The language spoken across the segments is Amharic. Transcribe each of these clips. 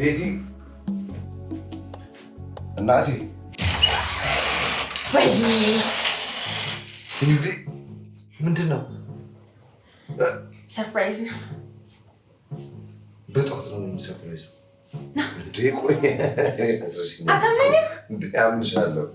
ቤቲ እናቴ ወይ እንዴ ምንድነው? ሰርፕራይዝ ነው። በጠዋት ነው ሰርፕራይዝ እንዴ? ቆይ አስረሽኝ አታምነኝ እንዴ? አምንሻለሁ።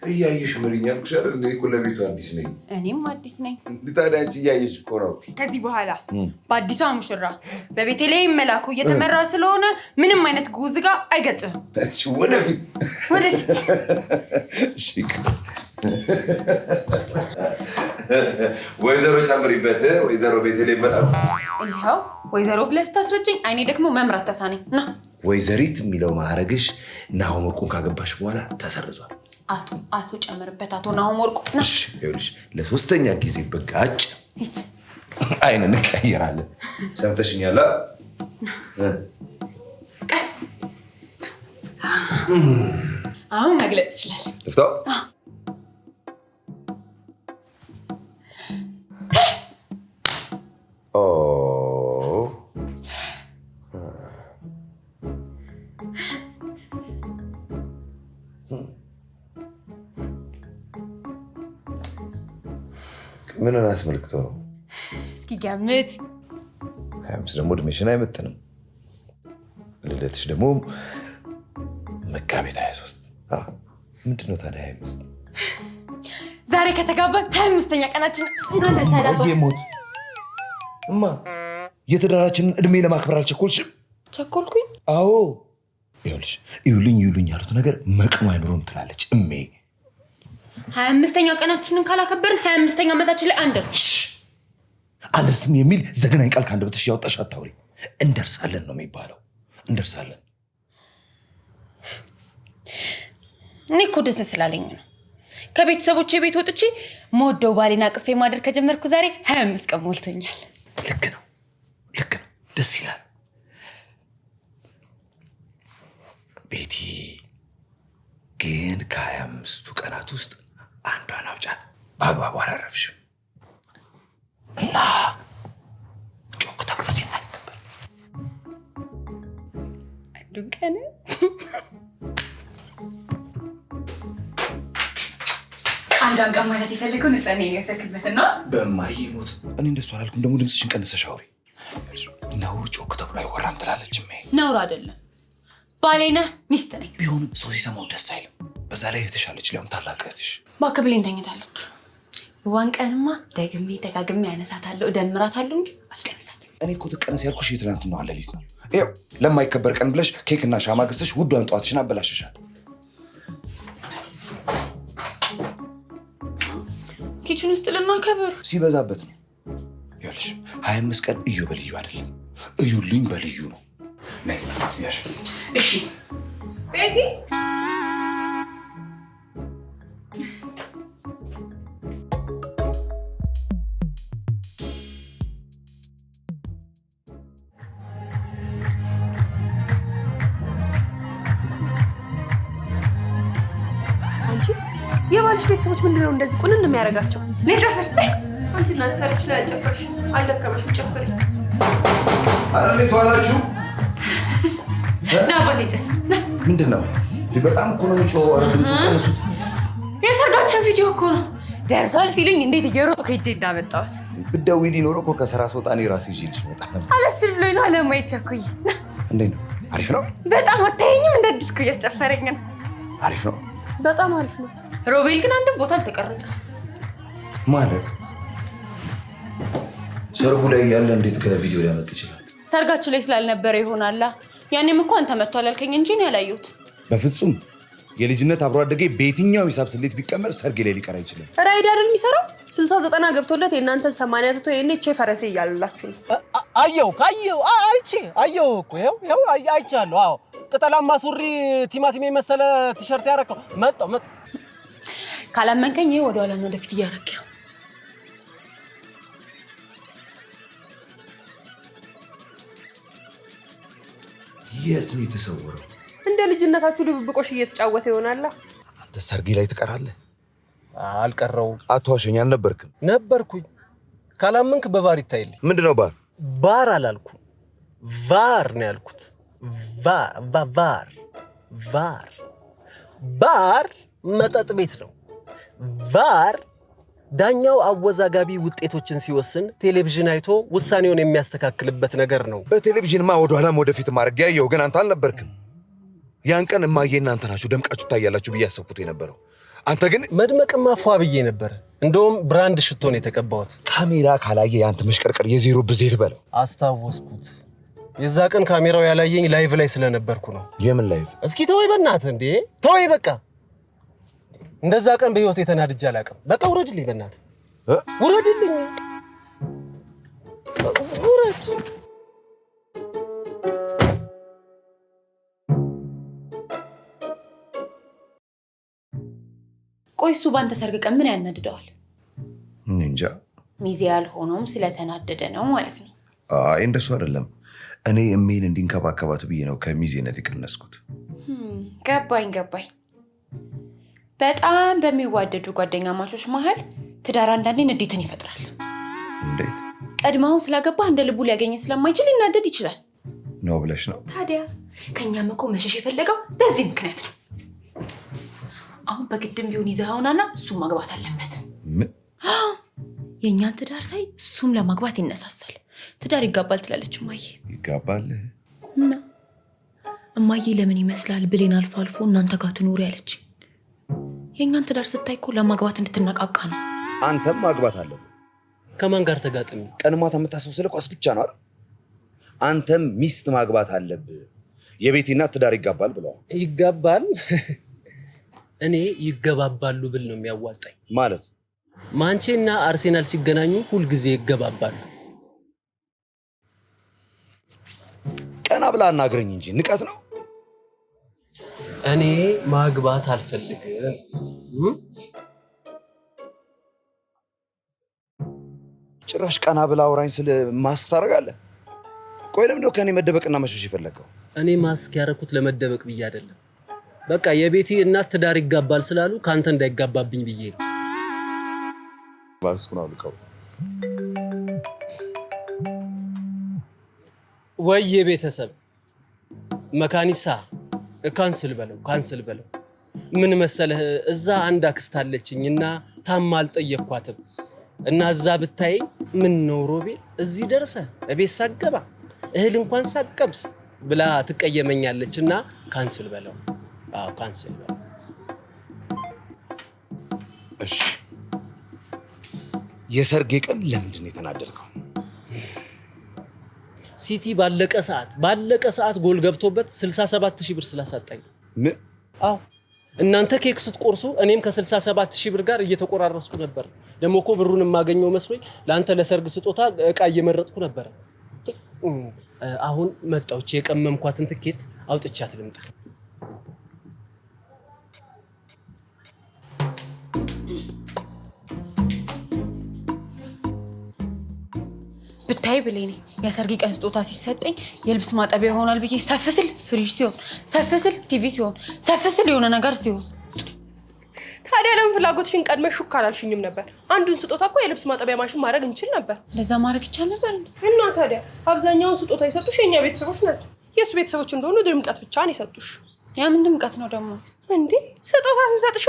እያየሽ ምንኛ ኩሻል እንዴ? እኮ ለቤቱ አዲስ ነኝ። እኔም አዲስ ነኝ። ታዲያ አንቺ እያየሽ እኮ ነው። ከዚህ በኋላ በአዲሷ ሙሽራ በቤተልሔም መላኩ እየተመራ ስለሆነ ምንም አይነት ጉዝ ጋር አይገጥም። እሺ ወደፊት እሺ ወይዘሮ ጨምሪበት። ወይዘሮ ቤተልሔም መላኩ ይኸው ወይዘሮ ብለህ ስታስረጭኝ አይኔ ደግሞ መምራት ተሳነኝ ነው። ወይዘሪት የሚለው ማዕረግሽ ናሆም ወርቁን ካገባሽ በኋላ ተሰርዟል። አቶ ጨምርበት። አቶ ናሆም ወርቁ ነው። እሺ ይኸውልሽ ለሶስተኛ ጊዜ በጋጭ አይን እንቀያየራለን። ሰምተሽኛል? አሁን መግለጥ ትችላለህ። ልፍታው። ምንን አስመልክቶ ነው? እስኪ ገምት። 25 ደግሞ እድሜሽን አይመጥንም። ልደትሽ ደግሞ መጋቢት 23። ምንድነው ታዲያ 25? ዛሬ ከተጋባን 25ኛ ቀናችን። እንኳን ደስ አላችሁ። ሞት እማ የትዳራችንን እድሜ ለማክበር አልቸኮልሽም? ቸኮልኩኝ? አዎ ይኸውልሽ ይውልኝ ያሉት ነገር መቅኖ አይኖርም ትላለች እሜ። 25ኛ ቀናችንን ካላከበርን 25ኛ ዓመታችን ላይ አንደርስም የሚል ዘገናኝ ቃል ከአንደበትሽ ያወጣሽ አታውሪ። እንደርሳለን ነው የሚባለው። እንደርሳለን። እኔ እኮ ደስ ስላለኝ ነው ከቤተሰቦቼ ቤት ወጥቼ ሞደው ባሌን አቅፌ ማደር ከጀመርኩ ዛሬ 25 ቀን ሞልቶኛል። ልክ ነው ደስ ይላል። ቤቲ ግን ከ25ቱ ቀናት ውስጥ አንዷን አውጫት። በአግባቡ አላረፍሽም እና ጮክ ተብሎ ሲናገር አንዱን ቀን አንዷን ቀን ማለት የፈለገው ንጽህና የወሰድክበትን ነው። በማዬ ሞት እኔ እንደሱ አላልኩም። ደግሞ ድምፅሽን ቀንሰሽ አውሪ። ነውር ጮክ ተብሎ አይወራም ትላለች። ነውር አይደለም። ባሌ ነህ፣ ሚስት ነኝ። ቢሆንም ሰው ሲሰማው ደስ አይልም። በዛ ላይ እህትሻለች፣ ሊያውም ታላቅ እህትሽ ማከብሌን ተኝታለች። ዋን ቀንማ ደጋግሜ ያነሳታለሁ፣ እደምራታለሁ እንጂ አልቀንሳትም። እኔ እኮ ትቀነስ ያልኩሽ የትናንትናዋ ሌሊት ነው። ይኸው ለማይከበር ቀን ብለሽ ኬክና ሻማ ገዝተሽ ውዷን ጠዋትሽን አበላሸሻል። ኪችን ውስጥ ልናከብር ሲበዛበት ነው። ይኸውልሽ 25 ቀን እዩ በልዩ አይደለም፣ እዩልኝ በልዩ ነው። ነይ ያሽ። እሺ ቤቲ የባልሽ ቤተሰቦች ምንድነው እንደዚህ ቁንን የሚያደርጋቸው? ለጨፍር አንቺና ለሰልሽ ላይ አጨፈርሽ። አልደከመሽም? ጨፍሪ። እንዴት ዋላችሁ? ና አባቴ ጨፍር። ምንድነው? በጣም እኮ ነው የሚጮኸው። ኧረ ድምፁ ቀንሱት። የሰርጋችን ቪዲዮ እኮ ነው ደርሷል ሲሉኝ እንዴት እየሮጥኩ ሄጄ እንዳመጣሁት። ብትደውይልኝ ኖሮ እኮ ከስራ ስወጣ እኔ ራሴ ይዤልሽ እመጣ ነበር። አላስችል ብሎኝ ነው አለማየት ቸኩዬ። እንዴት ነው? አሪፍ ነው? በጣም አታየኝም? እንደ አዲስ እኮ እያስጨፈረኝ ነው። አሪፍ ነው። በጣም አሪፍ ነው። ሮቤል ግን አንድም ቦታ አልተቀረጸ ማለት ሰርጉ ላይ ያለ እንዴት ከቪዲዮ ሊያመጥ ይችላል? ሰርጋችን ላይ ስላልነበረ ይሆናላ። ያኔም እኮ አንተ መጥቷል ያልከኝ እንጂ እኔ ያላየሁት። በፍጹም የልጅነት አብሮ አደጌ በየትኛው ሂሳብ ስሌት ቢቀመር ሰርጌ ላይ ሊቀር አይችልም። ራይድ አይደል የሚሰራው? 60-90 ገብቶለት የእናንተን 80 ትቶ የኔ ቼ ፈረሴ እያላችሁ ነው። አየሁ እኮ ይኸው አይቻለሁ። አዎ ቅጠላማ ሱሪ ቲማቲም የመሰለ ቲሸርት ያረከው መጣው። ካላመንከኝ ይሄ ወደ ኋላና ወደፊት እያረከው የት ነው የተሰወረው? እንደ ልጅነታችሁ ድብብቆሽ እየተጫወተ ይሆናል። አንተ ሰርጌ ላይ ትቀራለህ? አልቀረው አትዋሸኝ አልነበርክም ነበርኩኝ ካላመንክ በቫር ይታይልኝ ምንድነው ባር አላልኩም ቫር ነው ያልኩት ባር መጠጥ ቤት ነው ቫር ዳኛው አወዛጋቢ ውጤቶችን ሲወስን ቴሌቪዥን አይቶ ውሳኔውን የሚያስተካክልበት ነገር ነው በቴሌቪዥንማ ወደ ኋላም ወደፊት ማድረግ ያየው ግን አንተ አልነበርክም ያን ቀን እማዬና አንተ ናችሁ ደምቃችሁ ታያላችሁ ብዬ አሰብኩት የነበረው አንተ ግን መድመቅማ ፏ ብዬ ነበር እንደውም ብራንድ ሽቶ ነው የተቀባሁት ካሜራ ካላየ ያንተ መሽቀርቀር የዜሮ ብዜት በለው አስታወስኩት የዛ ቀን ካሜራው ያላየኝ ላይቭ ላይ ስለነበርኩ ነው የምን ላይቭ እስኪ ተወይ በእናትህ እንዴ ተወይ በቃ እንደዛ ቀን በህይወት የተናድጄ አላውቅም በቃ ውረድልኝ በእናትህ ውረድልኝ ውረድ ቆይ እሱ ባንተ ሰርግ ቀን ምን ያናድደዋል እንጃ ሚዜ ያልሆነውም ስለተናደደ ነው ማለት ነው አይ እንደሱ አይደለም እኔ እሜን እንዲንከባከባት ብዬ ነው ከሚዜነት የቀነስኩት ገባኝ በጣም በሚዋደዱ ጓደኛ ማቾች መሃል ትዳር አንዳንዴ ንዴትን ይፈጥራል እንዴት ቀድማውን ስላገባ እንደ ልቡ ሊያገኝ ስለማይችል ሊናደድ ይችላል ነው ብለሽ ነው ታዲያ ከኛም እኮ መሸሽ የፈለገው በዚህ ምክንያት ነው አሁን በግድም ቢሆን ይዘውናና እሱ ማግባት አለበት የኛን ትዳር ሳይ እሱም ለማግባት ይነሳሳል ትዳር ይጋባል ትላለች እማዬ ይጋባል እና እማዬ ለምን ይመስላል ብሌን አልፎ እናንተ ጋር ትኖር ያለች የኛን ትዳር ስታይኮ ለማግባት እንድትነቃቃ ነው አንተም ማግባት አለበት ከማን ጋር ተጋጥሚ ቀንማታ የምታስበው ስለ ኳስ ብቻ ነው አይደል አንተም ሚስት ማግባት አለበት የቤቲና ትዳር ይጋባል ብለዋል ይጋባል እኔ ይገባባሉ ብል ነው የሚያዋጣኝ ማለት ማንቼና አርሴናል ሲገናኙ ሁሉ ጊዜ ይገባባሉ ቀና ብላ አናግረኝ እንጂ ንቀት ነው እኔ ማግባት አልፈልግም ጭራሽ ቀና ብላ አውራኝ ስለ ማስክ ታደርጋለህ ቆይ ለምን ነው ከኔ መደበቅና መሸሽ ይፈልጋው እኔ ማስክ ያረኩት ለመደበቅ ብዬ አይደለም በቃ የቤቲ እናት ትዳር ይጋባል ስላሉ ካንተ እንዳይጋባብኝ ብዬ ነው ባስኩና ልቀው ወይ የቤተሰብ መካኒሳ ካንስል በለው ምን መሰለህ እዛ አንድ አክስት አለችኝና ታማል ጠየቅኳትም እና እዛ ብታይ ምን ነው ሮቤ እዚህ ደርሰ እቤት ሳገባ እህል እንኳን ሳቀብስ ብላ ትቀየመኛለችና ካንስል በለው ካንስል በለው እሺ የሰርጌ ቀን ለምንድን ነው የተናደርከው ሲቲ ባለቀ ሰዓት ጎል ገብቶበት 67000 ብር ስላሳጣኝ ምን እናንተ ኬክ ስትቆርሱ እኔም ከ67000 ብር ጋር እየተቆራረስኩ ነበር ደሞኮ ብሩን ማገኘው መስሎኝ ላንተ ለሰርግ ስጦታ እቃ እየመረጥኩ ነበር አሁን መጣውቼ የቀመምኳትን ትኬት አውጥቻት ልምጣ ብታይ ብሌኔ የሰርግ ቀን ስጦታ ሲሰጠኝ የልብስ ማጠቢያ ይሆናል ብዬ ሰፍስል ፍሪጅ ሲሆን ሰፍስል ቲቪ ሲሆን ሰፍስል የሆነ ነገር ሲሆን ታዲያ ለምን ፍላጎትሽን ቀድመሽ ሹክ አላልሽኝም ነበር አንዱን ስጦታ እኮ የልብስ ማጠቢያ ማሽን ማድረግ እንችል ነበር ለዛ ማድረግ ይቻል ነበር እና ታዲያ አብዛኛውን ስጦታ ይሰጡሽ የኛ ቤተሰቦች ናቸው የሱ ቤተሰቦች እንደሆኑ ድምቀት ብቻ ነው ይሰጡሽ ያ ምን ድምቀት ነው ደግሞ እንዴ ስጦታ ስንሰጥሽ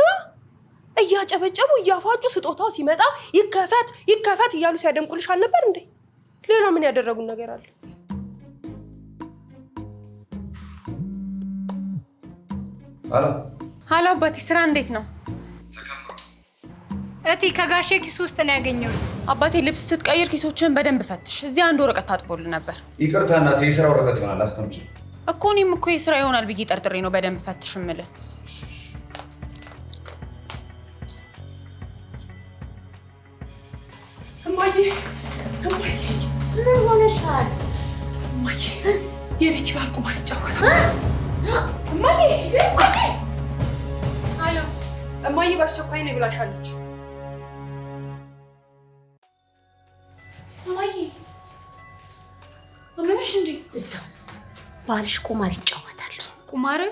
እያጨበጨቡ እያፋጩ ስጦታው ሲመጣ ይከፈት እያሉ ሲያደምቁልሽ አልነበር እንዴ ሌላ ምን ያደረጉን ነገር አለ ሃሎ አባቴ ስራ እንዴት ነው እቴ ከጋሼ ኪስ ውስጥ ነው ያገኘሁት አባቴ ልብስ ስትቀይር ኪሶችን በደንብ ፈትሽ እዚህ አንድ ወረቀት ታጥቦል ነበር ይቅርታ እናቴ የሥራ ወረቀት ይሆናል አስቀምጪ እኮ እኔም እኮ የሥራ ይሆናል ብዬ ጠርጥሬ ነው በደንብ ፈትሽ እምልህ እማዬ ምን ሆነሻል እማዬ የቤቲ ባል ቁማር ይጫወታል እማዬ አሎ እማዬ በአስቸኳይ ነው ብላሻለች እማዬ አመመሽ እንዴ እዛው ባልሽ ቁማር ይጫወታል ቁማር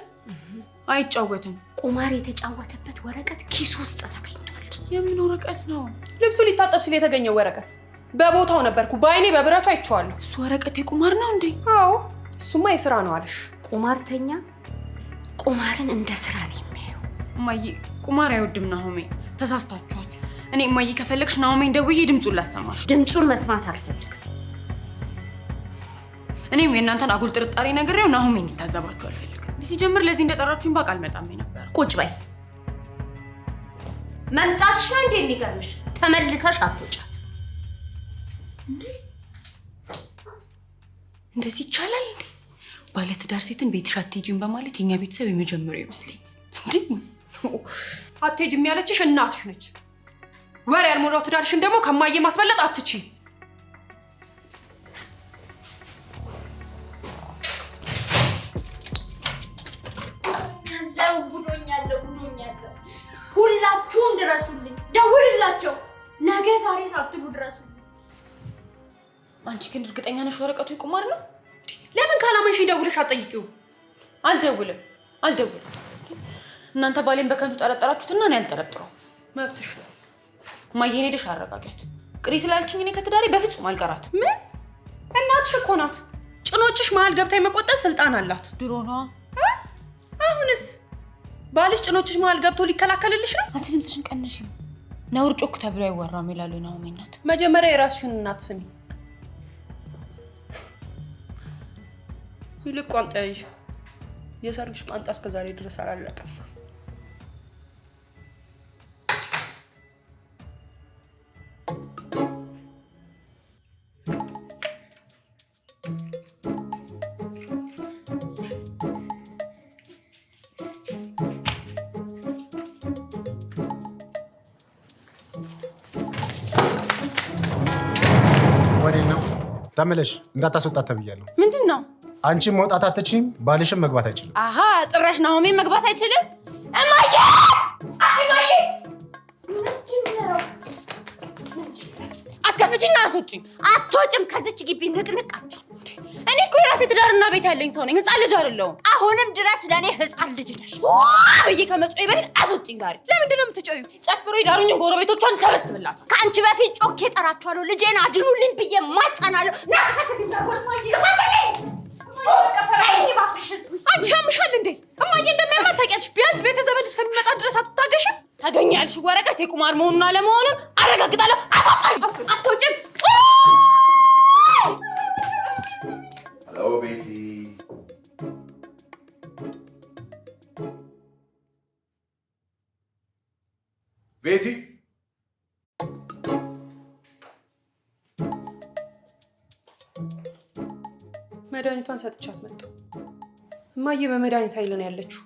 አይጫወትም ቁማር የተጫወተበት ወረቀት ኪሱ ውስጥ ተገኝቷል የምን ወረቀት ነው? ልብሱ ሊታጠብ ሲል የተገኘው ወረቀት። በቦታው ነበርኩ፣ በአይኔ በብረቱ አይቼዋለሁ። እሱ ወረቀት የቁማር ነው እንዴ? አዎ እሱማ የስራ ነው አለሽ። ቁማርተኛ ቁማርን እንደ ስራ ነው የሚያየው። እማዬ ቁማር አይወድም ናሆሜ፣ ተሳስታችኋል። እኔ እማዬ ከፈለግሽ ናሆሜን ደውዬ ድምፁን ላሰማሽ። ድምፁን መስማት አልፈልግም። እኔም የእናንተን አጉል ጥርጣሬ ነግሬው ናሆሜን እንዲታዘባችሁ አልፈልግም። ሲጀምር ለዚህ እንደጠራችሁኝ ባቅ አልመጣም ነበር። ቁጭ በይ። መምጣትሽ ነው እንዴ የሚገርምሽ? ተመልሰሽ አትወጫት። እንደዚህ ይቻላል እንዴ? ባለትዳር ሴትን ቤትሽ አትሄጂም በማለት የኛ ቤተሰብ የመጀመሪያው ይመስለኝ እንዴ? አትሄጂም ያለችሽ እናትሽ ነች። ወሬ ያልሞላው ትዳርሽን ደግሞ ከማዬ ማስበለጥ አትቺ። ጉዶኛለሁ። ሁላችሁም ድረሱልኝ፣ ደውልላቸው። ነገ ዛሬ ሳትሉ ድረሱልኝ። አንቺ ግን እርግጠኛ ነሽ ወረቀቱ የቁማር ነው? ለምን ካላመንሽ ደውለሽ አትጠይቂው? አልደውልም። እናንተ ባሌን በከንቱ ጠረጠራችሁትና እኔ አልጠረጥረውም። መብትሽ ነው። እማዬን ሄደሽ አረጋጊያት። ቅሪ ስላልችኝ እኔ ከትዳሬ በፍጹም አልቀራት። ምን? እናትሽ እኮ ናት። ጭኖችሽ መሀል ገብታ የመቆጠር ስልጣን አላት። ድሮ ነዋ። አሁንስ ባልሽ ጭኖችሽ መሀል ገብቶ ሊከላከልልሽ ነው? አንቺ ድምፅሽን ቀንሽ። ነውር ጮክ ተብሎ አይወራም ይላሉ ናሆሜ እናት። መጀመሪያ የራስሽን እናት ስሚ። ይልቅ ቋንጣ ያዥ። የሰርግሽ ቋንጣ እስከዛሬ ድረስ አላለቀም። ተመለሽ፣ እንዳታስወጣት ተብያለሁ። ምንድን ነው? አንቺም መውጣት አትችይም፣ ባልሽም መግባት አይችልም። አሃ ጭራሽ ናሆሜ መግባት አይችልም? እማዬ! እማዬ! አስከፍቺና አስወጪኝ። አትወጭም ከዚች ግቢ ንቅንቅ አትይ። እኔ እኮ የራሴ ትዳርና ቤት ያለኝ ሰው ነኝ፣ ህፃን ልጅ አይደለሁም። አሁንም ድረስ ለእኔ ህፃን ልጅ ነሽ። ብዬ ከመጮዬ በፊት አስወጪኝ ዛሬ። ለምንድን ነው የምትጮይው? ጨፍሮ ይዳሩኝ ጎረቤቶቿን ሰበስብላት። ከአንቺ በፊት ጮኬ ጠራቸዋለሁ። ልጄን አድኑልኝ ብዬ ማጸናለሁ። አንቺ ያምሻል እንዴ? እማዬ እንደሚያማት ታውቂያለሽ። ቢያንስ ቤተ ዘመድ እስከሚመጣ ድረስ አትታገሽም? ታገኘ ያልሽው ወረቀት የቁማር መሆኑን አለመሆኑን አረጋግጣለሁ። አሳጣኝ። አትወጭም። ሄሎ ቤቲ። ቤቲ መድኃኒቷን ሰጥቻት መጣሁ። እማዬ በመድኃኒት ኃይል ነው ያለችው።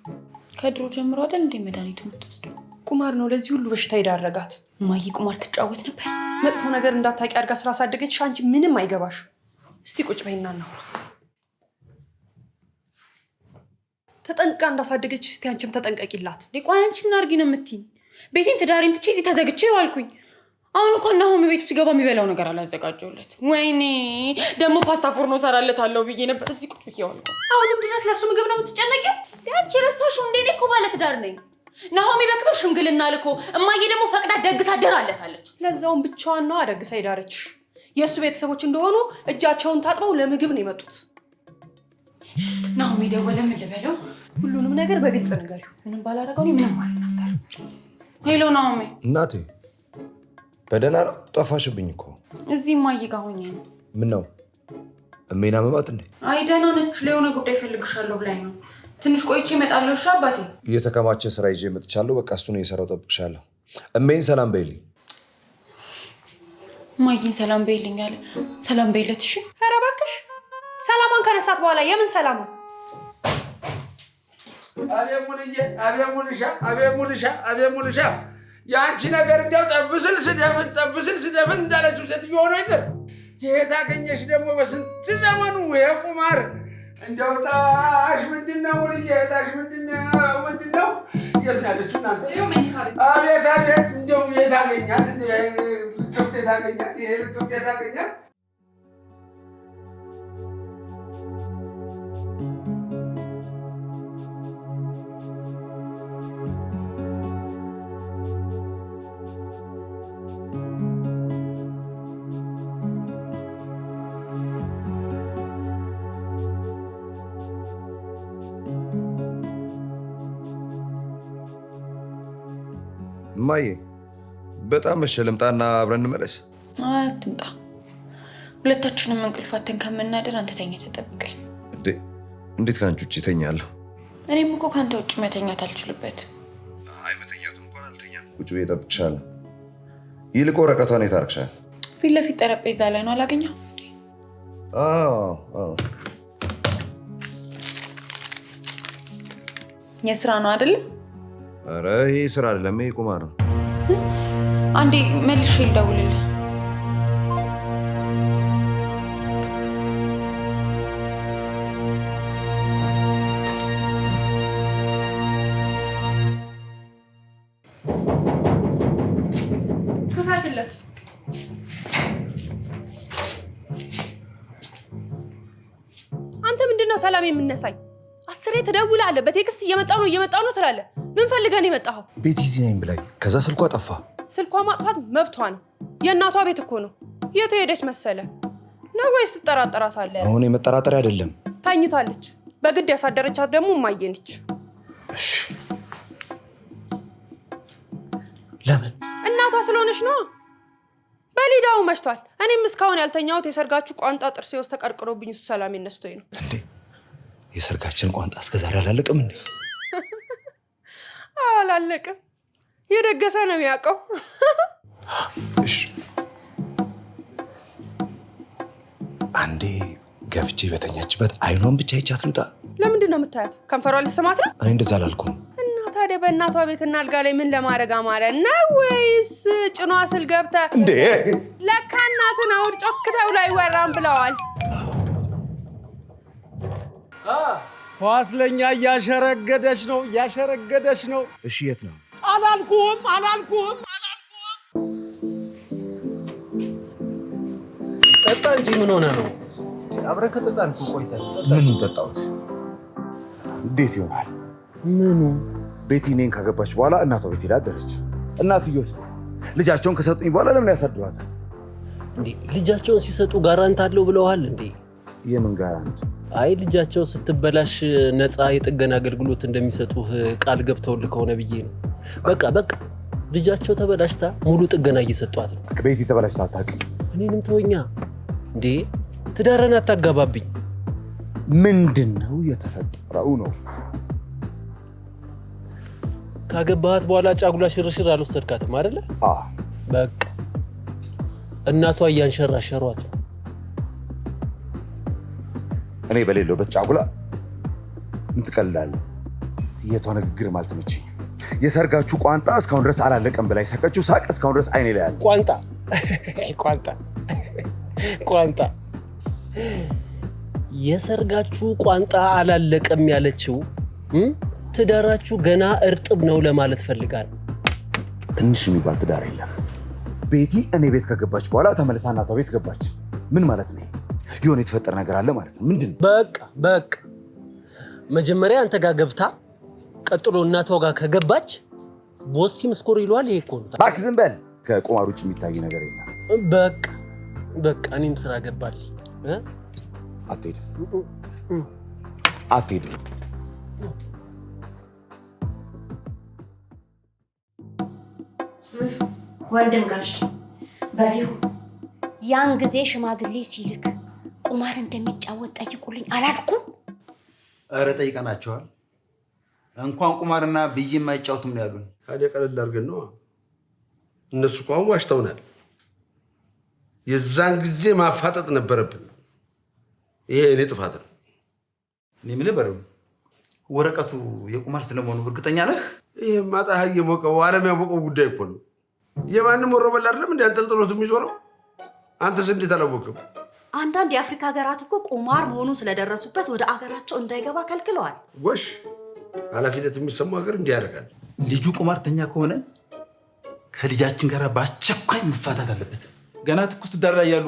ከድሮ ጀምሮ አይደል እንዴ መድኃኒት የምትወስደው? ቁማር ነው ለዚህ ሁሉ በሽታ ይዳረጋት። እማዬ ቁማር ትጫወት ነበር። መጥፎ ነገር እንዳታውቂ አድርጋ ስላሳደገችሽ አንቺ ምንም አይገባሽ። እስቲ ቁጭ በይና እናውራ። ተጠንቅቃ እንዳሳደገች እስቲ አንቺም ተጠንቀቂላት። ቆይ አንቺ ምን አድርጊ ነው የምትይኝ? ቤቴን ትዳሬን ትቼ እዚህ ተዘግቼ ዋልኩኝ። አሁን እንኳን ናሆም ቤቱ ሲገባ የሚበላው ነገር አላዘጋጀሁለት። ወይኔ ደግሞ ፓስታ ፎርኖ ሰራለታለሁ ብዬ ነበር እዚህ ቁጭ ብዬ ዋልኩ። አሁንም ድረስ ለሱ ምግብ ነው የምትጨነቂው? አንቺ ረሳሽው እንዴ? እኔ እኮ ባለ ትዳር ነኝ። ናሆሜ በክብር ሽምግልና ልኮ እማዬ ደግሞ ፈቅዳ ደግሳ አደራለታለች። ለዛውም ብቻዋን ነው ደግሳ ሄዳረችሽ። የእሱ ቤተሰቦች እንደሆኑ እጃቸውን ታጥበው ለምግብ ነው የመጡት። ናሆሜ ደወለ። ምን ልበለው? ሁሉንም ነገር በግልጽ ንገሪው። ምንም ባላደረገው ምንም አልናገርም። ሄሎ ናሆሜ። እናቴ በደህና ነው? ጠፋሽብኝ እኮ። እዚህ እማዬ ጋር ሆኜ ነው። ምን ነው እሜና መማት እንዴ? አይ ደህና ነች። ለሆነ ጉዳይ ፈልግሻለሁ ብላኝ ነው። ትንሽ ቆይቼ እመጣለሁ። እሺ አባቴ። እየተከማቸ ስራ ይዤ መጥቻለሁ። በቃ እሱ ነው የሰራው። ጠብቅሻለሁ። እሜን ሰላም በይልኝ። እማዬን ሰላም በይልኝ አለ። ሰላም በይለት። እሺ። ኧረ እባክሽ ሰላማን ከነሳት በኋላ የምን ሰላም ነው? አቤት ሙልዬ፣ አቤት ሙልሻ፣ አቤት ሙልሻ፣ አቤት ሙልሻ። የአንቺ ነገር እንዲያው ጠብስል ስደፍን እንዳለችው ሴትዮ ሆኖ ይቅር። የት አገኘሽ ደግሞ በስንት ዘመኑ የቁማር እንዲያው ጣሽ ምንድን ነው ሙልዬ? ጣሽ ምንድን ነው? የት ነው ያለችው እናንተ? አቤት አቤት፣ እንዲያው የት አገኛት? ክፍት የት አገኛት? ይሄ ክፍት የት አገኛት? እማዬ በጣም መሸ። ልምጣና አብረን እንመለስ። አትምጣ። ሁለታችንም እንቅልፋትን ከምናደር አንተ ተኝተህ ጠብቀኝ። እንዴት ከአንቺ ውጭ ተኛለሁ? እኔም እኮ ከአንተ ውጭ መተኛት አልችልበትም። አይ መተኛቱ እንኳን አልተኛም። ቁጭ ብዬ እጠብቅሻለሁ። ይልቅ ወረቀቷን የት አደረግሻት? ፊት ለፊት ጠረጴዛ ላይ ነው። አላገኘኸውም? አዎ። የስራ ነው አይደለ? ኧረ ይሄ ስራ አይደለም፣ ይሄ ቁማር ነው። አንዴ መልሼ ልደውልልህ። ክፈትለት። አንተ ምንድነው ሰላም የምነሳኝ? አስሬ ትደውላለህ። በቴክስት እየመጣው ነው ትላለህ። ምን ፈልገህ ነው የመጣኸው? ቤት እዚህ ነኝ ብላኝ ከዛ ስልኳ ጠፋ። ስልኳ ማጥፋት መብቷ ነው። የእናቷ ቤት እኮ ነው። የት ሄደች መሰለ ነው ወይስ ትጠራጠራታለህ? አሁን የመጠራጠሪያ አይደለም። ታኝታለች። በግድ ያሳደረቻት ደግሞ እማዬ ነች። እሺ ለምን? እናቷ ስለሆነች ነው። በሊዳው መሽቷል። እኔም እስካሁን ያልተኛሁት የሰርጋችሁ ቋንጣ ጥርሴ ውስጥ ተቀርቅሮብኝ እሱ ሰላም ነስቶኝ ነው። እንዴ የሰርጋችን ቋንጣ እስከዛሬ አላለቀም እንዴ? አላለቀም። የደገሰ ነው የሚያውቀው። እሺ አንዴ ገብቼ በተኛችበት አይኗን ብቻ ይቻት ልውጣ። ለምንድን ነው የምታያት? ከንፈሯ ልስማት ነው? እኔ እንደዛ አላልኩም። እና ታዲያ በእናቷ ቤትና አልጋ ላይ ምን ለማድረግ አማረ ነው? ወይስ ጭኗ ስል ገብተህ እንዴ? ለካ እናትን አውድ ጮክ ተብሎ አይወራም ብለዋል። ኳስ ለኛ እያሸረገደች ነው። እሺ የት ነው? አላልኩም። ጠጣ እንጂ ምን ሆነ ነው? አብረን ከጠጣን እኮ ቆይተን። ምን ጠጣሁት? እንዴት ይሆናል? ምኑ? ቤቲ እኔን ካገባች በኋላ እናቷ ቤት ሄዳ አደረች። እናትየውስ ልጃቸውን ከሰጡኝ በኋላ ለምን ያሳድሯታል? እንዴ ልጃቸውን ሲሰጡ ጋራንት አለው ብለዋል እንዴ? የምን ጋራንት? አይ ልጃቸው ስትበላሽ ነፃ የጥገና አገልግሎት እንደሚሰጡህ ቃል ገብተውልህ ከሆነ ብዬ ነው። በቃ ልጃቸው ተበላሽታ ሙሉ ጥገና እየሰጧት ነው። ቤቲ ተበላሽታ አታውቅም። እኔንም ተወኛ እንዴ ትዳረን አታጋባብኝ። ምንድነው የተፈጠረው ነው? ካገባሃት በኋላ ጫጉላ ሽርሽር አልወሰድካትም አይደለ? በቃ እናቷ እያንሸራሸሯት ነው። እኔ በሌለውበት ጫጉላ ምን ትቀልዳለህ? የቷ ንግግር አልተመቸኝም። የሰርጋችሁ ቋንጣ እስካሁን ድረስ አላለቀም ብላ የሳቀችው ሳቅ እስካሁን ድረስ አይኔ ላይ አለ። ቋንጣ የሰርጋችሁ ቋንጣ አላለቀም ያለችው ትዳራችሁ ገና እርጥብ ነው ለማለት ፈልጋል። ትንሽ የሚባል ትዳር የለም። ቤቲ እኔ ቤት ከገባች በኋላ ተመልሳ እናቷ ቤት ገባች። ምን ማለት ነው? የሆነ የተፈጠረ ነገር አለ ማለት ነው። ምንድን ነው? በቃ መጀመሪያ አንተ ጋር ገብታ ቀጥሎ እናቷ ጋር ከገባች ቦስቲ መስኮር ይሏል። ይሄ እኮ ነው። እባክህ ዝም በል። ከቁማር ውጭ የሚታይ ነገር የለም። በቃ እኔም ስራ ገባልኝ። አትሄድም። ወንድም ጋሽ በሪሁ ያን ጊዜ ሽማግሌ ሲልክ ቁማር እንደሚጫወት ጠይቁልኝ አላልኩም? ኧረ ጠይቀናቸዋል። እንኳን ቁማርና ብይ የማይጫወቱም ነው ያሉን። ታዲያ ቀለል አድርገን ነው። እነሱ እኮ አሁን ዋሽተውናል። የዛን ጊዜ ማፋጠጥ ነበረብን። ይሄ እኔ ጥፋት ነው። እኔ የምልህ በለው ወረቀቱ የቁማር ስለመሆኑ እርግጠኛ ነህ? ይሄ ማጣህ የሞቀው ዓለም ያወቀው ጉዳይ እኮ ነው። የማንም ወሮ በላ አይደለም እንዴ አንጠልጥሎት የሚዞረው? አንተስ እንዴት አላወቅም? አንዳንድ የአፍሪካ ሀገራት እኮ ቁማር መሆኑን ስለደረሱበት ወደ አገራቸው እንዳይገባ ከልክለዋል። ጎሽ ኃላፊነት የሚሰማው ሀገር እንዲህ ያደርጋል። ልጁ ቁማርተኛ ከሆነ ከልጃችን ጋር በአስቸኳይ መፋታት አለበት። ገና ትኩስ ትዳር ላይ ያሉ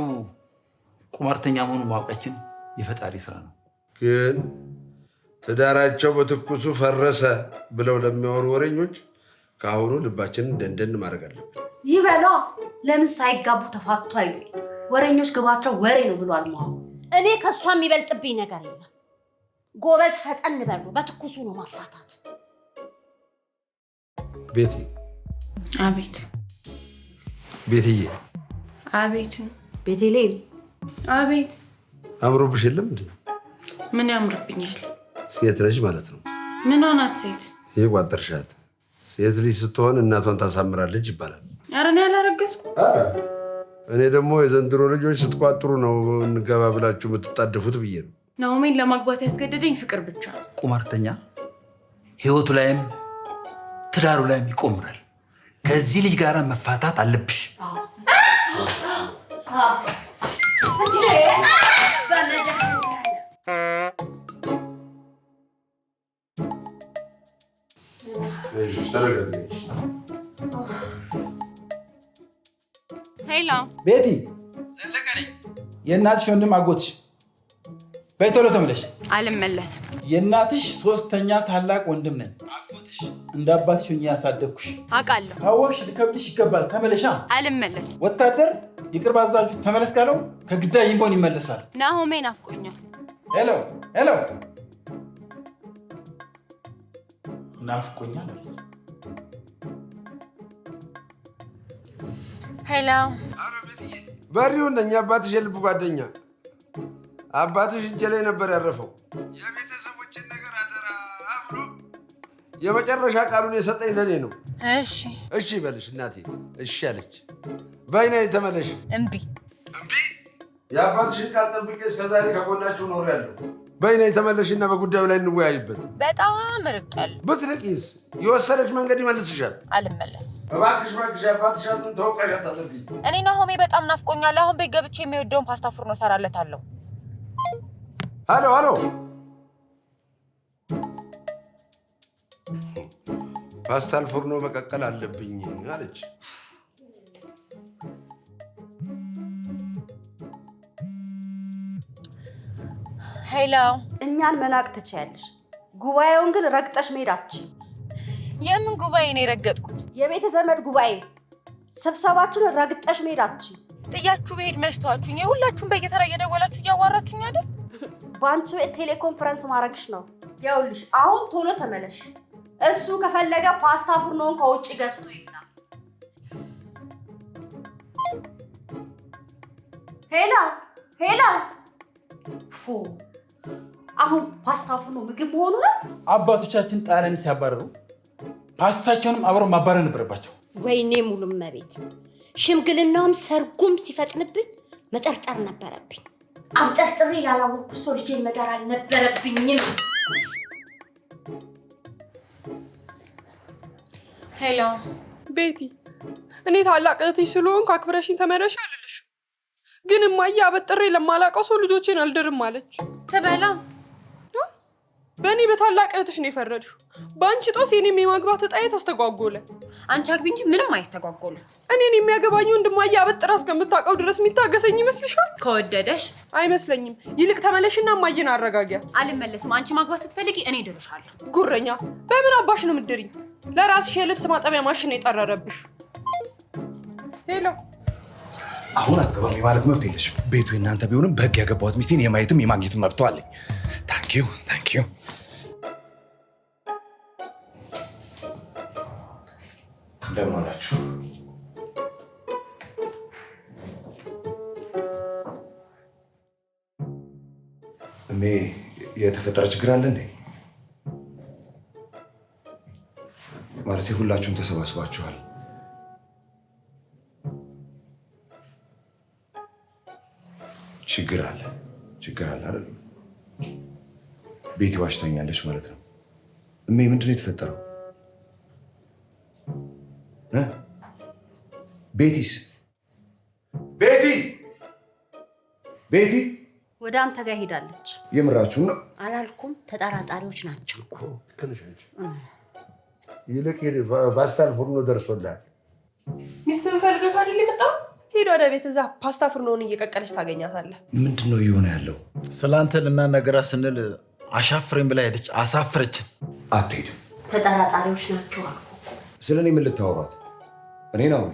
ቁማርተኛ መሆኑን ማወቃችን የፈጣሪ ስራ ነው። ግን ትዳራቸው በትኩሱ ፈረሰ ብለው ለሚያወሩ ወሬኞች ከአሁኑ ልባችንን ደንደን ማድረግ አለብን። ይበላ ለምን ሳይጋቡ ተፋቱ አይሉ? ወሬኞች ግባቸው ወሬ ነው ብሏል። እኔ ከሷ የሚበልጥብኝ ነገር የለም። ጎበዝ ፈጠን በሉ፣ በትኩሱ ነው ማፋታት። ቤቲ አቤት። ቤትዬ። አቤት። ቤቴሌም። አቤት። አምሮብሽ የለም እንዴ? ምን ያምርብኛል? ሴት ነሽ ማለት ነው። ምን ሆናት ሴት? ይህ ቋጠርሻት። ሴት ልጅ ስትሆን እናቷን ታሳምራለች ይባላል። ኧረ እኔ አላረገዝኩም። እኔ ደግሞ የዘንድሮ ልጆች ስትቋጥሩ ነው እንገባ ብላችሁ የምትጣደፉት ብዬ ነው። ናሆሜን ለማግባት ያስገደደኝ ፍቅር ብቻ ነው። ቁማርተኛ ህይወቱ ላይም ትዳሩ ላይም ይቆምራል። ከዚህ ልጅ ጋር መፋታት አለብሽ። ሄሎ ቤቲ። ዘለቀ ነኝ። የእናትሽ ወንድም አጎትሽ። በይ ቶሎ ተመለሽ። አልመለስም። የእናትሽ ሶስተኛ ታላቅ ወንድም ነኝ። አጎትሽ እንደ አባትሽ ሆኜ ያሳደግኩሽ። አውቃለሁ። ካወቅሽ ልከብድሽ ይገባል። ተመለሻ። አልመለስም። ወታደር የቅርብ አዛዡ ተመለስ ካለው ከግዳይ ይንቦን ይመለሳል። ናሆሜ ናፍቆኛል። ሄሎ ሄሎ፣ ናፍቆኛል አለች። ሄሎ በሪውን ነኝ። አባትሽ የልብ ጓደኛ። አባትሽ እጄ ላይ ነበር ያረፈው። የቤተሰቦችን ነገር አደራ ብሎ የመጨረሻ ቃሉን የሰጠኝ ለእኔ ነው። እሺ እሺ በልሽ እናቴ። እሺ አለች። በይ ነይ ተመለሽ። እምቢ። እምቢ? የአባትሽን ቃል ጠብቄ እስከዛሬ ከጎናችሁ ኖሬያለሁ። በይ ነይ ተመለሽና በጉዳዩ ላይ እንወያይበት። በጣም ርቄያለሁ። ብትርቂስ የወሰደች መንገድ ይመልስሻል። አልመለስም። እባክሽ እባክሽ፣ የአባትሽ አጡን ተወቃሽ አታድርጊ። እኔ ናሆሜ በጣም ናፍቆኛል። አሁን ቤት ገብቼ የሚወደውን ፓስታ ፉርኖ እሰራለታለሁ። ሄሎ ሄሎ፣ ፓስታል ፉርኖ መቀቀል አለብኝ አለች። ሄሎ። እኛን መናቅ ትችያለሽ፣ ጉባኤውን ግን ረግጠሽ መሄድ አትችይም። የምን ጉባኤ ነው የረገጥኩት? የቤተ ዘመድ ጉባኤ ስብሰባችንን ረግጠሽ መሄድ አትችይም። ጥያችሁ በሄድ መሽቷችሁኝ፣ የሁላችሁም በየተራ እየደወላችሁ እያዋራችሁኝ አይደል? በአንቺ ቤት ቴሌኮንፈረንስ ማድረግሽ ነው። ይኸውልሽ አሁን ቶሎ ተመለሽ። እሱ ከፈለገ ፓስታ ፉርኖውን ከውጭ ገዝቶ ይብላ። ሄላ ሄላ። ፉ አሁን ፓስታ ፉርኖ ምግብ መሆኑ ነው። አባቶቻችን ጣሊያን ሲያባረሩ ፓስታቸውንም አብረው ማባረር ነበረባቸው። ወይኔ ሙሉ መቤት፣ ሽምግልናውም ሰርጉም ሲፈጥንብኝ መጠርጠር ነበረብኝ። አብጠርጥሬ ላላወቅኩ ሰው ልጄን መዳር አልነበረብኝም። ሄሎ ቤቲ፣ እኔ ታላቅ እህትሽ ስለሆንኩ አክብረሽኝ ተመለሽ አልልሽም፣ ግን እማዬ አበጥሬ ለማላውቀው ሰው ልጆቼን አልድርም አለች። ትበላ። በእኔ በታላቅ እህትሽ ነው የፈረድሽው። በአንቺ ጦስ የኔም የማግባት እጣዬ ተስተጓጎለ። አንቺ አግቢ እንጂ ምንም አይስተጓጎልም። እኔን የሚያገባኝ ወንድ እማዬ አበጥራ እስከምታውቀው ድረስ የሚታገሰኝ ይመስልሻል? ከወደደሽ አይመስለኝም። ይልቅ ተመለሽና እማዬን አረጋጊያ። አልመለስም። አንቺ ማግባት ስትፈልጊ እኔ እድርሻለሁ። ጉረኛ፣ በምን አባሽ ነው የምትድሪኝ? ለራስሽ የልብስ ማጠቢያ ማሽን ነው የጠረረብሽ። ሄሎ፣ አሁን አትገባም የማለት መብት የለሽም። ቤቱ የእናንተ ቢሆንም በህግ ያገባሁት ሚስቴን የማየትም የማግኘትም መብቷ አለኝ። ታንኪዩ ታንኪዩ። እንደምን ዋላችሁ? እሜ የተፈጠረ ችግር አለ እንዴ? ማለት ሁላችሁም ተሰባስባችኋል። ችግር አለ አይደል? ቤቲ ዋሽታኛለች ማለት ነው። እሜ ምንድን ነው የተፈጠረው? ቤቲስ? ቤቲ ወደ አንተ ጋር ሄዳለች። የምራችሁን ነው? አላልኩም? ተጠራጣሪዎች ናቸው። ይልቅ ፓስታል ፉርኖ ደርሶልሃል። ሚስትህን ፈልገህ አይደል የመጣው? ሂድ ወደ ቤት፣ እዛ ፓስታ ፉርኖውን እየቀቀለች ታገኛታለህ። ምንድን ነው እየሆነ ያለው? ስላንተ ልናገራት ስንል አሻፍረኝ ብላ ሄደች። አሳፍረችን። አትሄድም። ተጠራጣሪዎች ናቸው አልኩ። ስለ እኔ ምን ልታወሯት? እኔን አውሪ።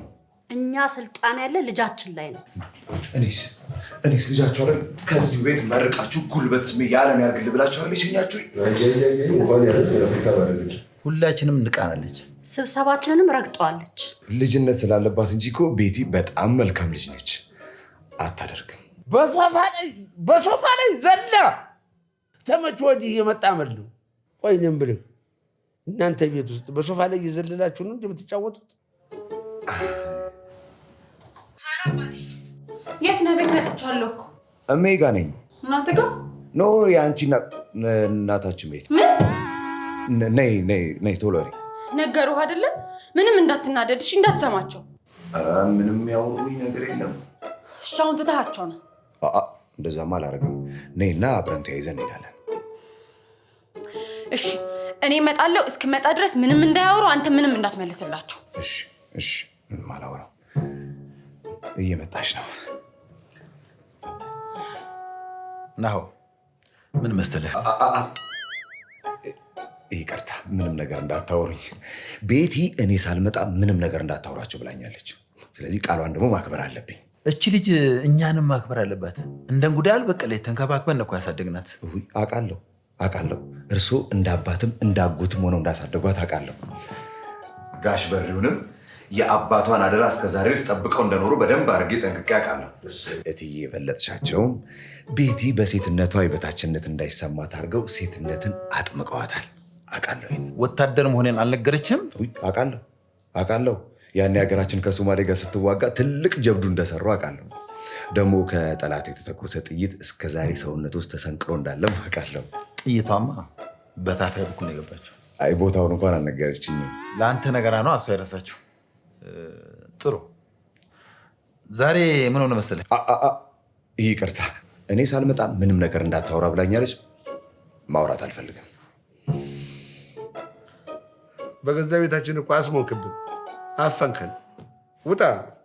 እኛ ስልጣን ያለ ልጃችን ላይ ነው። እኔስ ልጃችሁ አይደል? ከዚህ ቤት መርቃችሁ ጉልበት ስሜ የዓለም ያርግል ብላችሁ አይደል የሸኛችሁ? ሁላችንም ንቃናለች። ስብሰባችንንም ረግጠዋለች። ልጅነት ስላለባት እንጂ እኮ ቤቲ በጣም መልካም ልጅ ነች። አታደርግም። በሶፋ ላይ ዘላ ተመች ወዲህ የመጣ አመል ነው። ቆይ እኔም ብልህ እናንተ ቤት ውስጥ በሶፋ ላይ እየዘለላችሁ ነው እንደምትጫወቱት? የት ነህ? ቤት መጥቻለሁ እኮ። እሜ ጋ ነኝ። እናንተ ጋር? ኖ የአንቺ እናታችን ቤት። ነይ ቶሎ በይ። ነገሩህ አይደለ? ምንም እንዳትናደድ እሺ፣ እንዳትሰማቸው። ምንም ያወሩኝ ነገር የለም። እሺ አሁን ትተሃቸው ነው? እንደዛማ አላደርግም። ነይና አብረን ተያይዘን እንሄዳለን። እሺ እኔ እመጣለሁ። እስክመጣ ድረስ ምንም እንዳያወሩ፣ አንተ ምንም እንዳትመልስላቸው። እሺ ምንም አላወራም። እየመጣች ነው። ናሆ ምን መሰለህ፣ ይቅርታ ምንም ነገር እንዳታወሩኝ። ቤቲ እኔ ሳልመጣ ምንም ነገር እንዳታወራቸው ብላኛለች። ስለዚህ ቃሏን ደግሞ ማክበር አለብኝ። እቺ ልጅ እኛንም ማክበር አለባት። እንደ እንጉዳይ አልበቀለ ተንከባክበን እኮ ያሳደግናት። አውቃለሁ። እርስዎ እንደ አባትም እንዳጎትም ሆነው እንዳሳደጓት አውቃለሁ። ጋሽ በሪውንም የአባቷን አደራ እስከዛሬ ውስጥ ጠብቀው እንደኖሩ በደንብ አድርጌ ጠንቅቄ አውቃለሁ። እትዬ የበለጥሻቸውም ቤቲ በሴትነቷ የበታችነት እንዳይሰማት አድርገው ሴትነትን አጥምቀዋታል። አውቃለሁ። ወታደር መሆኔን አልነገረችም? አውቃለሁ። ያኔ ሀገራችን ከሶማሌ ጋር ስትዋጋ ትልቅ ጀብዱ እንደሰሩ አውቃለሁ። ደግሞ ከጠላት የተተኮሰ ጥይት እስከዛሬ ሰውነት ውስጥ ተሰንቅሮ እንዳለም አውቃለሁ። ጥይቷማ በታፋይ በኩል ነው የገባችው። አይ ቦታውን እንኳን አልነገረችኝም። ለአንተ ነገራ ነው እሷ የረሳችው። ጥሩ ዛሬ ምን ሆነ መሰለህ? ይቅርታ እኔ ሳልመጣ ምንም ነገር እንዳታወራ ብላኛለች። ማውራት አልፈልግም። በገዛ ቤታችን እኮ አስሞክብን፣ አፈንከን። ውጣ።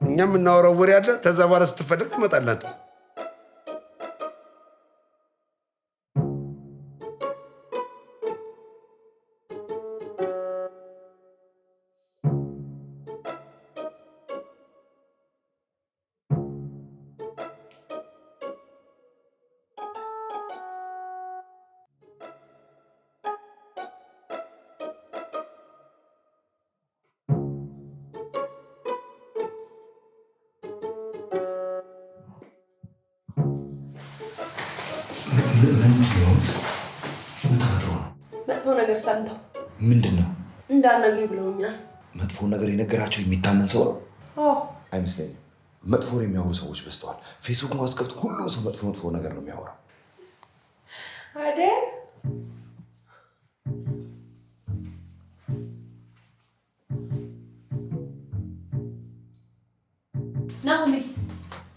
እኛ የምናወራው ወሬ አለ። ተዛ በኋላ ስትፈለግ ትመጣለህ። መጥፎ ነገር ሰምተው ምንድን ነው? እንዳልነግርህ ብለውኛል። መጥፎ ነገር የነገራቸው የሚታመን ሰው ነው? አይመስለኝም። መጥፎ የሚያወሩ ሰዎች በዝተዋል። ፌስቡክ ማስከፍት ሁሉም ሰው መጥፎ ነገር ነው የሚያወራው አይደል?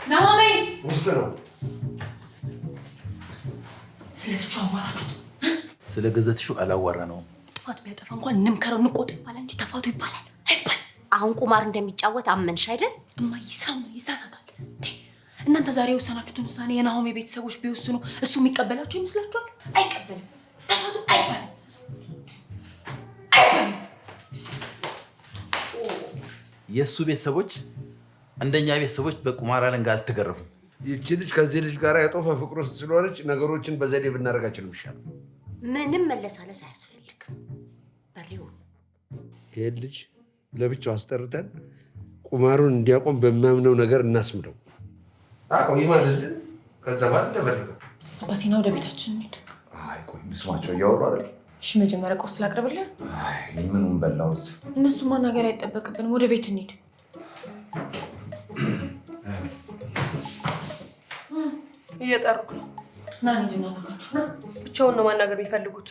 ናሆሜ ውስጥ ነው። ስለፍቹ አዋራችሁት? ስለ ገዘትሽው አላዋራ ነው። ጥፋት ቢያጠፋ እንኳን እንምከረው እንቆጥ ይባላል እንጂ ተፋቱ ይባላል አይባል። አሁን ቁማር እንደሚጫወት አመንሽ አይደል? እማዬ ሰው ነው ይሳሳታል። እናንተ ዛሬ የወሰናችሁትን ውሳኔ የናሆሜ ቤተሰቦች ቢወስኑ እሱ የሚቀበላቸው ይመስላችኋል? አይቀበልም። ተፋቱ አይባል። የእሱ ቤተሰቦች እንደኛ ቤተሰቦች በቁማር አለንጋ አልተገረፉም። ይቺ ልጅ ከዚህ ልጅ ጋር የጦፈ ፍቅር ውስጥ ስለሆነች ነገሮችን በዘዴ ብናደርጋቸው ነው የሚሻለው። ምንም መለሳለስ አያስፈልግም። በሪው ይሄን ልጅ ለብቻው አስጠርተን ቁማሩን እንዲያቆም በሚያምነው ነገር እናስምደው። አቆይ ማለት ከዛ ባል እንደፈለገው አባቴና ወደ ቤታችን እንሂድ። አይ ቆይ እንስማቸው እያወሩ አይደል? እሺ መጀመሪያ ቁርስ ላቅርብልህ? አይ ምኑን በላሁት? እነሱ ማናገር አይጠበቅብንም። ወደ ቤት እንሂድ። እየጠሩክ ነው። ና እንሂድ ነው ናችሁ። ና ብቻውን ነው ማናገር የሚፈልጉት።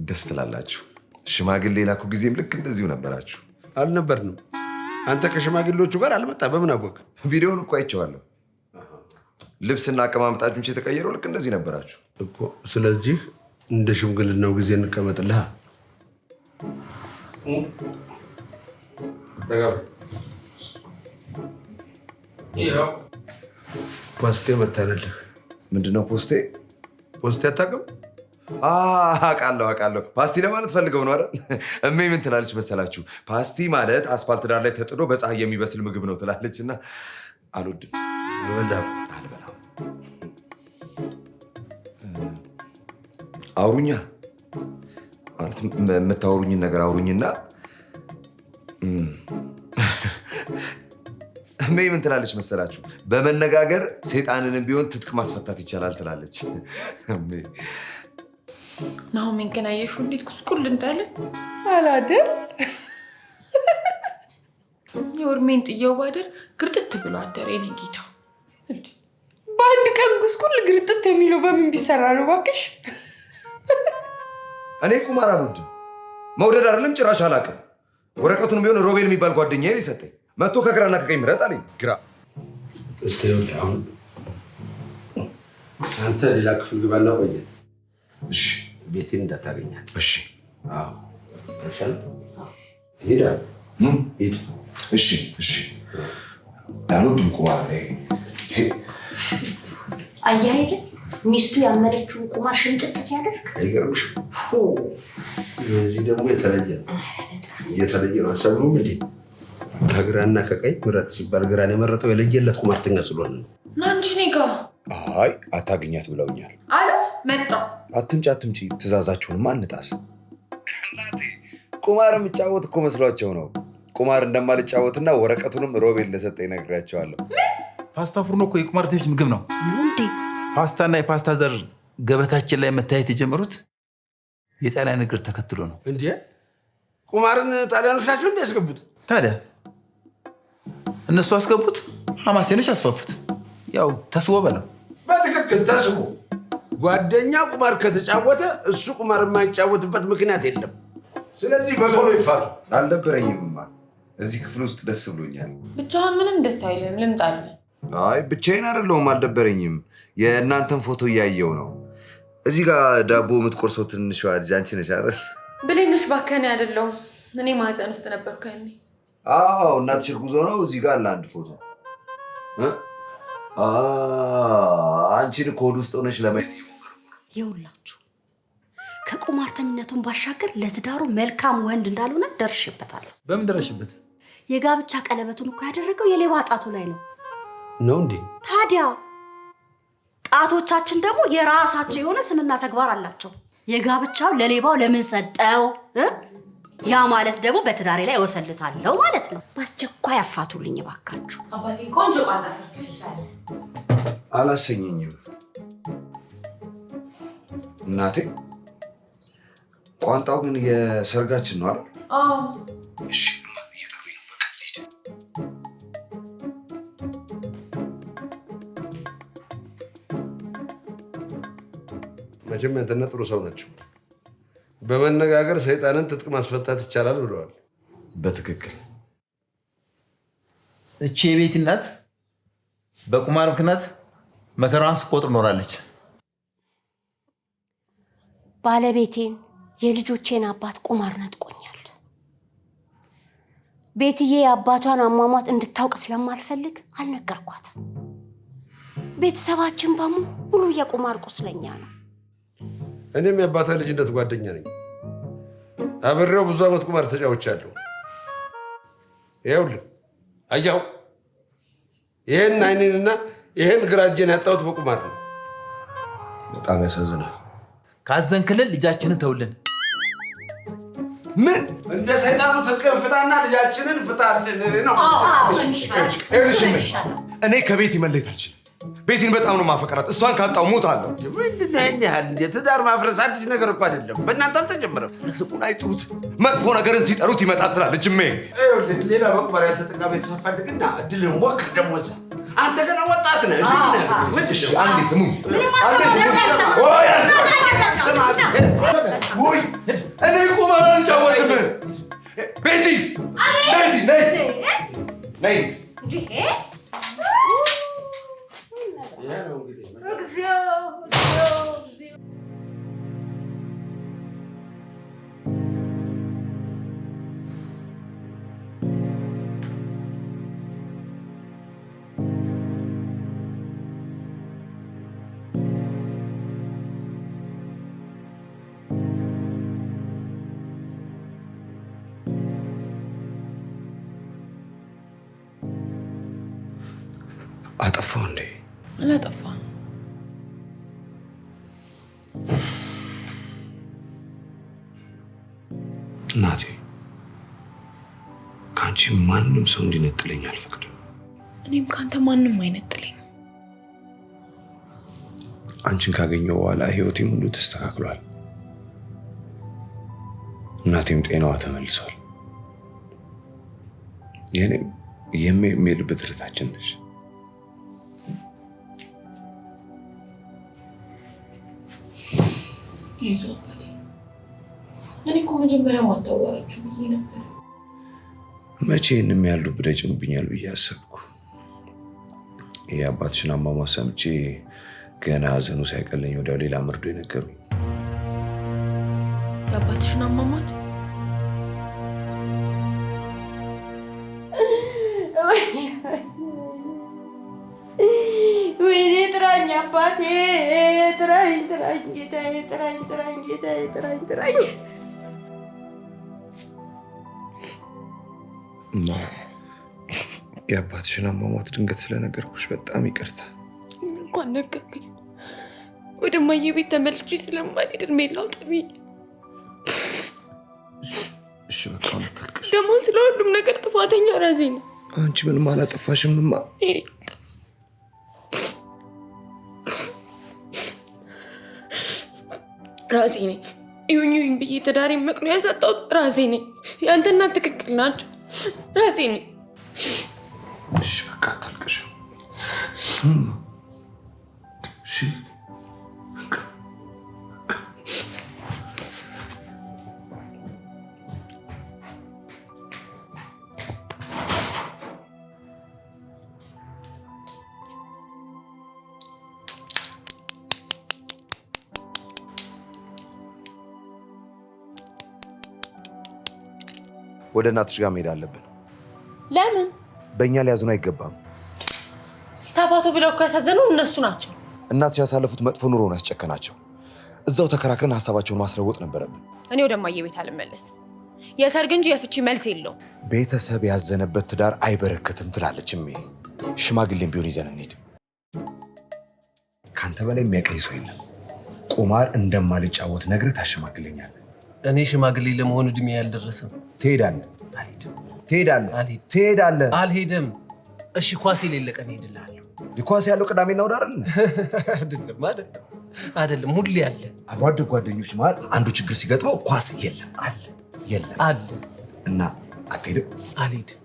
ደስ ትላላችሁ። ሽማግሌ ላኩ ጊዜም ልክ እንደዚሁ ነበራችሁ። አልነበርንም? አንተ ከሽማግሌዎቹ ጋር አልመጣ በምን አወቅ? ቪዲዮውን እኮ አይቼዋለሁ። ልብስና አቀማመጣችሁን የተቀየረው ልክ እንደዚህ ነበራችሁ እኮ። ስለዚህ እንደ ሽምግልናው ጊዜ እንቀመጥልሃ። ይኸው ፖስቴ መታለልህ። ምንድነው ፖስቴ? ፖስቴ አታውቅም? አውቃለሁ። ፓስቲ ለማለት ፈልገው ነው አይደል? እሜ ምን ትላለች መሰላችሁ? ፓስቲ ማለት አስፋልት ዳር ላይ ተጥዶ በፀሐይ የሚበስል ምግብ ነው ትላለች። እና አልወድም። አልበላም። አውሩኛ ማለት የምታወሩኝን ነገር አውሩኝና እሜ ምን ትላለች መሰላችሁ? በመነጋገር ሰይጣንንም ቢሆን ትጥቅ ማስፈታት ይቻላል ትላለች። ናሆሜን ግን አየሽው እንዴት ኩስቁል እንዳለ አላደር የወርሜን ጥየው ባደር ግርጥት ብሎ አደረ። የኔ ጌታ በአንድ ቀን ጉስቁል ግርጥት የሚለው በምን ቢሰራ ነው እባክሽ? እኔ ቁማር አልወድም። መውደድ አይደለም ጭራሽ አላውቅም። ወረቀቱን ቢሆን ሮቤል የሚባል ጓደኛዬ ነው የሰጠኝ። መጥቶ ከግራና ከቀኝ ምረጥ አለኝ። ግራ እስቲ አሁን አንተ ሌላ ክፍል ግባና ቆየ። እሺ ቤቴን እንዳታገኛት። እሺ አዎ ሄዳ ሄድ። እሺ አልወድም ቁማር። አየህ አይደል ሚስቱ ያመነችውን ቁማር ሽምጥጥ ሲያደርግ አይገርምሽም? እዚህ ደግሞ የተለየ ነው። አሰብሩም እንዴ ከግራና ከቀኝ ምረጥ ሲባል ግራን የመረጠው የለየለት ቁማርተኛ ስለሆነ ነው። ናንቺ ኔጋ አይ አታገኛት ብለውኛል። አለ መጣ። አትምጪ፣ ትእዛዛችሁንም አንጣስ። እናቴ ቁማር የምጫወት እኮ መስሏቸው ነው። ቁማር እንደማልጫወትና ወረቀቱንም ሮቤል እንደሰጠኝ ነግሬያቸዋለሁ። ፓስታ ፉርኖ እኮ የቁማርተኞች ምግብ ነው እንዴ? ፓስታና የፓስታ ዘር ገበታችን ላይ መታየት የጀመሩት የጣሊያን እግር ተከትሎ ነው። እንዴ ቁማርን ጣሊያኖች ናቸው እንዴ ያስገቡት? ታዲያ እነሱ አስገቡት፣ ሐማሴኖች አስፋፉት። ያው ተስቦ በለው። በትክክል ተስቦ። ጓደኛ ቁማር ከተጫወተ እሱ ቁማር የማይጫወትበት ምክንያት የለም። ስለዚህ በቶሎ ይፋቱ። አልደበረኝምማ። እዚህ ክፍል ውስጥ ደስ ብሎኛል። ብቻህን ምንም ደስ አይልም። ልምጣልህ? አይ ብቻዬን አይደለሁም፣ አልደበረኝም። የእናንተን ፎቶ እያየው ነው። እዚህ ጋር ዳቦ የምትቆርሰው ትንሿ ልጅ አንቺ ነሽ አይደል? ብሌነሽ ባከኔ አይደለሁም። እኔ ማህፀን ውስጥ ነበርኩ ያኔ። አዎ እናትሽ እርጉዝ ነው። እዚህ ጋር አለ አንድ ፎቶ። አንቺን ከሆድ ውስጥ ሆነሽ ለማየት ይኸውላችሁ ከቁማርተኝነቱን ባሻገር ለትዳሩ መልካም ወንድ እንዳልሆነ ደርሽበታለሁ። በምን ደረሽበት? የጋብቻ ቀለበቱን እኮ ያደረገው የሌባ ጣቱ ላይ ነው እንዴ? ታዲያ ጣቶቻችን ደግሞ የራሳቸው የሆነ ስምና ተግባር አላቸው። የጋብቻው ለሌባው ለምን ሰጠው? ያ ማለት ደግሞ በትዳሬ ላይ ወሰልታለሁ ማለት ነው። በአስቸኳይ አፋቱልኝ እባካችሁ። አባቴ ቆንጆ ቋንጣ ፈርክልሻል። አላሰኘኝም እናቴ። ቋንጣው ግን የሰርጋችን ነው አይደል? አዎ። እሺ መቼም ያንተና ጥሩ ሰው ናቸው። በመነጋገር ሰይጣንን ትጥቅ ማስፈታት ይቻላል ብለዋል። በትክክል እቺ የቤት እናት በቁማር ምክንያት መከራዋን ስቆጥር ኖራለች። ባለቤቴን የልጆቼን አባት ቁማር ነጥቆኛል። ቤትዬ የአባቷን አሟሟት እንድታውቅ ስለማልፈልግ አልነገርኳትም። ቤተሰባችን በሙሉ የቁማር ቁስለኛ ነው። እኔም የአባታ ልጅነት ጓደኛ ነኝ። አብሬው ብዙ ዓመት ቁማር ተጫውቻለሁ። ይኸውልህ አያው ይሄን አይኔንና ይሄን ግራ እጄን ያጣሁት በቁማር ነው። በጣም ያሳዝናል። ካዘን ክልል ልጃችንን ተውልን። ምን እንደ ሰይጣኑ ትጥቅን ፍታና ልጃችንን ፍታልን ነው። እኔ ከቤት መለየት አልችልም። ቤቲን በጣም ነው ማፈቀራት። እሷን ካጣው ሞታለሁ። ምንድን ነው ይሄን ያህል? እንደ ትዳር ማፍረስ አዲስ ነገር እኮ አይደለም። በእናንተ አልተጀመረም። ስሙን አይጥሩት፣ መጥፎ ነገርን ሲጠሩት ይመጣል ትላለች እሜ። ሌላ በቁማር ያልተጠቃ ቤተሰብ ፈልግና እድልህን ሞክር። ደግሞ እዛ አንተ ገና ወጣት ነህ። አንዴ ስሙኝ። እኔ ቁማር አልጫወትም። ቤቲ ነይ። እግዚኦ። አጠፋው እንዴ? አላጠፋም። እናቴ ከአንቺ ማንም ሰው እንዲነጥለኝ አልፈቅድም። እኔም ከአንተ ማንም አይነጥለኝ። አንቺን ካገኘው በኋላ ህይወቴ ሙሉ ተስተካክሏል። እናቴም ጤናዋ ተመልሷል። የኔም የልብ ትርታችን ነሽ። ይዞበት እኔ እኮ መጀመሪያ ማታወራችሁ ብዬ ነበር። መቼ እንም ያሉ ብደጭኑብኛል ብዬ አሰብኩ። የአባትሽን አሟሟት ሰምቼ ገና ሐዘኑ ሳይቀለኝ ወዲያው ሌላ መርዶ የነገሩኝ። የአባትሽን አሟሟት? ወይኔ ጥራኝ አባቴ፣ ጥራኝ ጌታዬ፣ ጥራኝ ጌታዬ፣ ጥራኝ። የአባትሽን አሟሟት ድንገት ስለነገርኩሽ በጣም ይቅርታ። እንኳን ነገርከኝ። ወደ እማዬ ቤት ተመልሼ ስለማልሄድ እድሜን ላውጣ ብዬ። እሺ በቃ አታልቅሽ። ደግሞ ስለ ሁሉም ነገር ጥፋተኛ ራሴ ነኝ። አንቺ ምንም አላጠፋሽም እማ። ራሴ ነኝ። ይሁኝ ብዬ ትዳሬን መቅኖ ያሳጣሁት ራሴ ነኝ። ያንተ እናት ትክክል ናቸው። ራሴ ነኝ። እሺ በቃ አታልቅሽ። እሺ ወደ እናትሽ ጋር መሄድ አለብን። ለምን? በእኛ ሊያዝኑ አይገባም። ተፋቱ ብለው ካሳዘኑ እነሱ ናቸው። እናትሽ ያሳለፉት መጥፎ ኑሮ ነው ያስጨከናቸው። እዛው ተከራክረን ሀሳባቸውን ማስለወጥ ነበረብን። እኔ ወደ እማዬ ቤት አልመለስም። የሰርግ እንጂ የፍቺ መልስ የለውም። ቤተሰብ ያዘነበት ትዳር አይበረክትም ትላለች እሜ። ሽማግሌም ቢሆን ይዘን እንሂድ። ካንተ በላይ የሚያቀኝ ሰው የለም። ቁማር እንደማልጫወት ነግረህ ታሸማግለኛለህ። እኔ ሽማግሌ ለመሆን እድሜ ያልደረሰም። ትሄዳለህ? አልሄድም። ትሄዳለህ? አልሄድም። ትሄዳለህ? አልሄድም። እሺ ኳስ የሌለ ቀን እሄድልሃለሁ። ኳስ ያለው ቅዳሜና እሑድ አይደል? አይደለም፣ ሁሌ አለ። አብሮ አደግ ጓደኞች መሀል አንዱ ችግር ሲገጥመው ኳስ የለም አለ የለም አለ እና አትሄድም? አልሄድም።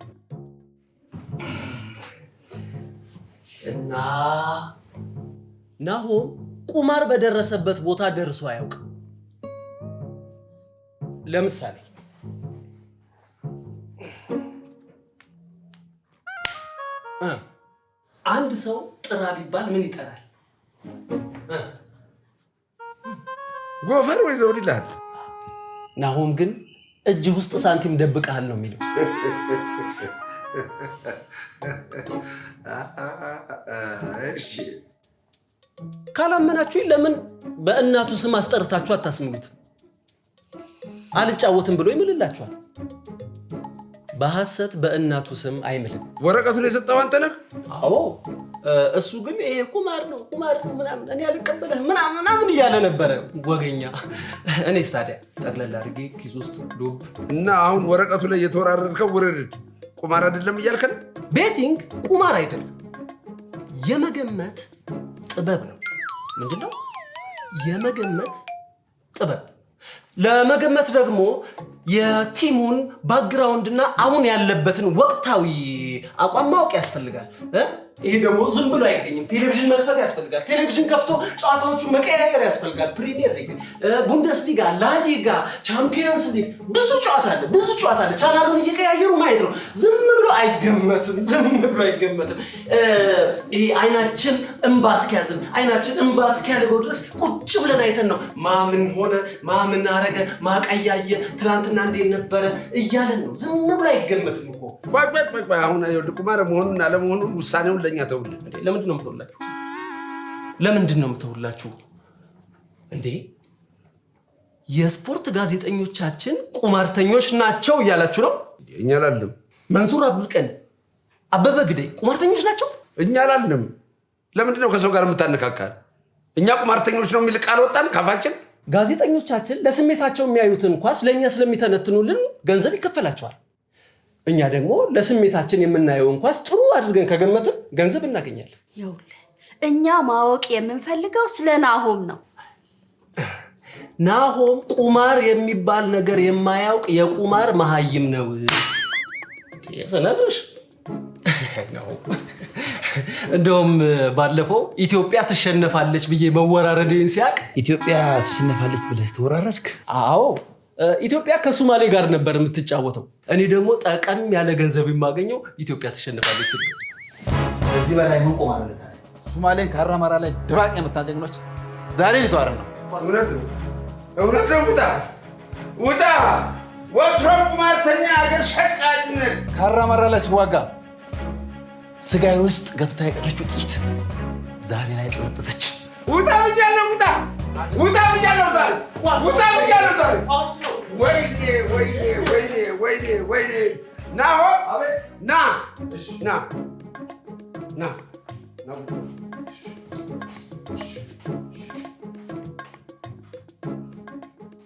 እና ናሆም ቁማር በደረሰበት ቦታ ደርሶ አያውቅም። ለምሳሌ አንድ ሰው ጥራ ቢባል ምን ይጠራል? ጎፈር ወይ ዘውድ ይላል። ናሆም ግን እጅ ውስጥ ሳንቲም ደብቀሃል ነው የሚለው። እሺ ካላመናችሁኝ ለምን በእናቱ ስም አስጠርታችሁ አታስምሉት? አልጫወትም ብሎ ይምልላችኋል። በሐሰት በእናቱ ስም አይምልም። ወረቀቱን የሰጠው አንተ ነህ? አዎ። እሱ ግን ይሄ ቁማር ነው ምናምን እኔ አልቀበልህ ምናምን እያለ ነበረ ወገኛ። እኔስ ታዲያ ጠቅለል አድርጌ ኪስ ውስጥ ዱብ እና አሁን ወረቀቱ ላይ የተወራረድከው ውርርድ ቁማር አይደለም እያልከን? ቤቲንግ ቁማር አይደለም፣ የመገመት ጥበብ ነው። ምንድነው የመገመት ጥበብ? ለመገመት ደግሞ የቲሙን ባክግራውንድና አሁን ያለበትን ወቅታዊ አቋም ማወቅ ያስፈልጋል። ይሄ ደግሞ ዝም ብሎ አይገኝም። ቴሌቪዥን መክፈት ያስፈልጋል። ቴሌቪዥን ከፍቶ ጨዋታዎቹን መቀያየር ያስፈልጋል። ፕሪሚየር ሊግ፣ ቡንደስሊጋ፣ ላሊጋ፣ ቻምፒየንስ ሊግ ብዙ ጨዋታ አለ። ቻናሉን እየቀያየሩ ማየት ነው። ዝም ብሎ አይገመትም። ይሄ አይናችን እንባ እስኪያደርገው ድረስ ቁጭ ብለን አይተን ነው ማምን ሆነ ማምን አረገ ማቀያየ ትላንትና እንዴት ነበረ እያለን ነው። ዝም ብሎ አይገመትም እኮ። ቆይ አሁን ቁማር መሆኑን አለመሆኑን ውሳኔውን ለኛ ተውልን። ለምንድን ነው የምተውላችሁ? እንዴ የስፖርት ጋዜጠኞቻችን ቁማርተኞች ናቸው እያላችሁ ነው? እኛ ላለም መንሱር አብዱል ቀኒ፣ አበበ ግደይ ቁማርተኞች ናቸው? እኛ አላልንም። ለምንድን ነው ከሰው ጋር የምታነካካል? እኛ ቁማርተኞች ነው የሚል ቃል ወጣን ካፋችን? ጋዜጠኞቻችን ለስሜታቸው የሚያዩትን ኳስ ለእኛ ስለሚተነትኑልን ገንዘብ ይከፈላቸዋል። እኛ ደግሞ ለስሜታችን የምናየውን ኳስ ጥሩ አድርገን ከገመትን ገንዘብ እናገኛለን። ይኸውልህ እኛ ማወቅ የምንፈልገው ስለ ናሆም ነው። ናሆም ቁማር የሚባል ነገር የማያውቅ የቁማር መሃይም ነው። ሰነድሽ ነው። እንደውም ባለፈው ኢትዮጵያ ትሸነፋለች ብዬ መወራረዴን ሲያቅ ኢትዮጵያ ትሸነፋለች ብለህ ተወራረድክ? አዎ ኢትዮጵያ ከሶማሌ ጋር ነበር የምትጫወተው። እኔ ደግሞ ጠቀም ያለ ገንዘብ የማገኘው ኢትዮጵያ ትሸነፋለች ስል። ከዚህ በላይ ምን ቁማር አለ? ሶማሌን ከአራማራ ላይ ድባቅ የምታጀግኖች ዛሬ ሊተዋር ነው። እውነት ነው። ውጣ! ወትሮም ቁማርተኛ አገር ሸቃጭነት። ከአራማራ ላይ ሲዋጋ ስጋዬ ውስጥ ገብታ የቀረችው ጥይት ዛሬ ላይ ጠዘጠዘች። ውጣ ብያለሁ! ውጣ ብያለሁ! ወይኔ! ናሆም ና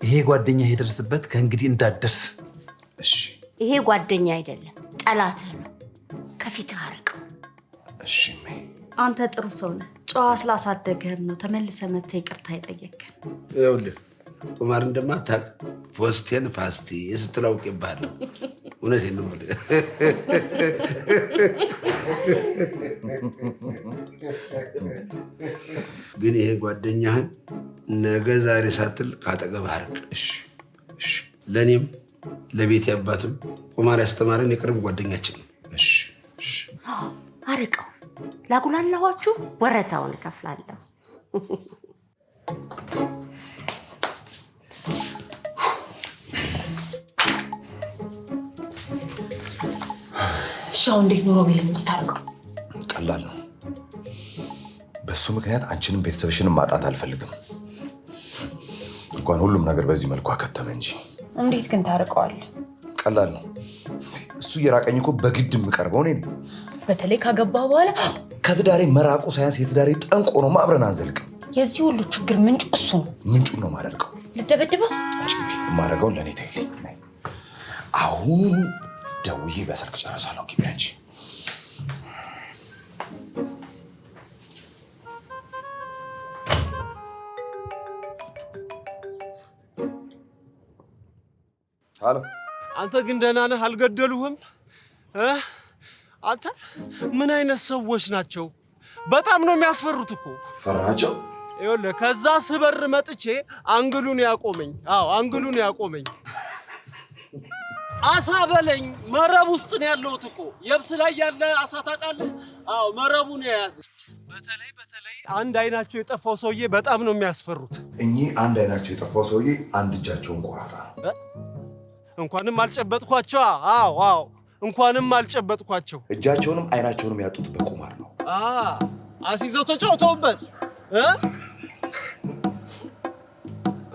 ይሄ ጓደኛ የደረስበት ከእንግዲህ እንዳትደርስ። እሺ። ይሄ ጓደኛ አይደለም ጠላትህ ነው። ከፊትህ አርቀው። እሺ። አንተ ጥሩ ሰው ነህ። ጨዋ ስላሳደገህም ነው ተመልሰህ መተህ ይቅርታ የጠየቅከን። ይኸውልህ ቁማር እንደማታውቅ ፖስቴን ፋስቴ ስትል አውቄብሃለሁ። እውነቴን ነው የምልህ። ግን ይሄ ጓደኛህን ነገ ዛሬ ሳትል ካጠገብህ አርቅ። እሺ። ለእኔም ለቤቴ አባትም ቁማር ያስተማረን የቅርብ ጓደኛችን ነው። እሺ። አርቀው። ላጉላላኋችሁ ወረታውን እከፍላለሁ። ሻው እንዴት ኖሮ ቢል የምታርገው? ቀላል ነው። በሱ ምክንያት አንቺንም ቤተሰብሽንም ማጣት አልፈልግም። እንኳን ሁሉም ነገር በዚህ መልኩ አከተመ እንጂ። እንዴት ግን ታርቀዋል? ቀላል ነው። እሱ እየራቀኝ እኮ በግድ የምቀርበው እኔ ነኝ። በተለይ ካገባ በኋላ ከትዳሬ መራቁ ሳያንስ የትዳሬ ጠንቆ ነው። አብረን አንዘልቅም። የዚህ ሁሉ ችግር ምንጭ እሱ ነው። ምንጩን ነው ማደርገው። ልደበድበው? አንቺ የማደርገውን ለእኔ ተይልኝ። አሁን ደውዬ በስልክ ጨርሳለሁ። ግቢ አንቺ። ሄሎ። አንተ ግን ደህና ነህ? አልገደሉህም? አንተ ምን አይነት ሰዎች ናቸው? በጣም ነው የሚያስፈሩት እኮ። ፈራቸው? ይኸውልህ ከዛ ስበር መጥቼ አንግሉን ያቆመኝ። አዎ አንግሉን ያቆመኝ። አሳ በለኝ። መረብ ውስጥ ነው ያለሁት እኮ። የብስ ላይ ያለ አሳ ታውቃለህ? አዎ መረቡን የያዘ። በተለይ አንድ አይናቸው የጠፋው ሰውዬ በጣም ነው የሚያስፈሩት። እኚህ አንድ አይናቸው የጠፋው ሰውዬ አንድ እጃቸውን ቆራጣ ነው። እንኳንም አልጨበጥኳቸው። አዎ እንኳንም አልጨበጥኳቸው። እጃቸውንም አይናቸውንም ያጡት በቁማር ነው። አሲዘው ተጫውተውበት።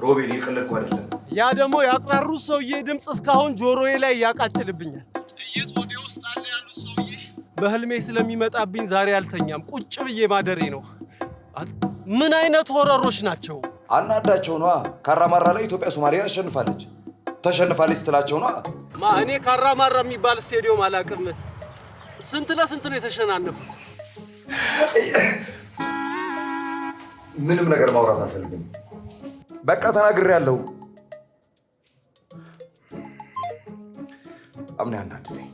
ሮቤል እየቀለድኩ አይደለም። ያ ደግሞ ያቅራሩት ሰውዬ ድምፅ እስካሁን ጆሮዬ ላይ ያቃጭልብኛል። ጥይት ወደ ውስጥ አለ ያሉት ሰውዬ በህልሜ ስለሚመጣብኝ ዛሬ አልተኛም። ቁጭ ብዬ ማደሬ ነው። ምን አይነት ሆረሮች ናቸው? አናዳቸው ነዋ። ካራማራ ላይ ኢትዮጵያ ሶማሌን አሸንፋለች። ተሸንፋለች ስትላቸው ነዋ። እኔ ካራማራ የሚባል ስቴዲዮም አላውቅም። ስንት ለስንት ነው የተሸናነፉት? ምንም ነገር ማውራት አልፈልግም። በቃ ተናግሬያለሁ። በጣም ነው ያናደደኝ።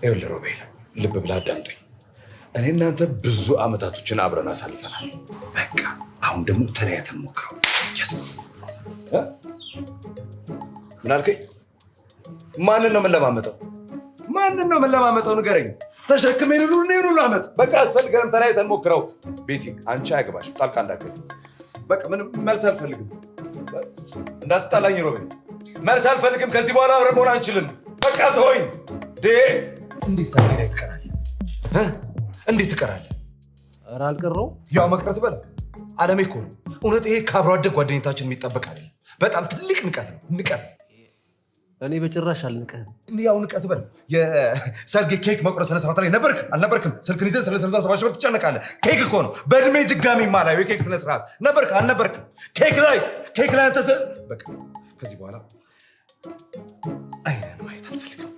ይኸውልህ ሮቤል፣ ልብ ብለህ አዳምጠኝ። እኔ እናንተ ብዙ አመታቶችን አብረን አሳልፈናል። በቃ አሁን ደግሞ ተለያየተን ሞክረው። ምን አልከኝ? ማንን ነው የምንለማመጠው? ንገረኝ። ተሸክሜ ሁሉ አመት በቃ አስፈልገንም። ተለያየተን ሞክረው። ቤቲ አንቺ አያገባሽም። ጣልቃ እንዳትገቢ። በቃ ምንም መልስ አልፈልግም። እንዳትጣላኝ ሮቤል፣ መልስ አልፈልግም። ከዚህ በኋላ አብረን መሆን አንችልም። በቃ በቃ ተወኝ። እንዴት ሰርጌ ላይ ትቀራለህ? እንዴት ትቀራለህ? ኧረ አልቀረውም። ያው መቅረት በለ አለሜ እኮ ነው። እውነት ይሄ ከአብሮ አደግ ጓደኝነታችን የሚጠበቅ አይደለም። በጣም ትልቅ ንቀት ነው። ንቀት። እኔ በጭራሽ አልንቀህም። ያው ንቀት በለ። የሰርጌ ኬክ መቁረጥ ስነ ስርዓት ላይ ነበርክ አልነበርክም? ስልክን ይዘህ ስለ 67 ሺህ ብር ትጨነቃለህ። ኬክ እኮ ነው። በእድሜ ድጋሚ ማላየው የኬክ ስነ ስርዓት ነበርክ አልነበርክም? ኬክ ላይ አንተ በቃ ከዚህ በኋላ አይነን ማየት አልፈልግም።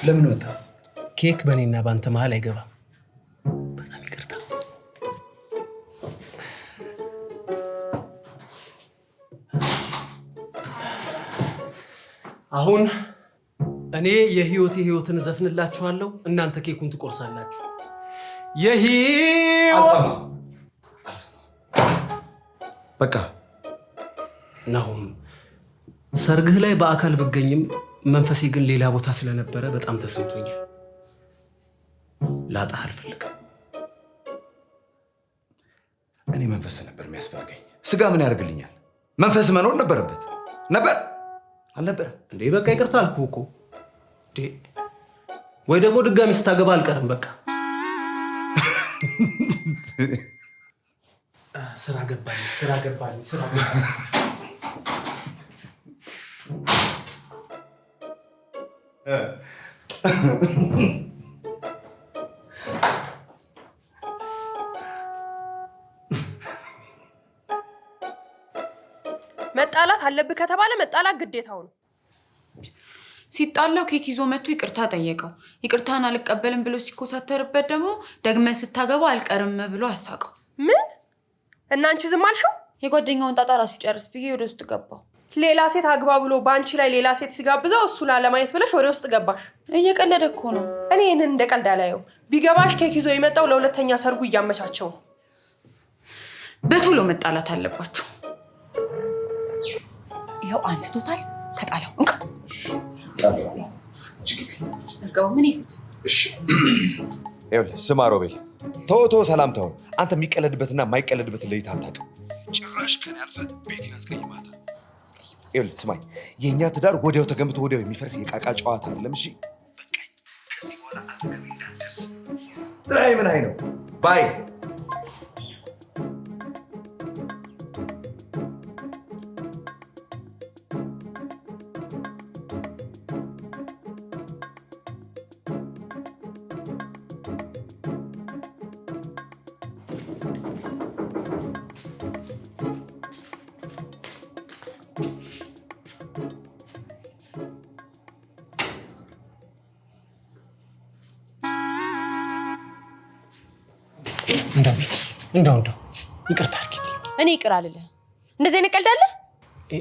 ለምን ወጣ? ኬክ በእኔና በአንተ መሀል አይገባም። በጣም ይቅርታ። አሁን እኔ የህይወትን እዘፍንላችኋለሁ፣ እናንተ ኬኩን ትቆርሳላችሁ። በቃ ናሁም ሰርግህ ላይ በአካል ብገኝም መንፈሴ ግን ሌላ ቦታ ስለነበረ በጣም ተሰምቶኛል። ላጣህ አልፈልግም። እኔ መንፈስ ነበር የሚያስፈልገኝ። ስጋ ምን ያደርግልኛል? መንፈስ መኖር ነበረበት። ነበር አልነበረ እንዴ? በቃ ይቅርታ አልኩህ እኮ እንዴ። ወይ ደግሞ ድጋሚ ስታገባ አልቀርም። በቃ ስራ ገባኝ። መጣላት አለብህ ከተባለ መጣላት ግዴታው ነው። ሲጣላው ኬክ ይዞ መጥቶ ይቅርታ ጠየቀው። ይቅርታን አልቀበልም ብሎ ሲኮሳተርበት ደግሞ ደግመህ ስታገባ አልቀርም ብሎ አሳቀው። ምን? እና አንቺ ዝም አልሽው? የጓደኛውን ጣጣ ራሱ ጨርስ ብዬ ወደ ውስጥ ገባው። ሌላ ሴት አግባ ብሎ ባንቺ ላይ ሌላ ሴት ሲጋብዘው እሱን አለማየት ብለሽ ወደ ውስጥ ገባሽ። እየቀለደ እኮ ነው። እኔ ይህንን እንደ ቀልድ አላየው። ቢገባሽ ኬክ ይዞ የመጣው ለሁለተኛ ሰርጉ እያመቻቸው። በቶሎ መጣላት አለባችሁ። ይኸው አንስቶታል። ተጣላው። ምን ይሁት? ስማ ሮቤል፣ ተወቶ ሰላምታውን አንተ የሚቀለድበትና የማይቀለድበትን ለይታ አታውቅም። ጭራሽ ከኔ አልፈህ ቤቴን አስቀይማታል። ስማኝ፣ የእኛ ትዳር ወዲያው ተገንብቶ ወዲያው የሚፈርስ የቃቃ ጨዋታ አይደለም። እሺ በቃኝ። ከዚህ በኋላ አጠገቤ እንዳትደርስ። ጥራይ ምን አይ ነው ባይ እንደው ይቅርታ አድርጊልኝ። እኔ ይቅር አልልህ። እንደዚህ አይነት ቀልድ አለ?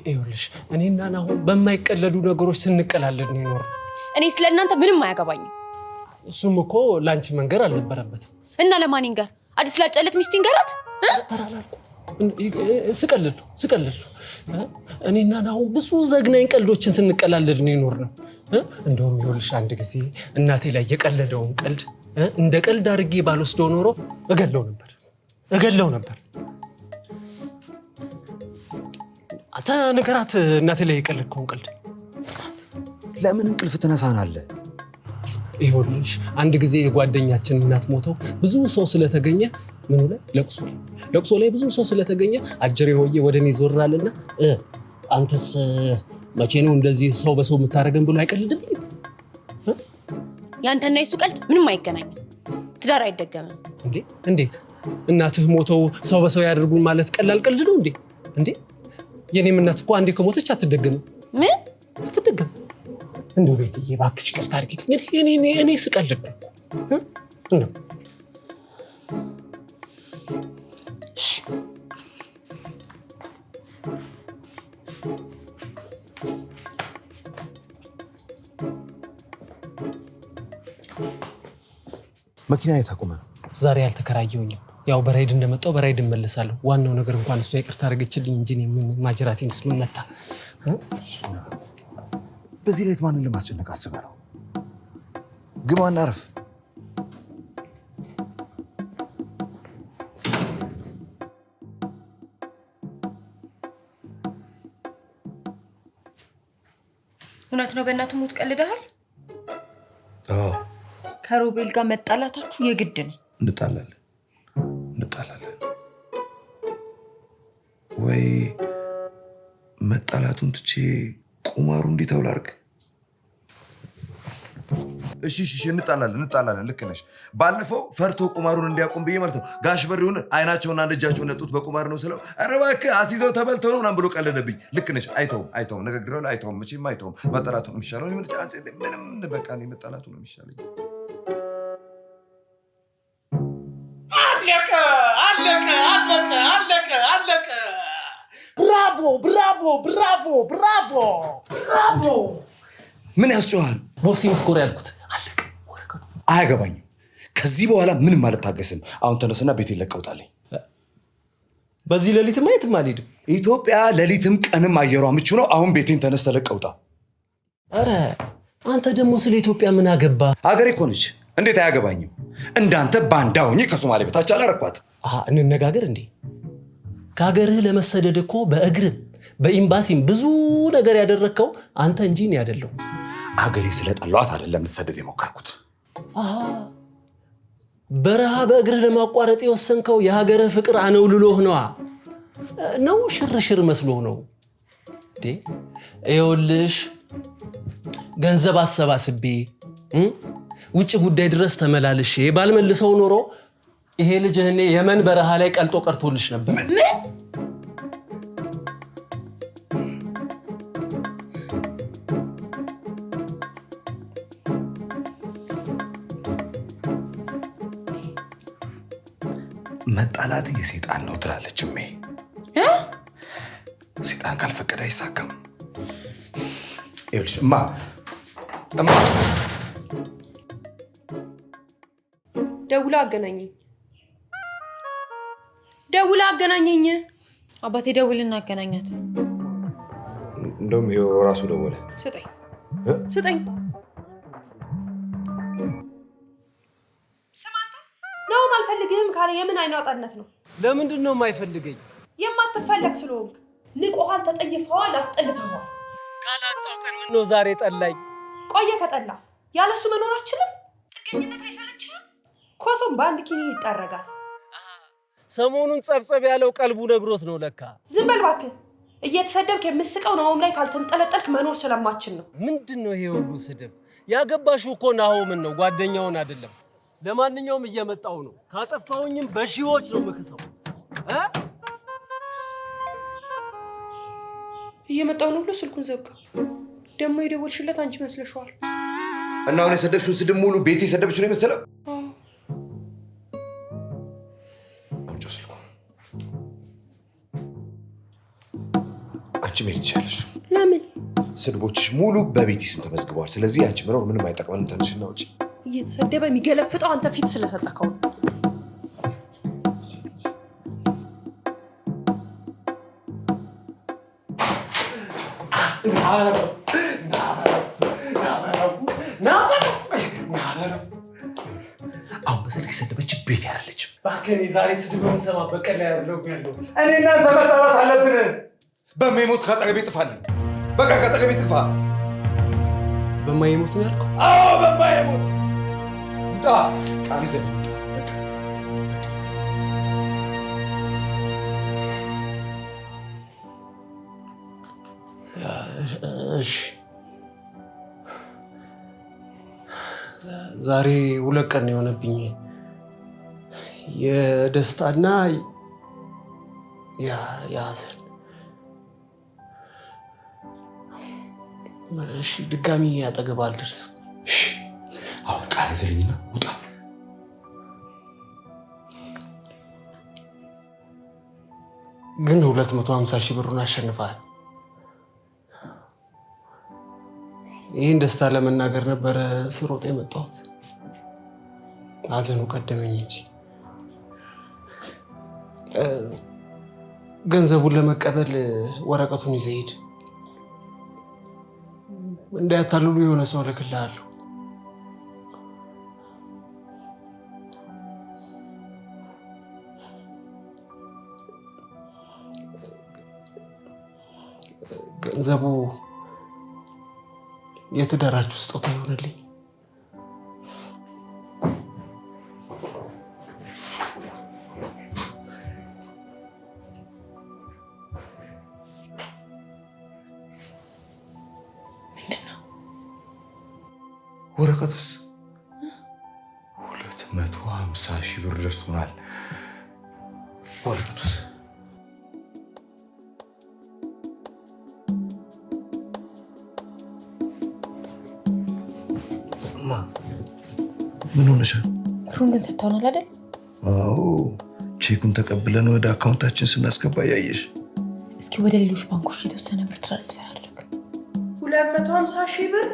ይኸውልሽ እኔና ናሁን በማይቀለዱ ነገሮች ስንቀላለድ ነው የኖርነው። እኔ ስለ እናንተ ምንም አያገባኝም። እሱም እኮ ለአንቺ መንገር አልነበረበትም። እና ለማን ይንገር? አዲስ ላጨለት ሚስት ይንገራት? ተራላልኩ። ስቀልድ እኔና ናሁን ብዙ ዘግናኝ ቀልዶችን ስንቀላለድ ነው የኖርነው። እንደውም ይኸውልሽ አንድ ጊዜ እናቴ ላይ የቀለደውን ቀልድ እንደ ቀልድ አድርጌ ባልወስደው ኖሮ እገለው ነበር። አንተ ንገራት እናቴ ላይ የቀለድከውን ቀልድ። ለምን እንቅልፍ ትነሳናለህ? ይኸውልሽ አንድ ጊዜ የጓደኛችን እናት ሞተው ብዙ ሰው ስለተገኘ ምኑ ላይ ለቅሶ ላይ ብዙ ሰው ስለተገኘ አጀሬ ሆዬ ወደ እኔ ዞራልና አንተስ መቼ ነው እንደዚህ ሰው በሰው የምታደርገን ብሎ አይቀልድም? ያንተና የሱ ቀልድ ምንም አይገናኝም። ትዳር አይደገምም። እንዴት? እናትህ ሞተው ሰው በሰው ያደርጉን ማለት ቀላል ቀልድ ነው እንዴ? የኔም እናት እኮ አንዴ ከሞተች አትደገምም። ምን አትደገምም? እንደው ቤትዬ እባክሽ ይቅርታ አድርጊልኝ። እኔ ስቀልድ ነው። መኪና የታቆመ ነው። ዛሬ አልተከራየሁኝም። ያው በራይድ እንደመጣው በራይድ እመለሳለሁ። ዋናው ነገር እንኳን እሷ ይቅርታ አድርገችልኝ እንጂ ምን ማጅራቴንስ ምን መታ። በዚህ ሌት ማንን ለማስጨነቅ አስበህ ነው? ግባ እና አረፍ። እውነት ነው። በእናቱ ሞት ቀልደሃል? አዎ። ከሮቤል ጋር መጣላታችሁ የግድ ነው? እንጣላለን ወይ? መጣላቱን ትቼ ቁማሩ እንዴት አውላርግ? እሺ እንጣላለን። ልክ ነሽ። ባለፈው ፈርቶ ቁማሩን እንዲያቆም ብዬ ማለት ነው ጋሽ በሪውን አይናቸውና እጃቸውን ነጡት በቁማር ነው ስለው ኧረ እባክህ አስይዘው ተበልተው ነው ምናምን ብሎ ቀለደብኝ። ልክ ነሽ። አይተውም ነግሬዋለሁ። አይተውም፣ መቼም አይተውም። መጣላቱ ነው የሚሻለው። ምንም በቃ እኔ መጣላቱ ነው የሚሻለኝ። አለቀ። ብራቮ። ምን ያስጨዋል? ቦስቲም ስኮር ያልኩት አለቀ። አያገባኝም። ከዚህ በኋላ ምንም አልታገስም። አሁን ተነስና ቤት ይለቀውጣለኝ። በዚህ ሌሊትማ የትም አልሄድም። ኢትዮጵያ ሌሊትም ቀንም አየሯ ምቹ ነው። አሁን ቤቴን ተነስ ተለቀውጣ። አረ አንተ ደግሞ ስለ ኢትዮጵያ ምን አገባ? ሀገሬ እኮ ነች። እንዴት አያገባኝም? እንዳንተ ባንዳ ሆኜ ከሶማሌ በታች አላረኳት። እንነጋገር እንዴ? ከሀገርህ ለመሰደድ እኮ በእግርም በኢምባሲም ብዙ ነገር ያደረግከው አንተ እንጂ እኔ አይደለሁም። አገሬ ስለጠሏት አይደለም ልሰደድ የሞከርኩት። በረሃ በእግርህ ለማቋረጥ የወሰንከው የሀገርህ ፍቅር አነውልሎህ ነው ሽርሽር መስሎህ ነው? ይኸውልሽ ገንዘብ አሰባስቤ ውጭ ጉዳይ ድረስ ተመላልሼ ባልመልሰው ኖሮ ይሄ ልጅ እኔ የመን በረሃ ላይ ቀልጦ ቀርቶልሽ ነበር። መጣላት የሰይጣን ነው ትላለች እሜ። ሰይጣን ካልፈቀደ አይሳካም። ይኸውልሽ እማ ደውላ አገናኘኝ። አባቴ ደውልና አገናኛት። እንደውም ይኸው ራሱ ደወለ። ስጠኝ። ስማንተ ነው አልፈልግህም ካለ የምን አይናጣነት ነው? ለምንድን ነው የማይፈልገኝ? የማትፈለግ ስለሆንክ ንቆሃል፣ ተጠይፈዋል፣ አስጠልተዋል። ካላጣው ቀን ምን ነው ዛሬ ጠላኝ? ቆየ ከጠላ ያለሱ መኖር አችልም። ጥገኝነት አይሰለችህም? ኮሶም በአንድ ኪኒ ይጠረጋል። ሰሞኑን ጸብጸብ ያለው ቀልቡ ነግሮት ነው ለካ። ዝም በል እባክህ። እየተሰደብክ የምስቀው ናሆም ላይ ካልተንጠለጠልክ መኖር ስለማችን ነው። ምንድነው ይሄ ሁሉ ስድብ? ያገባሽው እኮ ናሆምን ነው ጓደኛውን አይደለም። ለማንኛውም እየመጣው ነው። ካጠፋውኝም በሺዎች ነው ምክሰው። እየመጣው ነው ብሎ ስልኩን ዘጋ። ደግሞ የደወልሽለት አንቺ መስለሽዋል። እና አሁን የሰደብሽውን ስድብ ሙሉ ቤት የሰደብሽው ነው የመሰለው? አንቺ መሄድ ትችያለሽ። ለምን? ስድቦችሽ ሙሉ በቤቲ ስም ተመዝግበዋል። ስለዚህ አንቺ መኖር ምንም አይጠቅመንም። ተነሽና ውጪ። እየተሰደበ የሚገለፍጠው አንተ ፊት ስለሰጠከው ነው። አሁን በስልክ የሰደበች ቤት ያለች ባከኔ ዛሬ ስድብ የምሰማበት ቀን ላይ ያለው ያለው እኔ እናንተ መጣላት አለብን። በማይሞት ከአጠገቤ ጥፋልኝ። በቃ ከአጠገቤ ጥፋ። በማይሞት ነው ያልከው? አዎ በማይሞት ውጣ። ቃል ይዘህ ውጣ። እሺ ዛሬ 2 ቀን የሆነብኝ የደስታና የሐዘን። እሺ ድጋሚ አጠገብ አልደርስም። አሁን ቃል ይዘህልኝና ውጣ። ግን 250 ሺህ ብሩን አሸንፈሃል። ይህን ደስታ ለመናገር ነበረ ስሮጥ የመጣሁት። አዘኑ ቀደመኝ እንጂ ገንዘቡን ለመቀበል ወረቀቱን ይዘህ ሂድ። እንዳያታልሉ የሆነ ሰው ልክልሃለሁ። ገንዘቡ የትዳራችሁ ስጦታ ይሆንልኝ። ወረቀቱስ 250,000 ብር ደርሶናል። ወረቀቱስ ምን ሆነሻል? ብሩን ግን ሰጥተውናል አይደል? አዎ ቼኩን ተቀብለን ወደ አካውንታችን ስናስገባ ያየሽ። እስኪ ወደ ሌሎች ባንኮች የተወሰነ ብር ትራንስፈር አድርግ። 250,000 ብር?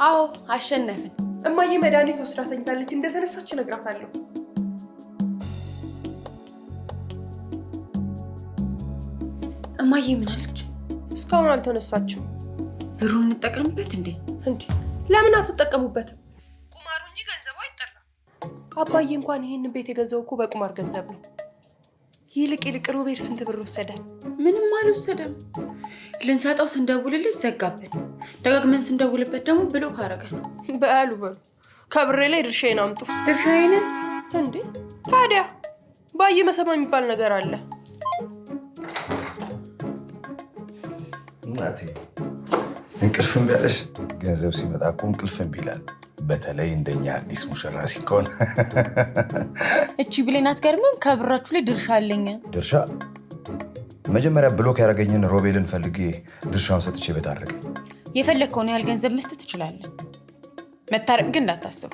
አዎ አሸነፍን። እማዬ መድኃኒት ወስዳ ተኝታለች። እንደተነሳች እነግራታለሁ። እማዬ ምን አለች? እስካሁን አልተነሳችም። ብሩን እንጠቀምበት እንዴ? ለምን አትጠቀሙበትም? ቁማሩ እንጂ ገንዘቡ አይጠላም። አባዬ እንኳን ይህንን ቤት የገዛው እኮ በቁማር ገንዘብ ነው። ይልቅ ሮቤል ስንት ብር ወሰደ? ምንም አልወሰደም። ልንሰጠው ስንደውልለት ዘጋብን። ደጋግመን ስንደውልበት ደግሞ ብሎክ አደረገን። በሉ ከብሬ ላይ ድርሻዬን አምጡ። ድርሻዬን እንዴ? ታዲያ ባዬ መሰማ የሚባል ነገር አለ። እናቴ እንቅልፍም ቢያለሽ ገንዘብ ሲመጣ እኮ እንቅልፍም ቢላል። በተለይ እንደኛ አዲስ ሙሽራ ሲኮን እቺ ብሌን አትገርምም? ከብራችሁ ላይ ድርሻ አለኝ። ድርሻ? መጀመሪያ ብሎክ ያደረገኝን ሮቤልን ፈልጌ ድርሻውን ሰጥቼ በታረቀኝ። የፈለግከውን ያህል ገንዘብ መስጠት ትችላለህ። መታረቅ ግን እንዳታስቡ።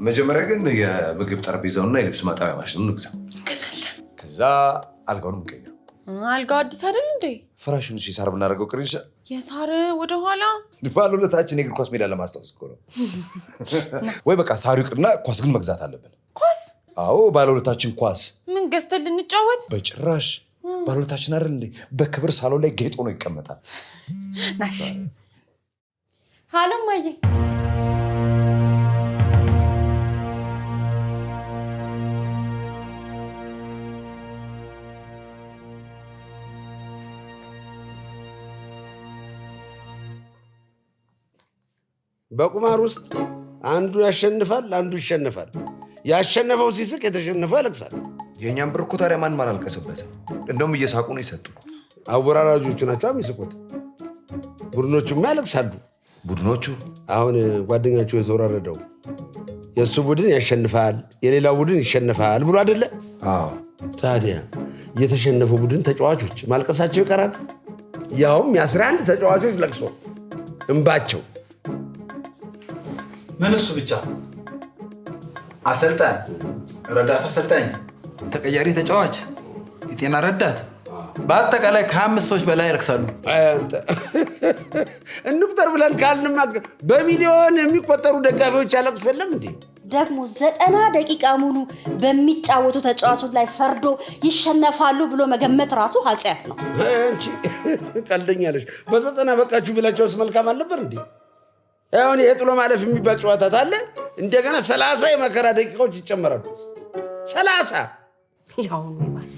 መጀመሪያ ግን የምግብ ጠረጴዛውና የልብስ ማጠቢያ ማሽኑን እንግዛ። ከዛ አልጋውን እንቀይረው። አልጋው አዲስ አይደል እንዴ? ፍራሹን ሳር ብናደርገው ቅር ይሻል። የሳር ወደኋላ ባለሁለታችን የእግር ኳስ ሜዳ ለማስታወስ እኮ ነው። ወይ በቃ ሳሩ ይቅርና ኳስ ግን መግዛት አለብን። ኳስ? አዎ ባለሁለታችን ኳስ። ምን ገዝተን ልንጫወት? በጭራሽ ባለሁለታችን አይደል እንዴ? በክብር ሳሎን ላይ ጌጥ ሆኖ ይቀመጣል። ናሽ ሃሎ ማዬ። በቁማር ውስጥ አንዱ ያሸንፋል፣ አንዱ ይሸነፋል። ያሸነፈው ሲስቅ የተሸነፈው ያለቅሳል። የእኛም ብር እኮ ታዲያ ማንም አላለቀሰበትም። እንደውም እየሳቁ ነው የሰጡ። አወራራጆቹ ናቸው የሚስቁት። ቡድኖቹማ ያለቅሳሉ። ቡድኖቹ? አሁን ጓደኛቸው የተወራረደው የእሱ ቡድን ያሸንፋል፣ የሌላው ቡድን ይሸነፋል ብሎ አይደለ? አዎ። ታዲያ የተሸነፈው ቡድን ተጫዋቾች ማልቀሳቸው ይቀራል። ያውም የ11 ተጫዋቾች ለቅሶ እንባቸው። ምን እሱ ብቻ? አሰልጣኝ፣ ረዳት አሰልጣኝ፣ ተቀያሪ ተጫዋች፣ የጤና ረዳት፣ በአጠቃላይ ከ5 ሰዎች በላይ ያለቅሳሉ። እንቁጠር ብለን ካልንማ በሚሊዮን የሚቆጠሩ ደጋፊዎች ያለቅሱ የለም እንዴ? ደግሞ 90 ደቂቃ ሙሉ በሚጫወቱ ተጫዋቾች ላይ ፈርዶ ይሸነፋሉ ብሎ መገመት ራሱ ኃጢአት ነው። አንቺ ቀልደኛለሽ። በ90 በቃችሁ ቢላቸውስ መልካም አልነበር እንዴ? አሁን የጥሎ ማለፍ የሚባል ጨዋታ አለ። እንደገና 30 የመከራ ደቂቃዎች ይጨመራሉ። 30 ያሁኑ ይባስ።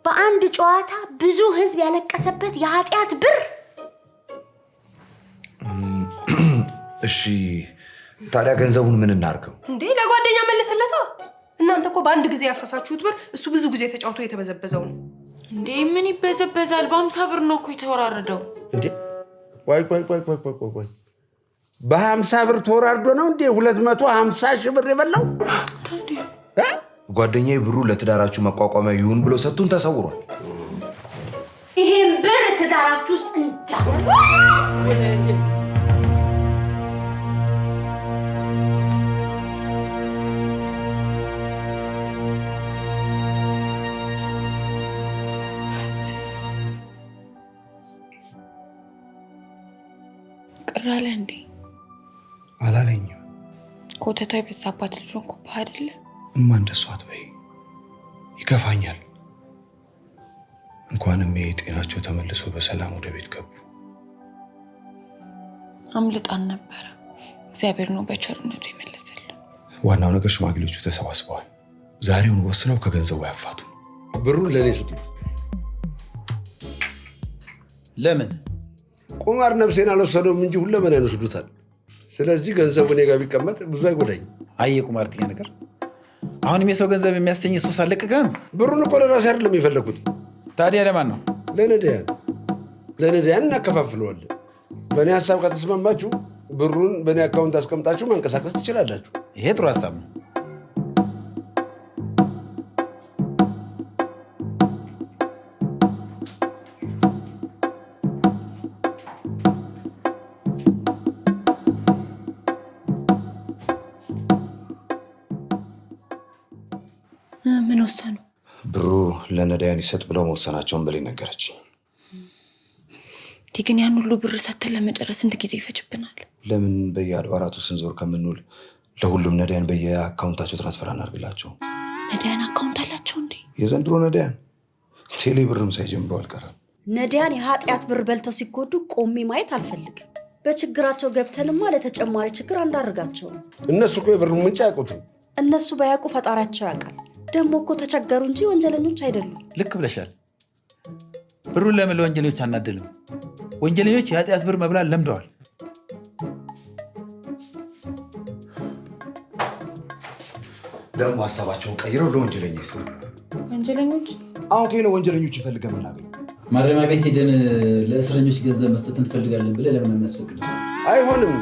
በአንድ ጨዋታ ብዙ ህዝብ ያለቀሰበት የኃጢአት ብር። እሺ ታዲያ ገንዘቡን ምን እናርገው እንዴ? ለጓደኛ መልስለታ። እናንተ እኮ በአንድ ጊዜ ያፈሳችሁት ብር እሱ ብዙ ጊዜ ተጫውቶ የተበዘበዘው ነው። እንዴ ምን ይበዘበዛል? በ50 ብር ነው እኮ የተወራረደው። እንዴ ቆይ በ50 ብር ተወራርዶ ነው እንዴ 250 ሺህ ብር የበላው? ጓደኛዬ ብሩ ለትዳራችሁ መቋቋሚያ ይሁን ብሎ ሰጥቶን ተሰውሯል። ይሄን ብር ትዳራችሁ ውስጥ እንዳለ ቅር አለ እንዴ? አላለኝም። ኮተቷ የበዛባት ልጅ ሆንኩብህ አይደለ? እማ እንደሱ አትበይ፣ ይከፋኛል። እንኳንም ጤናቸው ተመልሶ በሰላም ወደ ቤት ገቡ። አምልጣን ነበረ። እግዚአብሔር ነው በቸርነቱ ይመለሰልን። ዋናው ነገር ሽማግሌዎቹ ተሰባስበዋል። ዛሬውን ወስነው ከገንዘቡ ያፋቱ። ብሩን ለእኔ ስጡ። ለምን? ቁማር ነፍሴን አልወሰደውም እንጂ ሁለመና ይወስዱታል። ስለዚህ ገንዘቡ እኔ ጋር ቢቀመጥ ብዙ አይጎዳኝ። አየ ቁማርተኛ ነገር። አሁንም የሰው ገንዘብ የሚያሰኝ እሱ ሳለቅቀም። ብሩን እኮ ለራሴ አይደለም የፈለኩት። ታዲያ ለማን ነው? ለነዳያን እናከፋፍለዋለን። በእኔ ሀሳብ ከተስማማችሁ ብሩን በእኔ አካውንት አስቀምጣችሁ ማንቀሳቀስ ትችላላችሁ። ይሄ ጥሩ ሀሳብ ነው። ምን ወሰኑ? ብሩ ለነዳያን ይሰጥ ብለው መወሰናቸውን በላይ ነገረች። ግን ያን ሁሉ ብር ሰጥተን ለመጨረስ ስንት ጊዜ ይፈጅብናል? ለምን በየአድባራቱ ስንዞር ከምንውል ለሁሉም ነዳያን በየአካውንታቸው ትራንስፈር አናርግላቸው? ነዳያን አካውንት አላቸው እንዴ? የዘንድሮ ነዳያን ቴሌ ብርም ሳይጀምሩ አልቀረም። ነዳያን የኃጢአት ብር በልተው ሲጎዱ ቆሜ ማየት አልፈልግም። በችግራቸው ገብተንማ ለተጨማሪ ችግር አንዳርጋቸው። እነሱ እኮ የብሩን ምንጭ አያውቁትም። እነሱ ባያውቁ ፈጣሪያቸው ያውቃል። ደግሞ እኮ ተቸገሩ እንጂ ወንጀለኞች አይደሉም። ልክ ብለሻል። ብሩን ለምን ለወንጀለኞች አናድልም? ወንጀለኞች የኃጢአት ብር መብላት ለምደዋል። ደግሞ ሀሳባቸውን ቀይረው ለወንጀለኛ ይሰሩ። ወንጀለኞች? አሁን ከሌለ ወንጀለኞች ይፈልገን ምናገኝ? ማረሚያ ቤት ሄደን ለእስረኞች ገንዘብ መስጠት እንፈልጋለን ብለህ ለምን እናስፈቅድ? አይሆንም።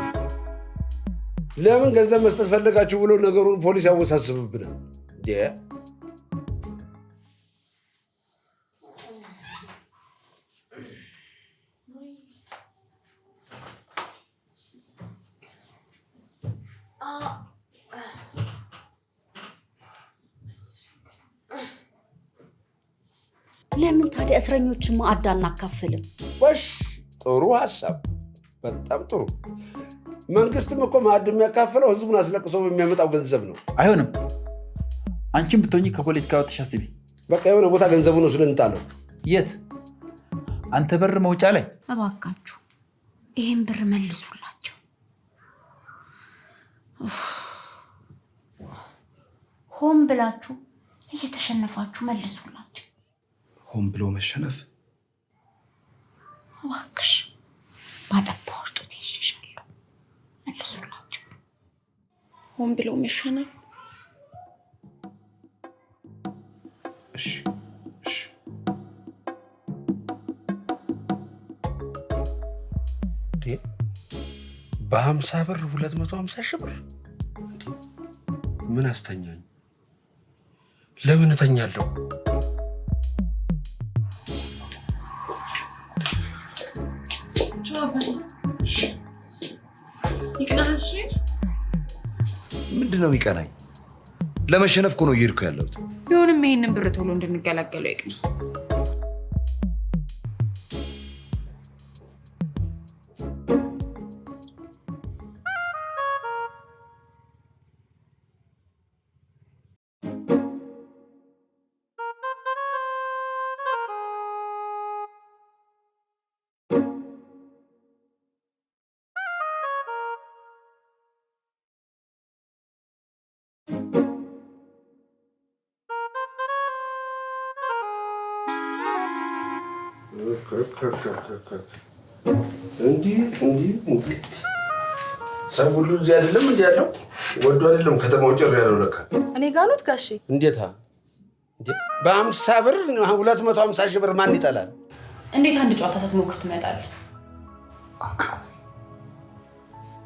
ለምን ገንዘብ መስጠት ፈለጋችሁ ብሎ ነገሩን ፖሊስ ያወሳስብብናል። ለምን ታዲያ እስረኞችን ማዕድ አናካፍልም? ወሽ ጥሩ ሀሳብ፣ በጣም ጥሩ። መንግስትም እኮ ማዕድ የሚያካፍለው ህዝቡን አስለቅሶ በሚያመጣው ገንዘብ ነው። አይሆንም። አንቺም ብትሆኚ ከፖለቲካ ወጥተሽ አስቢ። በቃ የሆነ ቦታ ገንዘቡን ወስደን እንጣለው። የት? አንተ በር መውጫ ላይ። እባካችሁ ይህን ብር መልሱላቸው። ሆን ብላችሁ እየተሸነፋችሁ መልሱላቸው። ሆን ብሎ መሸነፍ? እባክሽ ባጠባዎች ጡት ይሸሻለሁ። መልሱላቸው። ሆን ብሎ መሸነፍ? እሺ እሺ። በ50 ብር 250 ሺህ ብር ምን አስተኛኝ? ለምን እተኛለሁ? ምንድን ነው የሚቀናኝ? ለመሸነፍ እኮ ነው እየሄድኩ ያለሁት። ቢሆንም ይሄንን ብር ቶሎ እንድንገላገለው ይቅና። እንዲህ ሰው ሁሉ እዚህ አይደለም እንዲህ ያለው ወዶ አይደለም ከተማው ጭር ያለው ለካ እኔ ጋር ነው ጋሼ። እንዴታ በ50 ብር 250 ሺህ ብር ማን ይጠላል? እንዴት አንድ ጨዋታ ሳትሞክር ትመጣለህ?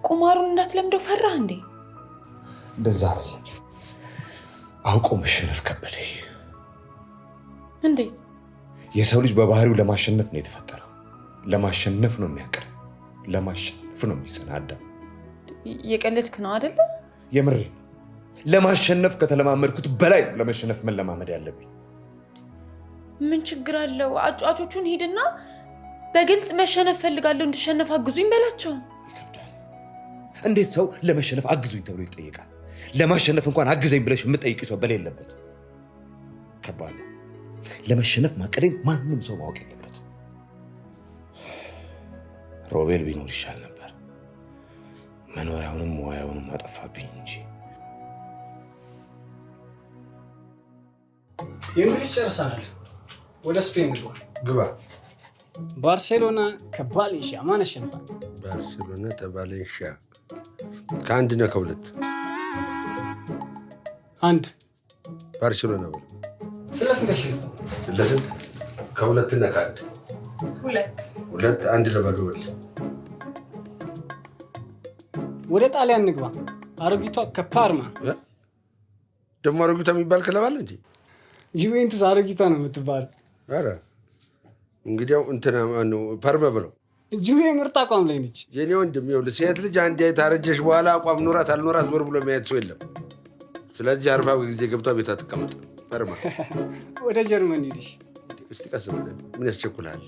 ቁማሩን እንዳትለምደው ፈራህ እንዴ? እንደዛ አይደለም። አውቆ መሸነፍ ከበደኝ። እንዴት? የሰው ልጅ በባህሪው ለማሸነፍ ነው የተፈጠረው። ለማሸነፍ ነው የሚያቀር፣ ለማሸነፍ ነው የሚሰናዳ። የቀለድክ ነው አይደለ? የምሬ ነው። ለማሸነፍ ከተለማመድኩት በላይ ለመሸነፍ መለማመድ ያለብኝ። ምን ችግር አለው? አጫዋቾቹን ሂድና በግልጽ መሸነፍ ፈልጋለሁ እንድሸነፍ አግዙኝ በላቸው። እንዴት ሰው ለመሸነፍ አግዙኝ ተብሎ ይጠይቃል? ለማሸነፍ እንኳን አግዘኝ ብለሽ የምጠይቂ ሰው በሌለበት ከባድ ነው። ለመሸነፍ ማቀደኝ ማንም ሰው ማወቅ የለበት። ሮቤል ቢኖር ይሻል ነበር። መኖሪያውንም ሙያውንም አጠፋብኝ እንጂ። የእንግሊዝ ጨርሰናል። ወደ ስፔን ግባ። ባርሴሎና ከባሌንሺያ ማን ያሸንፋል? ባርሴሎና ከባሌንሺያ ከአንድ ነው ከሁለት? አንድ። ባርሴሎና በለው። ስለ ስንት ያሸንፋል? ስለስንት? ከሁለትና ከአንድ። ሁለት። አንድ ለባዶ በል። ወደ ጣሊያን ንግባ። አሮጊቷ ከፓርማ ደግሞ አሮጊቷ የሚባል ክለብ አለ እንዴ? ጁቬንቱስ አሮጊቷ ነው የምትባል። ኧረ እንግዲያው እንትና ማነው ፓርማ ብለው። ጁቬ ምርጥ አቋም ላይ ነች። የኔ ወንድም ይኸውልህ፣ ሴት ልጅ አንዴ ታረጀሽ በኋላ አቋም ኖራት አልኖራት ዞር ብሎ የሚያየት ሰው የለም። ስለዚህ አርባ ጊዜ ገብቷ ቤቷ ትቀመጥ። ፓርማ ወደ ጀርመን ሄድሽ። እስቲ ቀስ ብለህ ምን ያስቸኩልሃል?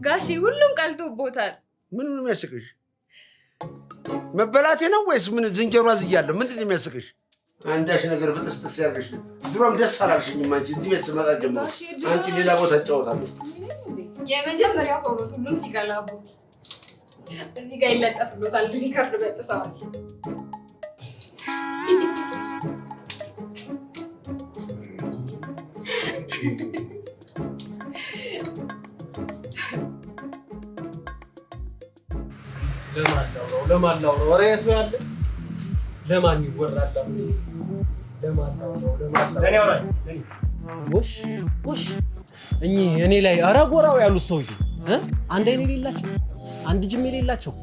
ጋሺ ሁሉም ቀልቶቦታል። ምን ነው የሚያስቅሽ? መበላቴ ነው ወይስ ምን? ዝንጀሮ አዝያለሁ። ምንድን ነው የሚያስቅሽ? አንዳሽ ነገር በጥስጥስ ያርገሽ። ድሮም ደስ አላልሽኝም አንቺ። እዚህ ቤት ስመጣ ጀምሮ አንቺ ሌላ ቦታ እጫወታለሁ። የመጀመሪያው ሰው ነው ሁሉም ሲቀላቡት። እዚህ ጋር ይለጠፍሎታል። ሪከርድ በጥሰዋል። ለማን ላውራው? ኧረ የሰው ያለ ለማን ይወራል? ጎሽ እኚህ እኔ ላይ ኧረ ጎራው ያሉት ሰውዬ አንድ አይን የሌላቸው አንድ ጅም የሌላቸው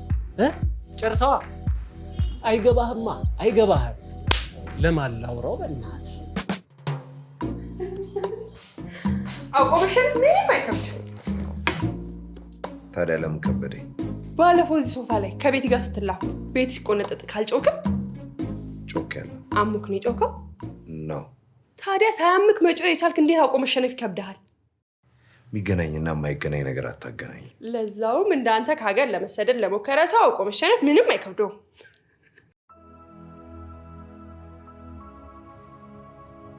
ጨርሰዋ። አይገባህማ፣ አይገባህም። ለማን ላውራው? በእናትህ አውቆ መሸነፍ ምንም አይከብድም። ታዲያ ለምን ከበደኝ? ባለፈው እዚህ ሶፋ ላይ ከቤት ጋር ስትላፉ ቤት ሲቆነጠጥ ካልጮክም ጮክ ያለ አሙክ ነው የጮከው ነው። ታዲያ ሳያምክ መጮህ የቻልክ እንዴት አውቆ መሸነፍ ይከብድሃል? የሚገናኝና የማይገናኝ ነገር አታገናኝ። ለዛውም እንዳንተ ከሀገር ለመሰደድ ለሞከረ ሰው አውቆ መሸነፍ ምንም አይከብደውም።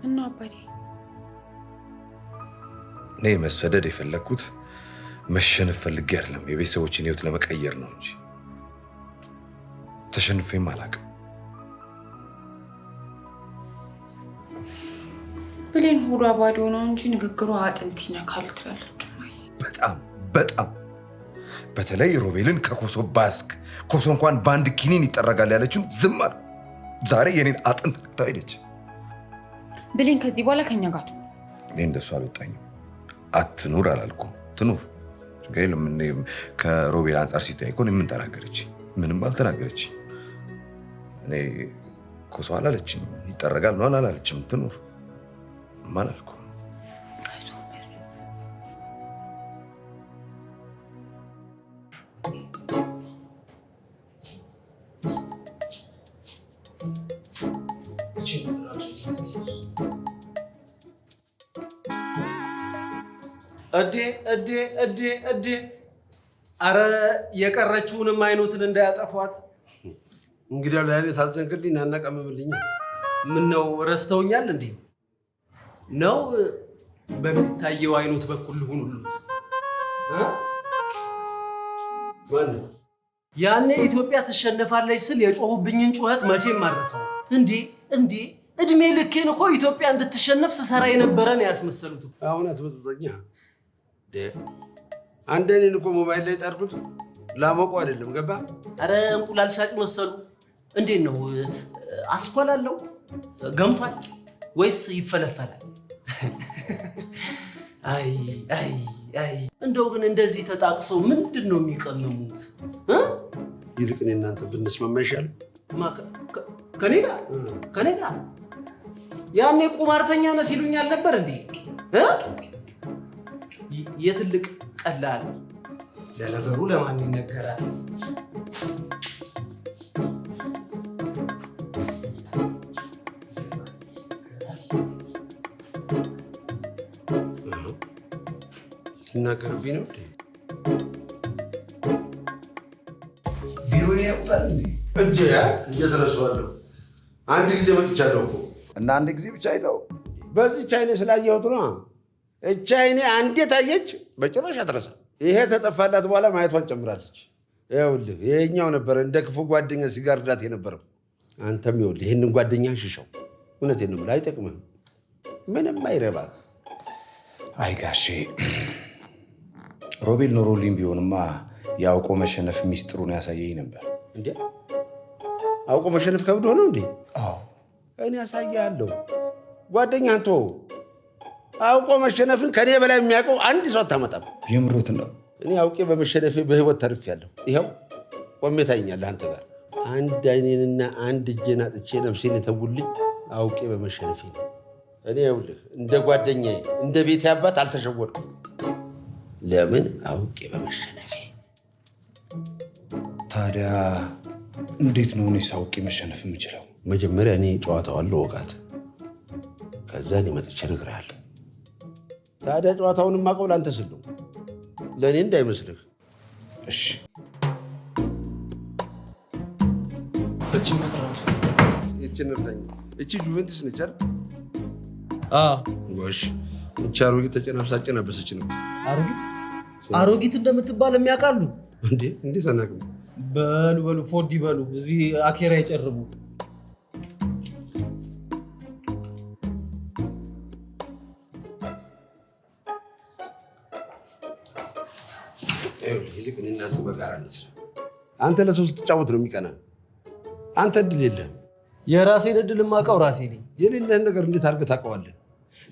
እና አባቴ እኔ መሰደድ የፈለግኩት መሸነፍ ፈልጌ አይደለም፣ የቤተሰቦችን ህይወት ለመቀየር ነው እንጂ ተሸንፌም አላውቅም። ብሌን ሆዷ ባዶ ነው እንጂ ንግግሯ አጥንት ይነካል ትላለች። በጣም በተለይ ሮቤልን ከኮሶ ባስክ ኮሶ እንኳን በአንድ ኪኒን ይጠረጋል ያለችውን ዝም አለ። ዛሬ የኔን አጥንት ነክታ ሄደች። ብሌን ከዚህ በኋላ ከኛ ጋር ትኑር። እኔ እንደሱ አልወጣኝም። አትኑር አላልኩም፣ ትኑር። ከሮቤል አንጻር ሲታይ እኮ ምን ተናገረች? ምንም አልተናገረች። እኔ ኮሶ አላለችም፣ ይጠረጋል ነው አላለችም። ትኑር ማላልኩ። እዴ አረ የቀረችውንም አይኖትን እንዳያጠፏት። እንግዲያው ላይ ታዘንክልኝ እናቀምብልኝ። ምን ነው ረስተውኛል እንዴ? ነው በሚታየው አይኖት በኩል ሁሉ ማነው? ያኔ ኢትዮጵያ ትሸነፋለች ስል የጮሁብኝን ጩኸት መቼም ማረሰው። እንዴ እድሜ ልኬን እኮ ኢትዮጵያ እንድትሸነፍ ስሰራ የነበረን ያስመሰሉት። አሁን አትበጡኛ። አንድ እኔን እኮ ሞባይል ላይ ጣርኩት ላሞቁ አይደለም ገባ። አረ እንቁላል ሻጭ መሰሉ። እንዴት ነው አስኳላለው? ገምቷል ወይስ ይፈለፈላል? አይ እንደው ግን እንደዚህ ተጣቅሰው ምንድን ነው የሚቀመሙት? ይልቅ እኔ እናንተ ብንስማማ ይሻላል። ከኔ ጋር ያኔ ቁማርተኛ ነህ ሲሉኝ አልነበር እንዴ? የትልቅ ቀላል ለነገሩ ለማን ይነገራል? ትናገርብኝ ነው እንዴ? ቢሮዬ ያውጣል እንዴ? እንዴት እረሳዋለሁ? አንድ ጊዜ መጥቻለሁ እኮ። እና አንድ ጊዜ ብቻ አይተው በዚህች አይኔ ስላየሁት ነው። እቺ አይኔ አንዴ ታየች በጭራሽ አትረሳም። ይሄ ተጠፋላት በኋላ ማየቷን ጨምራለች። ይኸውልህ ይሄኛው ነበረ እንደ ክፉ ጓደኛ ሲጋርዳት የነበረው። አንተም ይኸውልህ ይህንን ጓደኛ ሽሻው። እውነቴን ነው የምልህ፣ አይጠቅምህም፣ ምንም አይረባም። አይ ጋሼ ሮቤል ኖሮልኝ ቢሆንማ የአውቆ መሸነፍ ሚስጥሩን ያሳየኝ ነበር። እንዴ አውቆ መሸነፍ ከብዶ ነው እንዴ? አዎ እኔ ያሳያለሁ። ጓደኛህን ተወው። አውቆ መሸነፍን ከኔ በላይ የሚያውቀው አንድ ሰው አታመጣም። የምሮትን ነው። እኔ አውቄ በመሸነፌ በህይወት ተርፌያለሁ። ይኸው ቆሜ ታይኛለህ አንተ ጋር። አንድ አይኔንና አንድ እጄን አጥቼ ነፍሴን የተውልኝ አውቄ በመሸነፌ ነው። እኔ ይኸውልህ እንደ ጓደኛዬ እንደ ቤቴ አባት አልተሸወድኩም። ለምን? አውቄ በመሸነፌ። ታዲያ እንዴት ነው እኔስ አውቄ መሸነፍ የምችለው? መጀመሪያ እኔ ጨዋታዋን ልወቃት፣ ከዛ እኔ መጥቼ እነግርሃለሁ። ታዲያ ጨዋታውን የማውቀው ለአንተ ስል ነው፣ ለእኔ እንዳይመስልህ። እሺ ይችን እርዳኝ። እቺ ጁቬንትስ ነች አይደል? ጎሽ፣ እቺ አሮጊት ተጨናፍሳ አጨናበሰች ነው። አሮጊት እንደምትባል የሚያውቃሉ እንዴ? እንዴት አናውቅም? በሉ ፎዲ በሉ። እዚህ አኬራ ይጨርቡ። ይልቅ እኔ እናንተ በጋራ እንስራ። አንተ ለሰው ስትጫወት ነው የሚቀና። አንተ እድል የለህም። የራሴን እድል የማውቀው ራሴ ነኝ። የሌለህን ነገር እንዴት አድርገህ ታውቀዋለህ?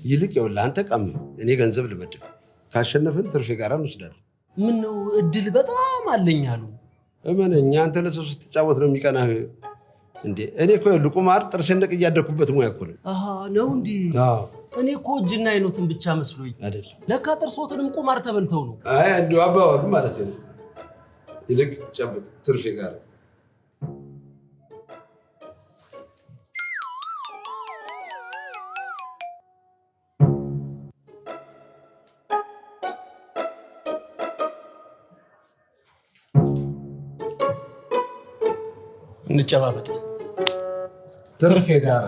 ይልቅ ይኸውልህ አንተ ቀም፣ እኔ ገንዘብ ልመድብ። ካሸነፍን ትርፌ ጋራ እንወስዳለን። ምን ነው እድል በጣም አለኝ አሉ። እመነኝ፣ አንተ ለሰው ስትጫወት ነው የሚቀናህ። እንዴ እኔ እኮ ይኸውልህ ቁማር ጥርሴን ነቅዬ ያደኩበት ሙያ እኮ ነው። ነው እንዴ? እኔ እኮ እጅና አይኖትን ብቻ መስሎኝ አይደለም። ለካ ጥርሶትንም ቁማር ተበልተው ነው። አይ እንዲሁ አባወሩ ማለት ነው። ይልቅ ጨብጥ፣ ትርፌ ጋር እንጨባበጥ። ትርፌ ጋር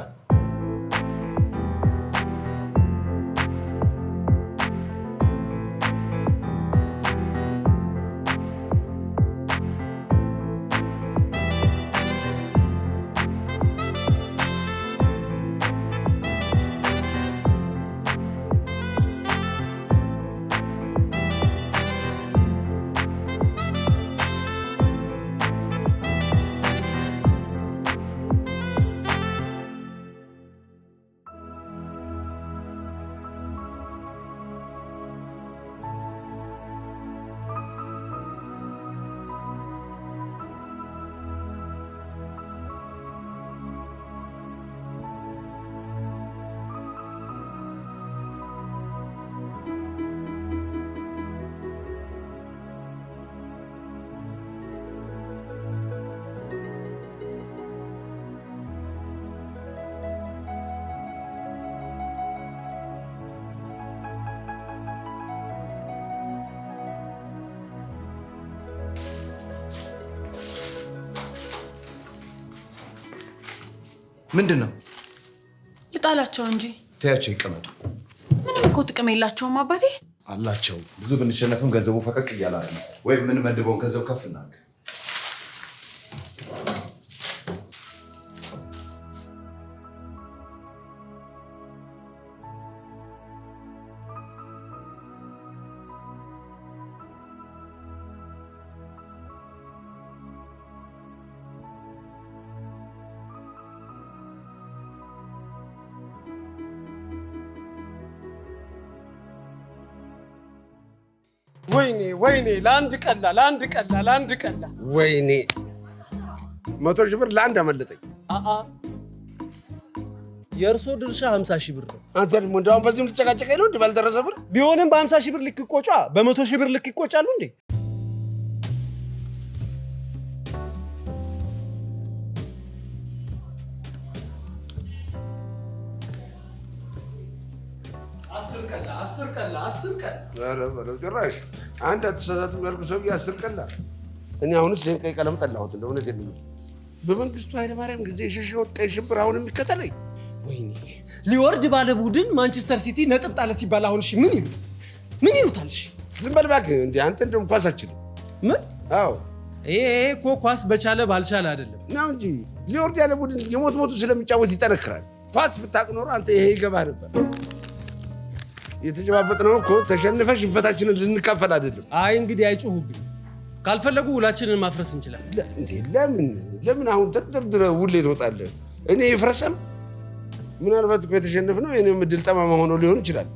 ምንድን ነው? ልጣላቸው እንጂ ተያቸው ይቀመጡ። ምንም እኮ ጥቅም የላቸውም አባቴ። አላቸው። ብዙ ብንሸነፍም ገንዘቡ ፈቀቅ እያለ ነው። ወይም የምንመድበውን ገንዘብ ከፍ እናድርግ። ወይኔ ለአንድ ቀላ ወይኔ 100 ሺህ ብር ለአንድ አመለጠኝ። የእርሶ ድርሻ 50 ሺህ ብር ነው። አንተ ደግሞ እንደውም በዚህም ልጨቃጨቀኝ ነው እንዴ? ባልደረሰ ብር ቢሆንም በ50 ሺህ ብር ልክ ይቆጫ፣ በ100 ሺህ ብር ልክ ይቆጫሉ እንዴ? 10 ቀን ኧረ በለው ጭራሽ አንድ አትሳሳትም ያልኩህ ሰውዬ 10 ቀን እኔ አሁንስ ይሄን ቀይ ቀለም ጠላሁት። እንደው እውነቴን ነው። በመንግስቱ ኃይለማርያም ጊዜ የሸሸሁት ቀይ ሽብር አሁን የሚከተለኝ። ወይኔ ሊወርድ ባለ ቡድን ማንቸስተር ሲቲ ነጥብ ጣለ ሲባል አሁን እሺ ምን ይሉታል? እሺ ዝም በል እባክህ። እንደ አንተ እንደውም ኳስ አችልም። ምን? አዎ ይሄ እኮ ኳስ በቻለ ባልቻለ አይደለም ነው እንጂ ሊወርድ ያለ ቡድን የሞት ስለሚጫወት ይጠነክራል። ኳስ ብታውቅ ኖሮ አንተ ይሄ ይገባህ ነበር። የተጨባበጥነው እኮ ተሸንፈ ሽንፈታችንን ልንካፈል አይደለም። አይ እንግዲህ አይጮሁብኝ። ካልፈለጉ ውላችንን ማፍረስ እንችላለን። እንዴ ለምን አሁን ተደርድረህ ውሌ ትወጣለህ? እኔ ይፍረሰም ምናልባት እኮ የተሸነፍነው የእኔም ዕድል ጠማማ ሆኖ ሊሆን ይችላል።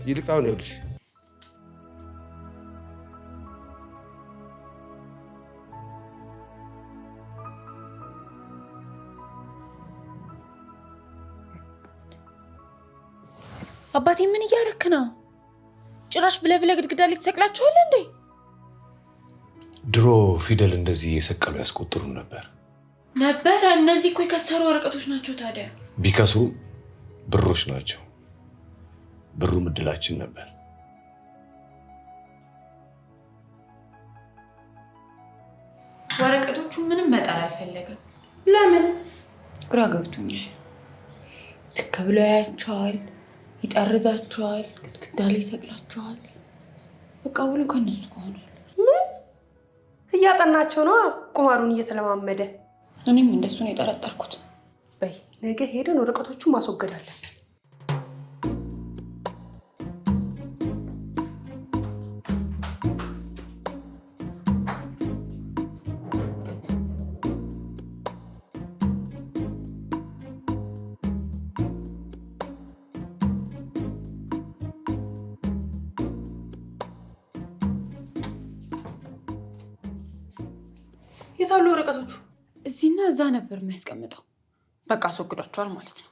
ይልቅ አሁን ይኸውልሽ አባቴ ምን እያረክ ነው? ጭራሽ ብለህ ግድግዳ ላይ ተሰቅላችኋል እንዴ? ድሮ ፊደል እንደዚህ የሰቀሉ ያስቆጥሩ ነበር። እነዚህ እኮ የከሰሩ ወረቀቶች ናቸው። ታዲያ ቢከስሩ ብሮች ናቸው። ብሩ እድላችን ነበር። ወረቀቶቹ ምንም መጣል አልፈለግም። ለምን? ግራ ገብቶኛል። ትክ ብሎ ያያቸዋል፣ ይጠርዛቸዋል፣ ግድግዳ ላይ ይሰቅላቸዋል። በቃ ውሉ ከነሱ ከሆነ ምን እያጠናቸው ነው? ቁማሩን እየተለማመደ። እኔም እንደሱ ነው የጠረጠርኩት። በይ ነገ ሄደን ወረቀቶቹን ማስወገድ አለብን። የታሉ ወረቀቶቹ? እዚህና እዛ ነበር የሚያስቀምጠው። በቃ አስወግዷቸዋል ማለት ነው።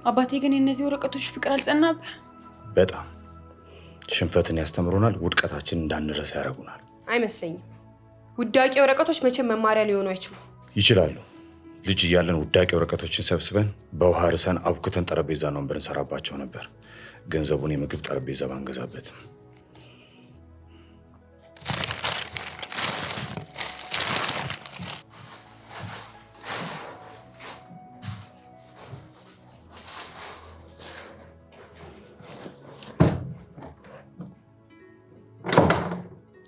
አባቴ ግን የእነዚህ ወረቀቶች ፍቅር አልጸናብህ? በጣም ሽንፈትን ያስተምሩናል፣ ውድቀታችን እንዳንረሳ ያደርጉናል። አይመስለኝም። ውዳቂ ወረቀቶች መቼም መማሪያ ሊሆኑ አይችሉም። ይችላሉ። ልጅ እያለን ውዳቂ ወረቀቶችን ሰብስበን በውሃ ርሰን አብኩተን ጠረጴዛ ነው ወንበር እንሰራባቸው ነበር። ገንዘቡን የምግብ ጠረጴዛ ባንገዛበት።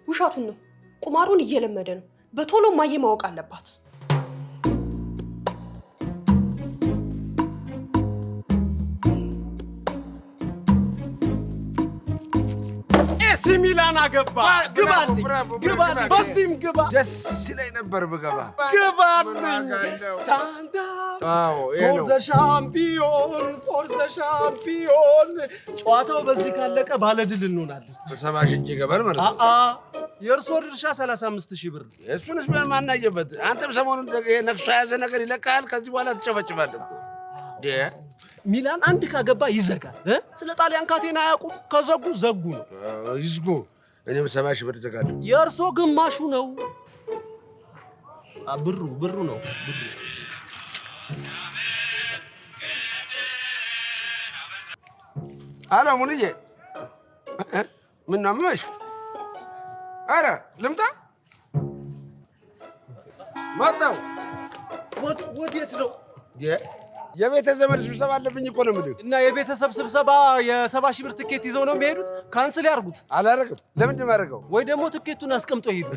ውሻቱን ነው። ቁማሩን እየለመደ ነው። በቶሎ ማየ ማወቅ አለባት። ኤሲ ሚላን አገባ። ግባልኝ። በዚህም ግባ። ደስ ይለኝ ነበር ብገባ። ግባልኝ። ስታንድ አፕ ፎር ዘ ሻምፒዮን፣ ፎር ዘ ሻምፒዮን። ጨዋታው በዚህ ካለቀ ባለድል እንሆናለን። በ70 ሺህ ይገባል ማለት ነው። የእርሶ ድርሻ 35,000 ብር። እሱንስ ምን ማናየበት? አንተም ሰሞኑን ነክሶ የያዘ ነገር ይለቃል። ከዚህ በኋላ ትጨፈጭፋለህ። ሚላን አንድ ካገባ ይዘጋል። ስለ ጣሊያን ካቴና አያውቁም። ከዘጉ ዘጉ ነው። ይዝጉ። እኔም 70 ሺህ ብር እዘጋለሁ። የእርሶ ግማሹ ነው። ብሩ ነው። አሎ ሙንዬ፣ ምን ነው አመመሽ? ኧረ ልምጣ። መጣሁ። ወዴት ነው? የቤተ ዘመድ ስብሰባ አለብኝ እኮ ነው የምልህ። እና የቤተሰብ ስብሰባ የ70 ሺህ ብር ትኬት ይዘው ነው የሚሄዱት? ካንስል ያርጉት። አላረግም። ለምንድን ነው የማደርገው? ወይ ደግሞ ትኬቱን አስቀምጦ ይሄዱ።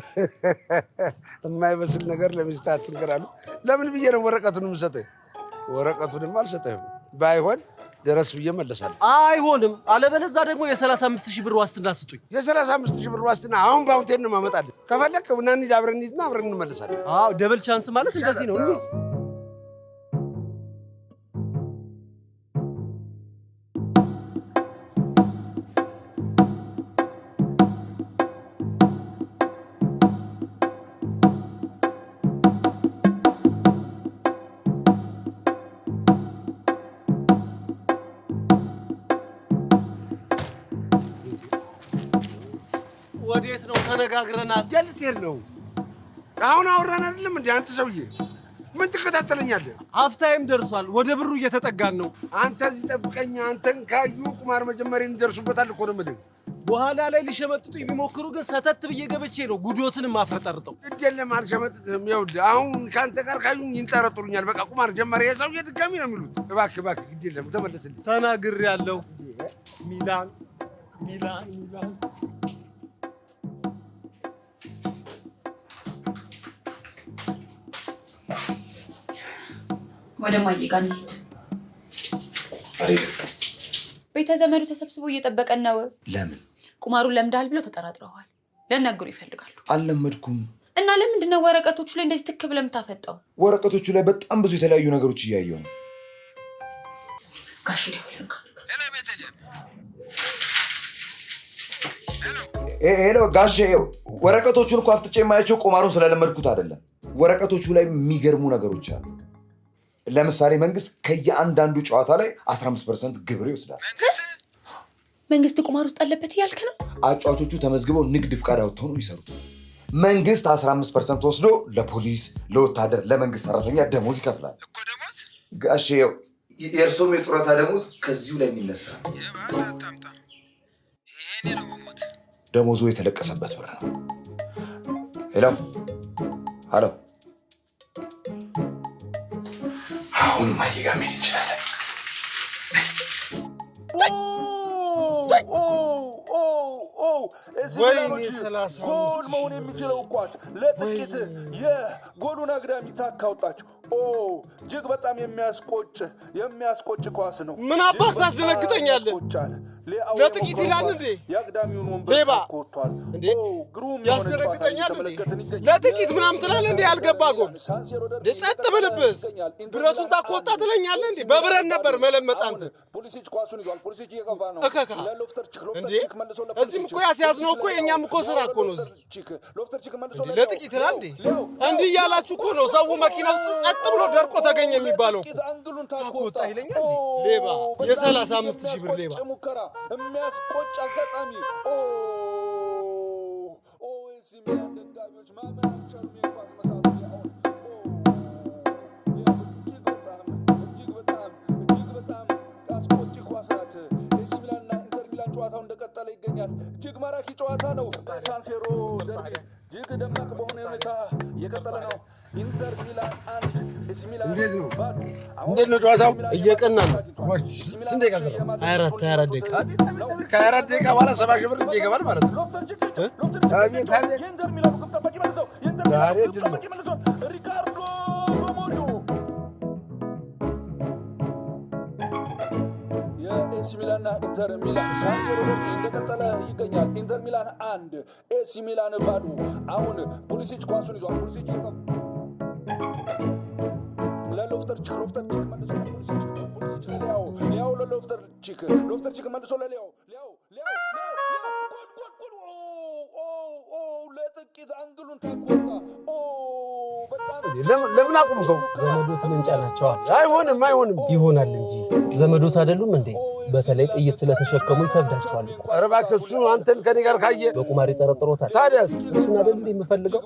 የማይመስል ነገር ለሚስት አትንገር አሉ። ለምን ብዬ ነው ወረቀቱን የምሰጥህ? ወረቀቱንም አልሰጥህም። ባይሆን ደረስ ብዬ መለሳለሁ። አይሆንም። አለበለዚያ ደግሞ የ35,000 ብር ዋስትና ስጡኝ። የ35,000 ብር ዋስትና አሁን በአውንቴን ነው የማመጣልህ። ከፈለክ ና እንሂድ፣ አብረን እንሂድና አብረን እንመለሳለን። አዎ፣ ደብል ቻንስ ማለት እንደዚህ ነው። ተነጋግረናል። ጀልቴል ነው አሁን አወራን አይደለም እንዴ? አንተ ሰውዬ ምን ትከታተለኛለህ? አፍታይም ደርሷል። ወደ ብሩ እየተጠጋን ነው። አንተ እዚህ ጠብቀኝ። አንተን ካዩ ቁማር መጀመሪያ እንደርሱበታል እኮ ነው የምልህ። በኋላ ላይ ሊሸመጥጡ ቢሞክሩ ግን ሰተት ብዬ ገብቼ ነው ጉዶትንም አፍረጠርጠው። ግድ የለም አልሸመጥጥህም። ይኸውልህ አሁን ከአንተ ጋር ካዩኝ ይንጠረጥሩኛል። በቃ ቁማር ጀመረ የሰውዬ ድጋሚ ነው የሚሉት። እባክህ ግድ የለም ተመለስልኝ። ተናግሬያለሁ። ሚላን ሚላን ሚላን ወደ ማየ ጋር እንሂድ። ቤተ ዘመዱ ተሰብስቦ እየጠበቀን ነው። ለምን? ቁማሩን ለምዳል ብለው ተጠራጥረዋል። ለነገሩ ይፈልጋሉ። አልለመድኩም። እና ለምንድን ነው ወረቀቶቹ ላይ እንደዚህ ትክ ብለህ የምታፈጠው? ወረቀቶቹ ላይ በጣም ብዙ የተለያዩ ነገሮች እያየሁ ነው። ጋሽ ደውልልኝ። ሄሎ ጋሼ፣ ወረቀቶቹን እኮ አፍጥጬ የማያቸው ቁማሩን ስለለመድኩት አይደለም። ወረቀቶቹ ላይ የሚገርሙ ነገሮች አሉ። ለምሳሌ መንግስት ከየአንዳንዱ ጨዋታ ላይ 15% ግብር ይወስዳል። መንግስት ቁማር ውስጥ አለበት እያልክ ነው? አጫዋቾቹ ተመዝግበው ንግድ ፍቃድ አውጥተው ነው የሚሰሩት። መንግስት 15% ወስዶ ለፖሊስ፣ ለወታደር፣ ለመንግስት ሰራተኛ ደሞዝ ይከፍላል። ጋሼ የእርሶም የጡረታ ደሞዝ ከዚሁ ላይ የሚነሳ ደሞዙ የተለቀሰበት ብር ነው። ሄሎ ሄሎ፣ አሁን ማየ ጋር መሄድ እንችላለን። ጎል መሆን የሚችለው ኳስ ለጥቂት የጎሉን አግዳሚ ታካውጣችሁ። እጅግ በጣም የሚያስቆጭ ኳስ ነው። ምን አባት ታስደነግጠኛለህ? ለጥቂት ይላል እንዴ? የአግዳሚውን ወንበር ሌባ ታኮቷል እንዴ? ያስደነግጠኛል እንዴ? ለጥቂት ምናምን ትላለህ እንዴ? ያልገባ ጎል እንዴ? ጸጥ ብልብስ ብረቱን ታኮጣ ትለኛለህ እንዴ? በብረት ነበር መለመጥ አንተ። ፖሊሲች ኳሱን ይዟል። ፖሊሲች እየገፋ ነው። እከካ እንዴ? እዚህም እኮ ያስያዝነው እኮ የእኛም እኮ ስራ እኮ ነው። እዚህ ለጥቂት ይላል እንዴ? እንዲህ እያላችሁ እኮ ነው ሰው መኪና ውስጥ ጸጥ ብሎ ደርቆ ተገኘ የሚባለው። ታኮጣ ይለኛል እንዴ? ሌባ የ35,000 ብር ሌባ የሚያስቆጭ አጋጣሚ ሲሚላን ደጋፊዎች ማመን አልቻሉም። የኳስ መሳቱ እጅግ በጣም አስቆጭ ኳስ ናት። ኤሲ ሚላንና ኢንተር ሚላን ጨዋታው እንደቀጠለ ይገኛል። እጅግ ማራኪ ጨዋታ ነው። ሳንሴሮ ደርቢ እጅግ ደማቅ በሆነ ሁኔታ እየቀጠለ ነው። ኢንተር ሚላን 1 ኤሲ ሚላን እንዴት ነው ጨዋታው? እየቀና ነው። ስንት ደቂቃ ቀረ? 24 ደቂቃ። ከ24 ደቂቃ በኋላ 70,000 ብር እጄ ይገባል ማለት ነው። አቤት ዛሬ ድል ነው። ሪካርዶ ሮሞሪዮ የኤሲ ሚላንና ኢንተር ሚላን ሳንሲሮ እንደቀጠለ ይገኛል። ኢንተር ሚላን 1 ኤሲ ሚላን ባዶ። አሁን ፑሊሲች ኳሱን ይዟል። ፑሊሲች ለሎፍተርቺክ መልሶ ፑሊሲች ሊያው ለሎፍተርቺክ መልሶ ለሊያው ለጥቂት አንግሉን ታቆጣ። ለምን አቁምከው? ዘመዶትን እንጫናቸዋል። አይሆንም ይሆናል እንጂ ዘመዶት አይደሉም እንዴ? በተለይ ጥይት ስለተሸከሙ ይከብዳቸዋል። ኧረ እባክህ እሱ አንተን ከኔ ጋር ካየ በቁማር ይጠረጥሮታል። ታዲያስ እሱን አይደል እንዴ የምፈልገው?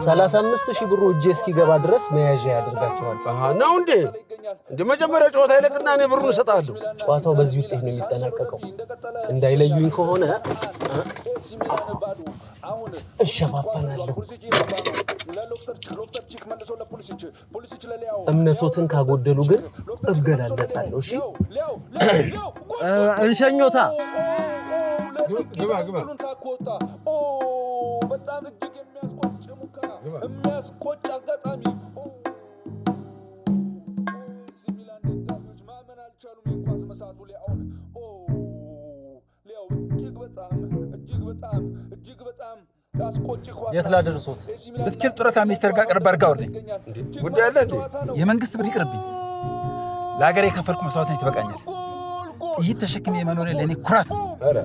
35,000 ብሩ እጄ እስኪገባ ድረስ መያዣ ያደርጋቸዋል። ነው እንዴ? እንደ መጀመሪያ ጨዋታ ይለቅና እኔ ብሩን እሰጥሃለሁ። ጨዋታው በዚህ ውጤት ነው የሚጠናቀቀው። እንዳይለዩኝ ከሆነ እሸፋፈናለሁ። እምነቶትን ካጎደሉ ግን እገላለጣለሁ። እሺ እንሸኞታ። ግባ በጣም እጅግ የሚያስቆጭ ሙከራ፣ የሚያስቆጭ አጋጣሚ። ሚላን ደጋፊዎች ማመን አልቻሉም። የኳስ መሳቱ ሊያውን ሊያው እጅግ በጣም አስቆጭ ኳስ። የት ላደርሶት? ብትችል ጡረታ ሚኒስቴር ጋር ቀርብ አድርጋ ወርደኝ። ጉዳይ አለ እንዴ? የመንግስት ብር ይቅርብኝ። ለሀገር የከፈልኩ መስዋዕትነት ይበቃኛል። ጥይት ተሸክሜ የመኖሬ ለእኔ ኩራት ነው። ኧረ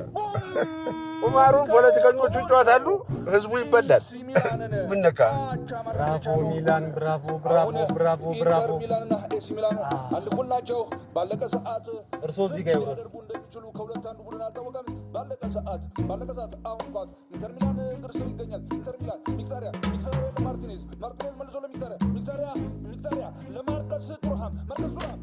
ቁማሩን ፖለቲከኞቹ ይጫወታሉ፣ ህዝቡ ይበላል። ምን ነካ? ብራቮ ሚላን፣ ብራቮ። ሚላንና ኤሲ ሚላን አንድ እኩል ናቸው። ባለቀ ሰዓት እርስዎ እዚህ ጋር ይውረዱ። እንደሚችሉ ከሁለት አንዱ ቡድን አልታወቀም። ባለቀ ሰዓት አሁን ኳስ ኢንተር ሚላን እግር ስር ይገኛል። ኢንተር ሚላን ሚክታሪያ ለማርቲኔዝ መልሶ ለሚክታሪያ ለማርከስ ቱርሃም ማርከስ ቱርሃም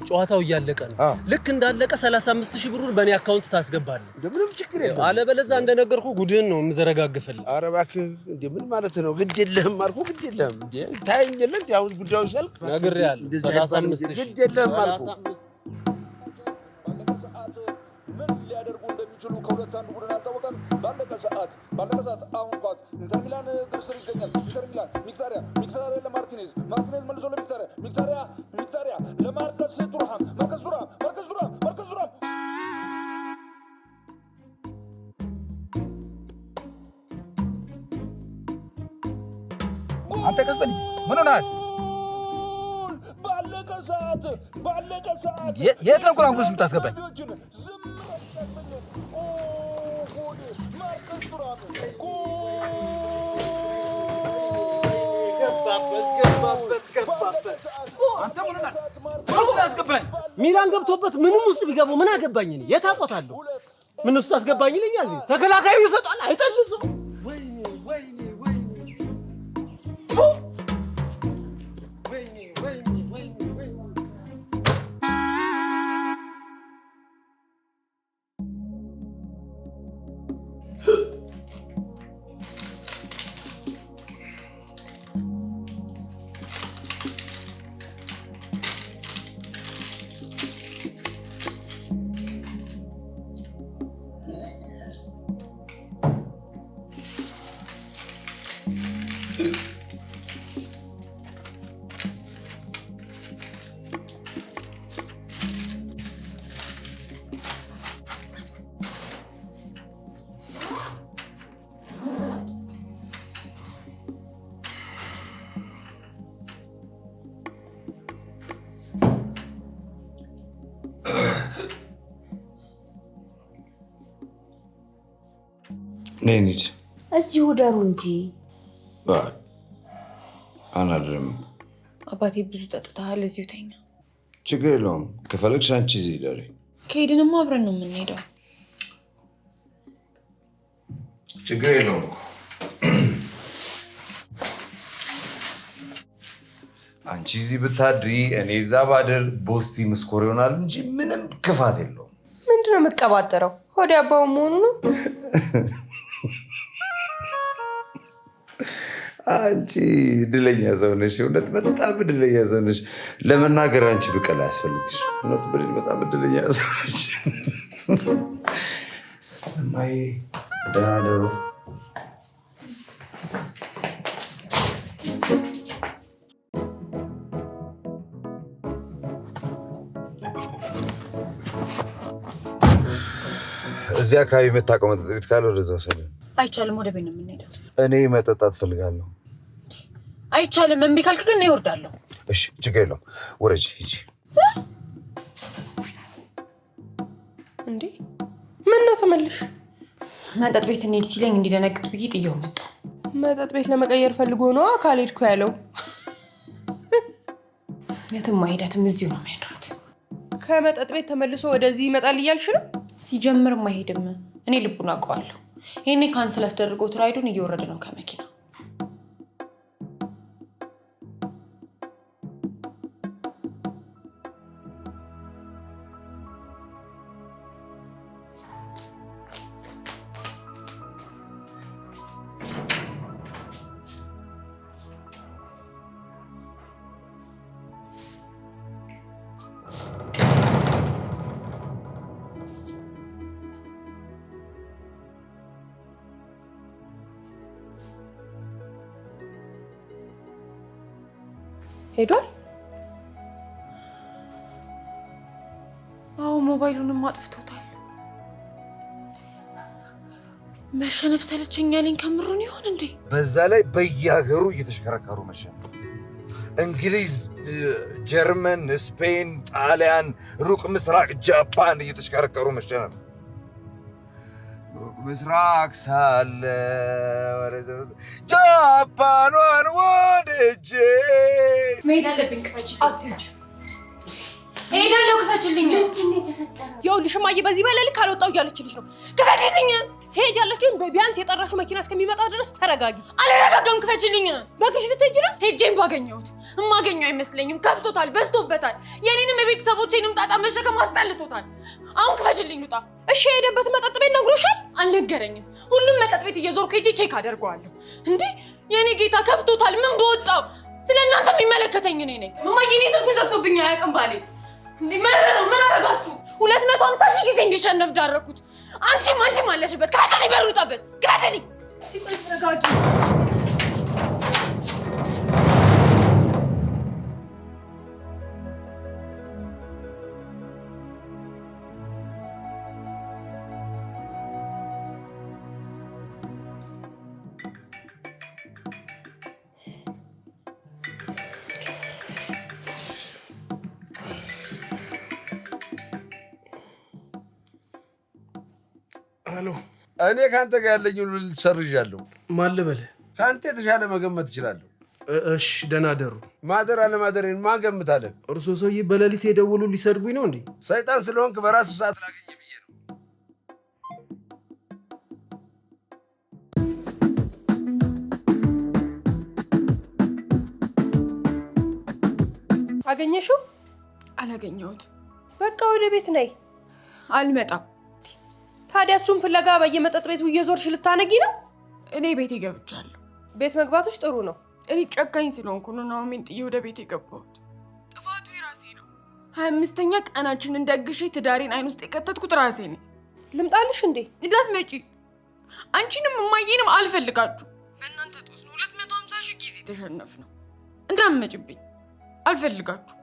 ጨዋታው እያለቀ ነው። ልክ እንዳለቀ 35000 ብሩን በእኔ አካውንት ታስገባለህ። ምንም ችግር የለም። አለበለዚያ እንደነገርኩ ጉድህን ነው የምዘረጋግፍልህ። ኧረ እባክህ እንዴ ምን ማለት ነው? ግድ የለህም አልኩህ። ግድ የለህም እንዴ ታየኝ የለ እንዴ አሁን ጉዳዩ ሲያልቅ ነግሬሃለሁ። 35000 ግድ የለህም አልኩህ። ባለቀ ሰዓት ምን ሊያደርጉ እንደሚችሉ ከሁለት አንዱ ቡድን አልታወቀም። ባለቀ ሰዓት አሁን ኳስ ኢንተር ሚላን እግር ስር ይገኛል። ኢንተር ሚላን ሚክታሪያ ለማርቲኔዝ መልሶ ለሚክታሪያ ለማርከስ ቱርሃም ማርከስ ቱርሃም አንተ ቀስ በል ምን ሆነሃል? ባለቀ ሰዓት የት ነው ቁራንጉስ የምታስገባኝ? ማርከስ ቱርሃም ገባበት። አንተ ምን ሆነሃል? ውስጥ አስገባኝ። ሚላን ገብቶበት ምንም ውስጥ ቢገቡ ምን አገባኝ? እኔ የት አውቆታለሁ? ምን ውስጥ አስገባኝ ይለኛል። ተከላካዩ ይሰጣል አይጠልስም። ወይኔ ነይኒድ እዚሁ ደሩ እንጂ አናድርም። አባቴ ብዙ ጠጥተሃል፣ እዚሁ ተኛ። ችግር የለውም። ከፈለግሽ አንቺ እዚህ ደሪ። ከሄድንማ አብረን ነው የምንሄደው። ችግር የለውም። አንቺ እዚህ ብታድሪ እኔ እዛ ባድር ቦስቲ መስኮር ይሆናል እንጂ ምንም ክፋት የለውም። ምንድነው የምትቀባጠረው? ሆዴ አባው መሆኑ ነው። አንቺ እድለኛ ሰው ነሽ። እውነት በጣም እድለኛ ሰው ነሽ። ለመናገር አንቺ ብቀል አያስፈልግሽ። እውነት በሌል በጣም እድለኛ ሰው ነሽ። እማዬ ደህና ደሩ። እዚህ አካባቢ የምታውቀው መጠጥ ቤት ካለ ወደዛ ወሰደን። አይቻልም፣ ወደ ቤት ነው የምንሄደው። እኔ መጠጣት ፈልጋለሁ። አይቻልም። እምቢ ካልክ ግን እወርዳለሁ። እሺ ችግር የለውም። ወረጅ ሂጂ። እንዴ ምን ነው ተመለሽ? መጠጥ ቤት እንሂድ ሲለኝ እንዲደነግጥ ብዬ ጥዬው መጣሁ። መጠጥ ቤት ለመቀየር ፈልጎ ነው ካልሄድኩ ያለው። የትም አይሄዳትም፣ እዚሁ ነው የሚያድራት። ከመጠጥ ቤት ተመልሶ ወደዚህ ይመጣል እያልሽ ነው? ሲጀምርም አይሄድም። እኔ ልቡን አውቀዋለሁ። ይሄኔ ካንስል አስደርጎት ራይዱን እየወረደ ነው ከመኪና። ሄዷል? አዎ ሞባይሉንም አጥፍቶታል። መሸነፍ ሰለቸኝ ያለኝ ከምሩን ይሆን እንዴ? በዛ ላይ በየሀገሩ እየተሽከረከሩ መሸነፍ። እንግሊዝ፣ ጀርመን፣ ስፔን፣ ጣሊያን፣ ሩቅ ምስራቅ፣ ጃፓን እየተሽከረከሩ መሸነፍ። ምስራቅ ሳለ ጃፓኗን ወድጄ መሄድ አለብኝ። ክፈች። አትሄጂ። እሄዳለሁ። ክፈችልኝ። ይኸውልሽ እማዬ በዚህ በላይ ልክ አልወጣሁ እያለችልሽ ነው። ክፈችልኝ። ትሄጃለሽ ግን ቢያንስ የጠራሽው መኪና እስከሚመጣ ድረስ ተረጋጊ። አልረጋጋም። ክፈችልኝ። በእግርሽ ልትሄጂ ነው? ሄጄም ባገኘሁት እማገኘው አይመስለኝም። ከፍቶታል፣ በዝቶበታል። የኔንም የቤተሰቦቼንም ጣጣ መሸከም አስጠልቶታል። አሁን ክፈችልኝ ልውጣ። እሺ የሄደበት መጠጥ ቤት ነግሮሻል? አልነገረኝም። ሁሉም መጠጥ ቤት እየዞርኩ ሄጄ ቼክ አደርገዋለሁ። እንዴ የኔ ጌታ ከፍቶታል። ምን በወጣው? ስለ እናንተ የሚመለከተኝ እኔ ነኝ። እማዬ እኔ ስልኩን ዘግቶብኝ አያውቅም ባሌ። እንዴ መረረው። ምን አደረጋችሁ? 250 ሺህ ጊዜ እንዲሸነፍ ዳረኩት። አንቺም አለሽበት። ክፈችልኝ። በሩ ልውጣበት። ክፈችልኝ። ተረጋጊ። ሄሎ፣ እኔ ከአንተ ጋር ያለኝ ሁሉ ልሰርዣለሁ። ማን ልበል? ከአንተ የተሻለ መገመት እችላለሁ። እሺ ደህና ደሩ። ማደር አለማደሬን ማን ገምታለን? እርሶ ሰውዬ በሌሊት የደወሉ ሊሰድቡኝ ነው እንዴ? ሰይጣን ስለሆንክ በራስህ ሰዓት ላገኘ ብዬ ነው። አገኘሽው? አላገኘሁት። በቃ ወደ ቤት ነይ። አልመጣም። ታዲያ እሱን ፍለጋ በየመጠጥ ቤቱ እየዞርሽ ልታነጊ ነው? እኔ ቤቴ ገብቻለሁ። ቤት መግባቶች ጥሩ ነው። እኔ ጨካኝ ስለሆንኩ ነው ናኦሚን ጥዬ ወደ ቤት የገባሁት። ጥፋቱ የራሴ ነው። 25ኛ ቀናችንን ደግሼ ትዳሬን አይን ውስጥ የከተትኩት ራሴ ነኝ። ልምጣልሽ እንዴ? እንዳትመጪ። አንቺንም እማዬንም አልፈልጋችሁ። በእናንተ ጦስ ነው 250 ሺህ ጊዜ ተሸነፍ ነው። እንዳትመጭብኝ። አልፈልጋችሁ።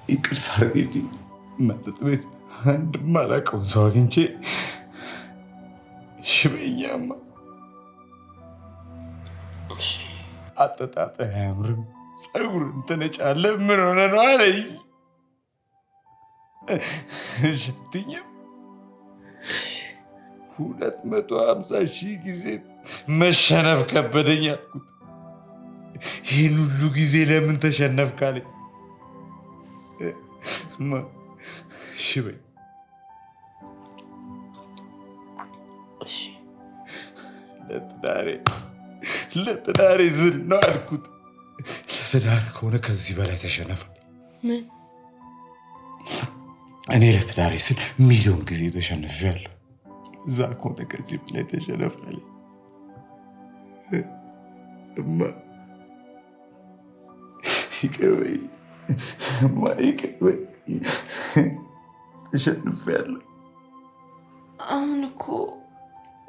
ይቅርታ አድርጊልኝ። መጠጥ ቤት አንድ ማላውቀውን ሰው አግኝቼ ሽበኛማ አጠጣጠ አያምርም፣ ፀጉርን ትነጫለህ፣ ምን ሆነ ነው አለኝ። ሸትኝም 250 ሺህ ጊዜ መሸነፍ ከበደኝ አልኩት። ይህን ሁሉ ጊዜ ለምን ተሸነፍክ አለኝ። እሺ በይ ለትዳሬ ዝል ነው አልኩት። ለትዳር ከሆነ ከዚህ በላይ ተሸነፋል። ምን? እኔ ለትዳሬ ስል ሚሊዮን ጊዜ ተሸንፌያለሁ። እዛ ከሆነ ከዚህ በላይ ተሸነፋል። እማ ይቅር በይኝ፣ እማ ይቅር በይኝ። ተሸንፌያለሁ። አሁን እኮ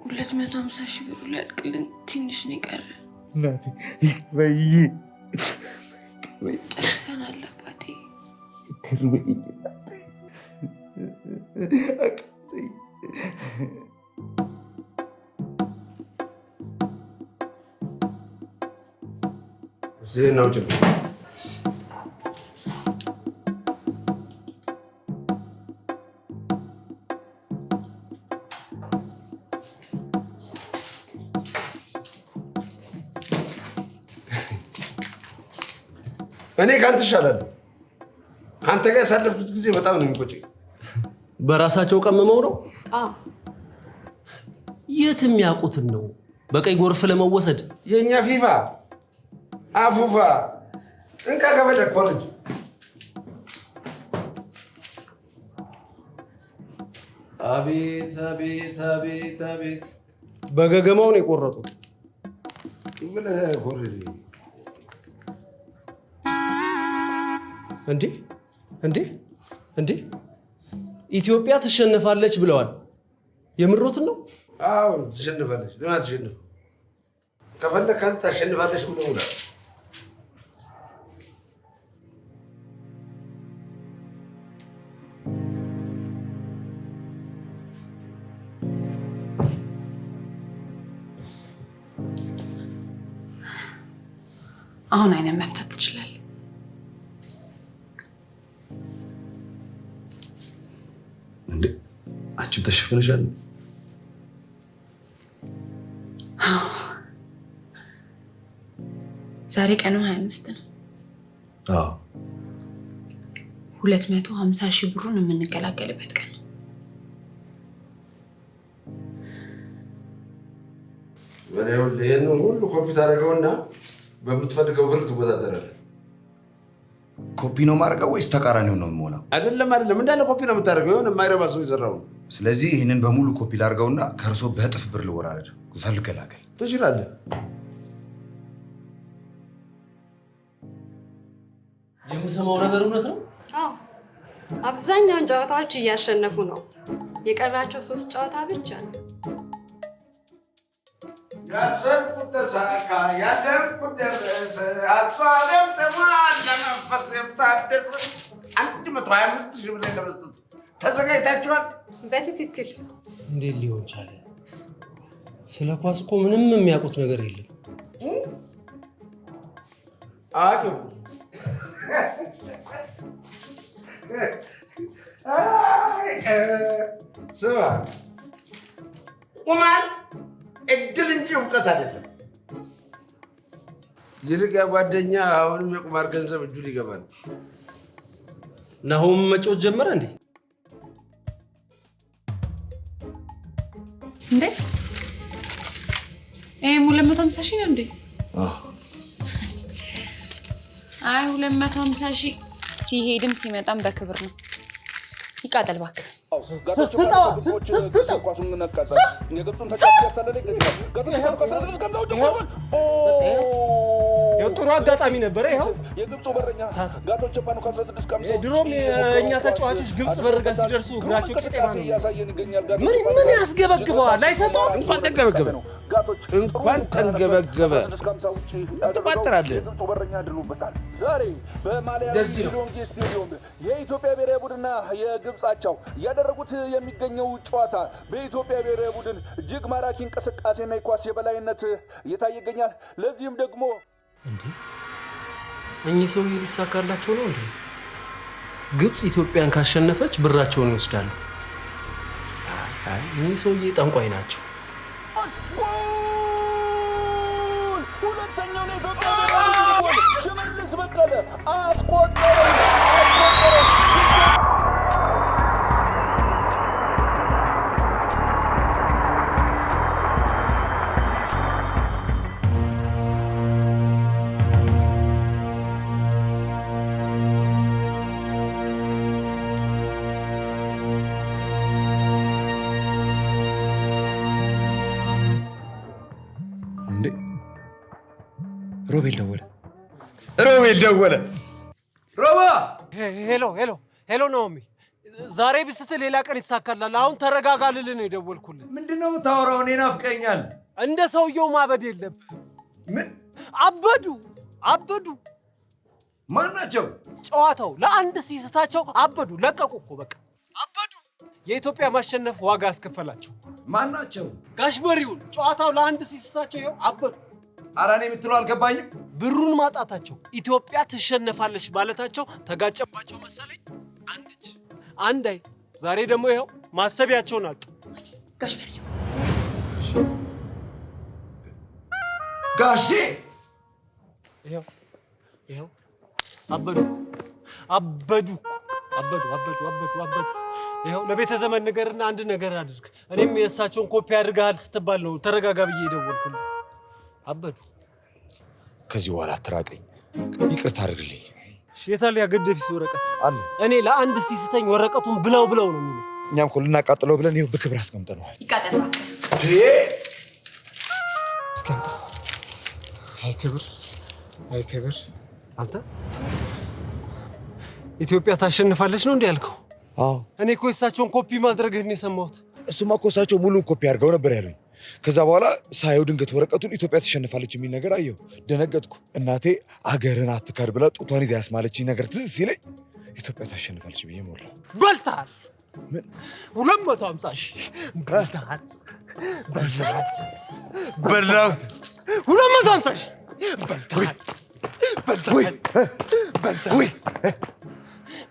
250 ሺህ ብሩ ሊያልቅልን ትንሽ ነው የቀረ። እናቴ ይቅር በይኝ። ጨርሰናል አባቴ። ይቅር በይኝ እናቴ። አቃተኝ። ዜና ውጭ እኔ ከአንተ እሻላለሁ። ከአንተ ጋር ያሳለፍኩት ጊዜ በጣም ነው የሚቆጨኝ። በራሳቸው ቀምመው ነው የት የሚያውቁትን ነው በቀይ ጎርፍ ለመወሰድ። የእኛ ፊፋ አፉፋ እንካ ከፈለግ ኮረጅ። አቤት አቤት አቤት አቤት! በገገማው ነው የቆረጡት። እንዴ ኢትዮጵያ ትሸነፋለች ብለዋል። የምሮትን ነው? አዎ ትሸነፋለች። ለምን አትሸነፍ? ከፈለክ አንተ ታሸንፋለች ብለውናል። አሁን አይነን መፍታት ትችላለህ። እንዴ አንቺም ተሸፍነሻል? ዛሬ ቀኑ 25 ነው። አዎ 250,000 ብሩን የምንገላገልበት ቀን ነው። ይህን ሁሉ ኮፒ ታደርገውና በምትፈልገው ብር ትወዳደራለህ። ኮፒ ነው ማድረገው ወይስ ተቃራኒውን ነው የምሆነው? አይደለም እንዳለ ኮፒ ነው የምታደርገው። የሆነ የማይረባ ሰው የሰራው ነው። ስለዚህ ይህንን በሙሉ ኮፒ ላድርገውና ከእርሶ በእጥፍ ብር ልወራረድ። ፈልገላገል ትችላለህ። የምሰማው ነገር እውነት ነው? አዎ አብዛኛውን ጨዋታዎች እያሸነፉ ነው። የቀራቸው 3 ጨዋታ ብቻ ነው። ያሰብኩት ተሳካ፣ ያለምኩት ደረሰ፣ ሀሳቤም ተሟላ፣ መንፈሴም ታደሰ። 125,000 ብር ለመስጠት ተዘጋጅታችኋል? በትክክል። እንዴት ሊሆን ቻለ? ስለ ኳስ እኮ ምንም የሚያውቁት ነገር የለም። አቅም ስማ፣ ቁማር እድል እንጂ እውቀት አይደለም። ይልቅ ያ ጓደኛ አሁንም የቁማር ገንዘብ እጁ ሊገባል። ናሆም መጮት ጀመረ እንዴ? እንዴ ይሄ 250,000 ነው እንዴ? አይ 250,000 ሲሄድም ሲመጣም በክብር ነው። ይቃጠል እባክህ። ጥሩ አጋጣሚ ነበረ። ይኸው ድሮም የእኛ ተጫዋቾች ግብፅ በር ጋር ሲደርሱ እግራቸው ቄጤማ ነው። ምን ያስገበግበዋል? አይሰጠውም። እንኳን ተንገበገበ ትቋጥራለህ። ዛሬ በማሊያ ሎንጌ ስቴዲየም የኢትዮጵያ ብሔራዊ ቡድንና የግብፅ አቻው እያደረጉት የሚገኘው ጨዋታ በኢትዮጵያ ብሔራዊ ቡድን እጅግ ማራኪ እንቅስቃሴና የኳስ የበላይነት እየታየ ይገኛል። ለዚህም ደግሞ እኚህ ሰውዬ ሊሳካላቸው ነው እንዴ? ግብፅ ኢትዮጵያን ካሸነፈች ብራቸውን ይወስዳሉ። እኚህ ሰውዬ ጠንቋይ ናቸው። ሁለተኛው ነው የኢትዮጵያ ብሔራዊ ቡድን ሽመልስ በቀለ አስቆጠረ። ሮቤል ደወለ። ሮባ! ሄሎ ናኦሚ፣ ዛሬ ብስትህ ሌላ ቀን ይሳካላል። አሁን ተረጋጋ ልልህ ነው የደወልኩልህ። ምንድነው የምታወራው? እኔ ናፍቀኛል። እንደ ሰውየው ማበድ የለብህ። ምን አበዱ? ማን ናቸው? ጨዋታው ለአንድ ሲስታቸው አበዱ። ለቀቁ እኮ በቃ አበዱ። የኢትዮጵያ ማሸነፍ ዋጋ አስከፈላቸው። ማን ናቸው? ጋሽ በሪውን ጨዋታው ለአንድ ሲስታቸው ይኸው አበዱ። አራኔ የምትለው አልገባኝም። ብሩን ማጣታቸው ኢትዮጵያ ትሸነፋለች ማለታቸው ተጋጨባቸው መሰለኝ። አንድ አይ ዛሬ ደግሞ ይኸው ማሰቢያቸውን አጡ። ጋሽ በሪው ጋሼ ይኸው አበዱ። ይኸው ለቤተ ዘመን ነገርና አንድ ነገር አድርግ። እኔም የእሳቸውን ኮፒ አድርገሃል ስትባል ነው ተረጋጋ ብዬ የደወልኩልህ። አበዱ። ከዚህ በኋላ አትራቀኝ፣ ይቅርታ አድርግልኝ። የታል ያ ገደፊስ ወረቀት? አለ። እኔ ለአንድ ሲስተኝ ወረቀቱን ብለው ነው የሚሉት። እኛም እኮ ልናቃጥለው ብለን ይኸው በክብር አስቀምጠነዋል። ይቃጠል እባክህ። እስኪ አይ ክብር አንተ ኢትዮጵያ ታሸንፋለች ነው እንዴ ያልከው? አዎ። እኔ እኮ የእሳቸውን ኮፒ ማድረግህን የሰማሁት። እሱማ እኮ እሳቸው ሙሉን ኮፒ አድርገው ነበር ያሉኝ። ከዛ በኋላ ሳየው ድንገት ወረቀቱን ኢትዮጵያ ትሸንፋለች የሚል ነገር አየሁ። ደነገጥኩ። እናቴ አገርን አትካድ ብላ ጡቷን ይዛ ያስማለችኝ ነገር ትዝ ሲለኝ ኢትዮጵያ ታሸንፋለች ብዬ ሞላው። በልተሃል። ምን 250 ሺህ በልተሃል። በላሁት። 250 ሺህ በልተሃል።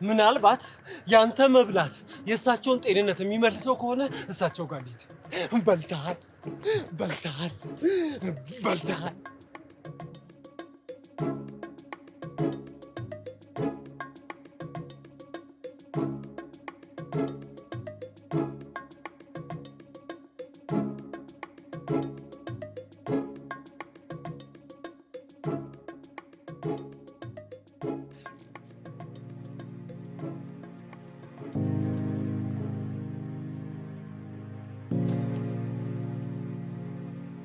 ምናልባት ያንተ መብላት የእሳቸውን ጤንነት የሚመልሰው ከሆነ እሳቸው ጋር ልሂድ። በልተሃል።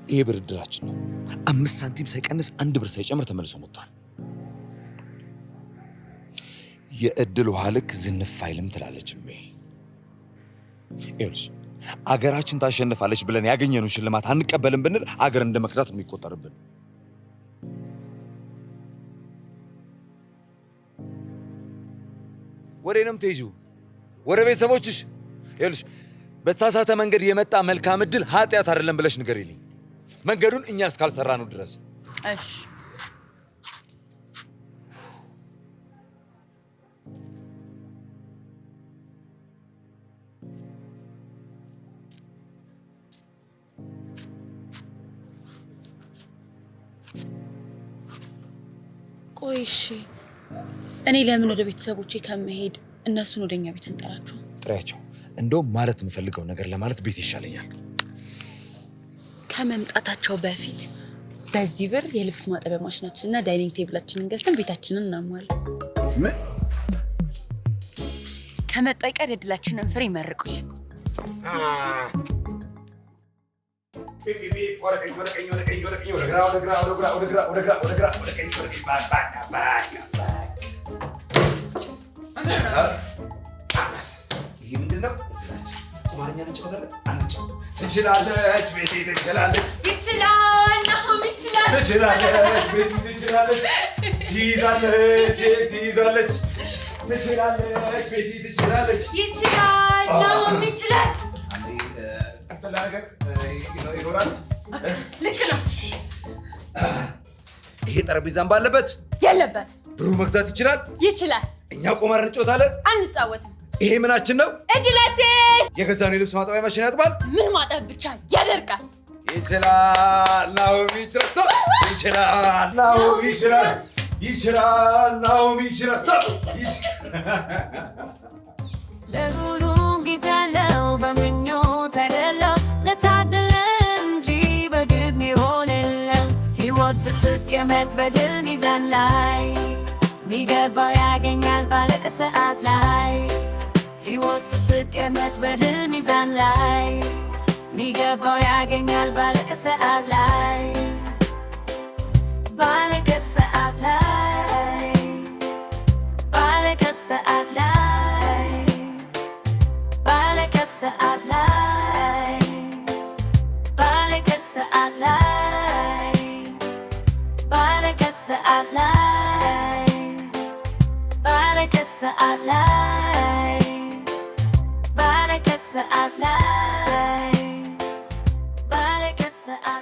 ይሄ ብር ዕድላችን ነው። 5 ሳንቲም ሳይቀንስ 1 ብር ሳይጨምር ተመልሶ መጥቷል። የዕድል ውሃ ልክ ዝንፍ አይልም ትላለች እሜ። ይኸውልሽ አገራችን ታሸንፋለች ብለን ያገኘነውን ሽልማት አንቀበልም ብንል አገር እንደ መክዳት ነው የሚቆጠርብን። ወዴንም ትሄጂው? ወደ ቤተሰቦችሽ። ይኸውልሽ በተሳሳተ መንገድ የመጣ መልካም ዕድል ኃጢአት አይደለም ብለሽ ንገሪልኝ። መንገዱን እኛ እስካልሰራ ነው ድረስ። እሺ ቆይ እሺ፣ እኔ ለምን ወደ ቤተሰቦቼ ከመሄድ እነሱን ወደኛ ቤት እንጠራቸው? ጥሪያቸው። እንደውም ማለት የምፈልገው ነገር ለማለት ቤት ይሻለኛል። ከመምጣታቸው በፊት በዚህ ብር የልብስ ማጠቢያ ማሽናችንና ዳይኒንግ ቴብላችንን ገዝተን ቤታችንን እናሟለን። ምን? ከመጣ ይቀር የድላችንን ፍሬ ይመርቁልን። ይህ ምንድን ነው? ቁማርኛ እንጫወታለን? አንጫወት። ትችላለች ቤቴ፣ ትችላለች። ይችላል ናሆም ይችላል። ትችላለች ቤቴ፣ ትችላለች። ትይዛለች፣ ትይዛለች። ትችላለች ቤቴ፣ ትችላለች። ይችላል ናሆም ይችላል። ቀጥላ ነገር ይኖራል። ልክ ነው። ይሄ ጠረጴዛም ባለበት የለበት። ብሩ መግዛት ይችላል። ይችላል። እኛ ቁማር እንጫወታለን? አንጫወትም። ይሄ ምናችን ነው? እድላችን። የገዛነው የልብስ ማጠቢያ ማሽን ያጥባል? ምን ማጠብ ብቻ ያደርቃል። ይችላል ናሆም ይችላል። ይችላል ናሆም ይችላል። ይችላል ናሆም ይችላል። ለሁሉም ጊዜ አለው በምኞት አይደለም ለታደለ እንጂ በግድ ይሆንልን። ሕይወት ስትቀመጥ በድል ሚዛን ላይ ሚገባው ያገኛል ባለቀ ሰዓት ላይ። ሕይወት ስትቀመጥ በድል ሚዛን ላይ ሚገባው ያገኛል ባለቀ ሰዓት ላይ ባለቀ ሰዓት ላይ ባለቀ ሰዓት ላይ ባለቀ ሰዓት ላይ ባለቀ ሰዓት ላይ ባለቀ ሰዓት ላይ ባለቀ ሰዓት ላይ ባለቀ ሰዓት ላይ ባለቀ ሰዓት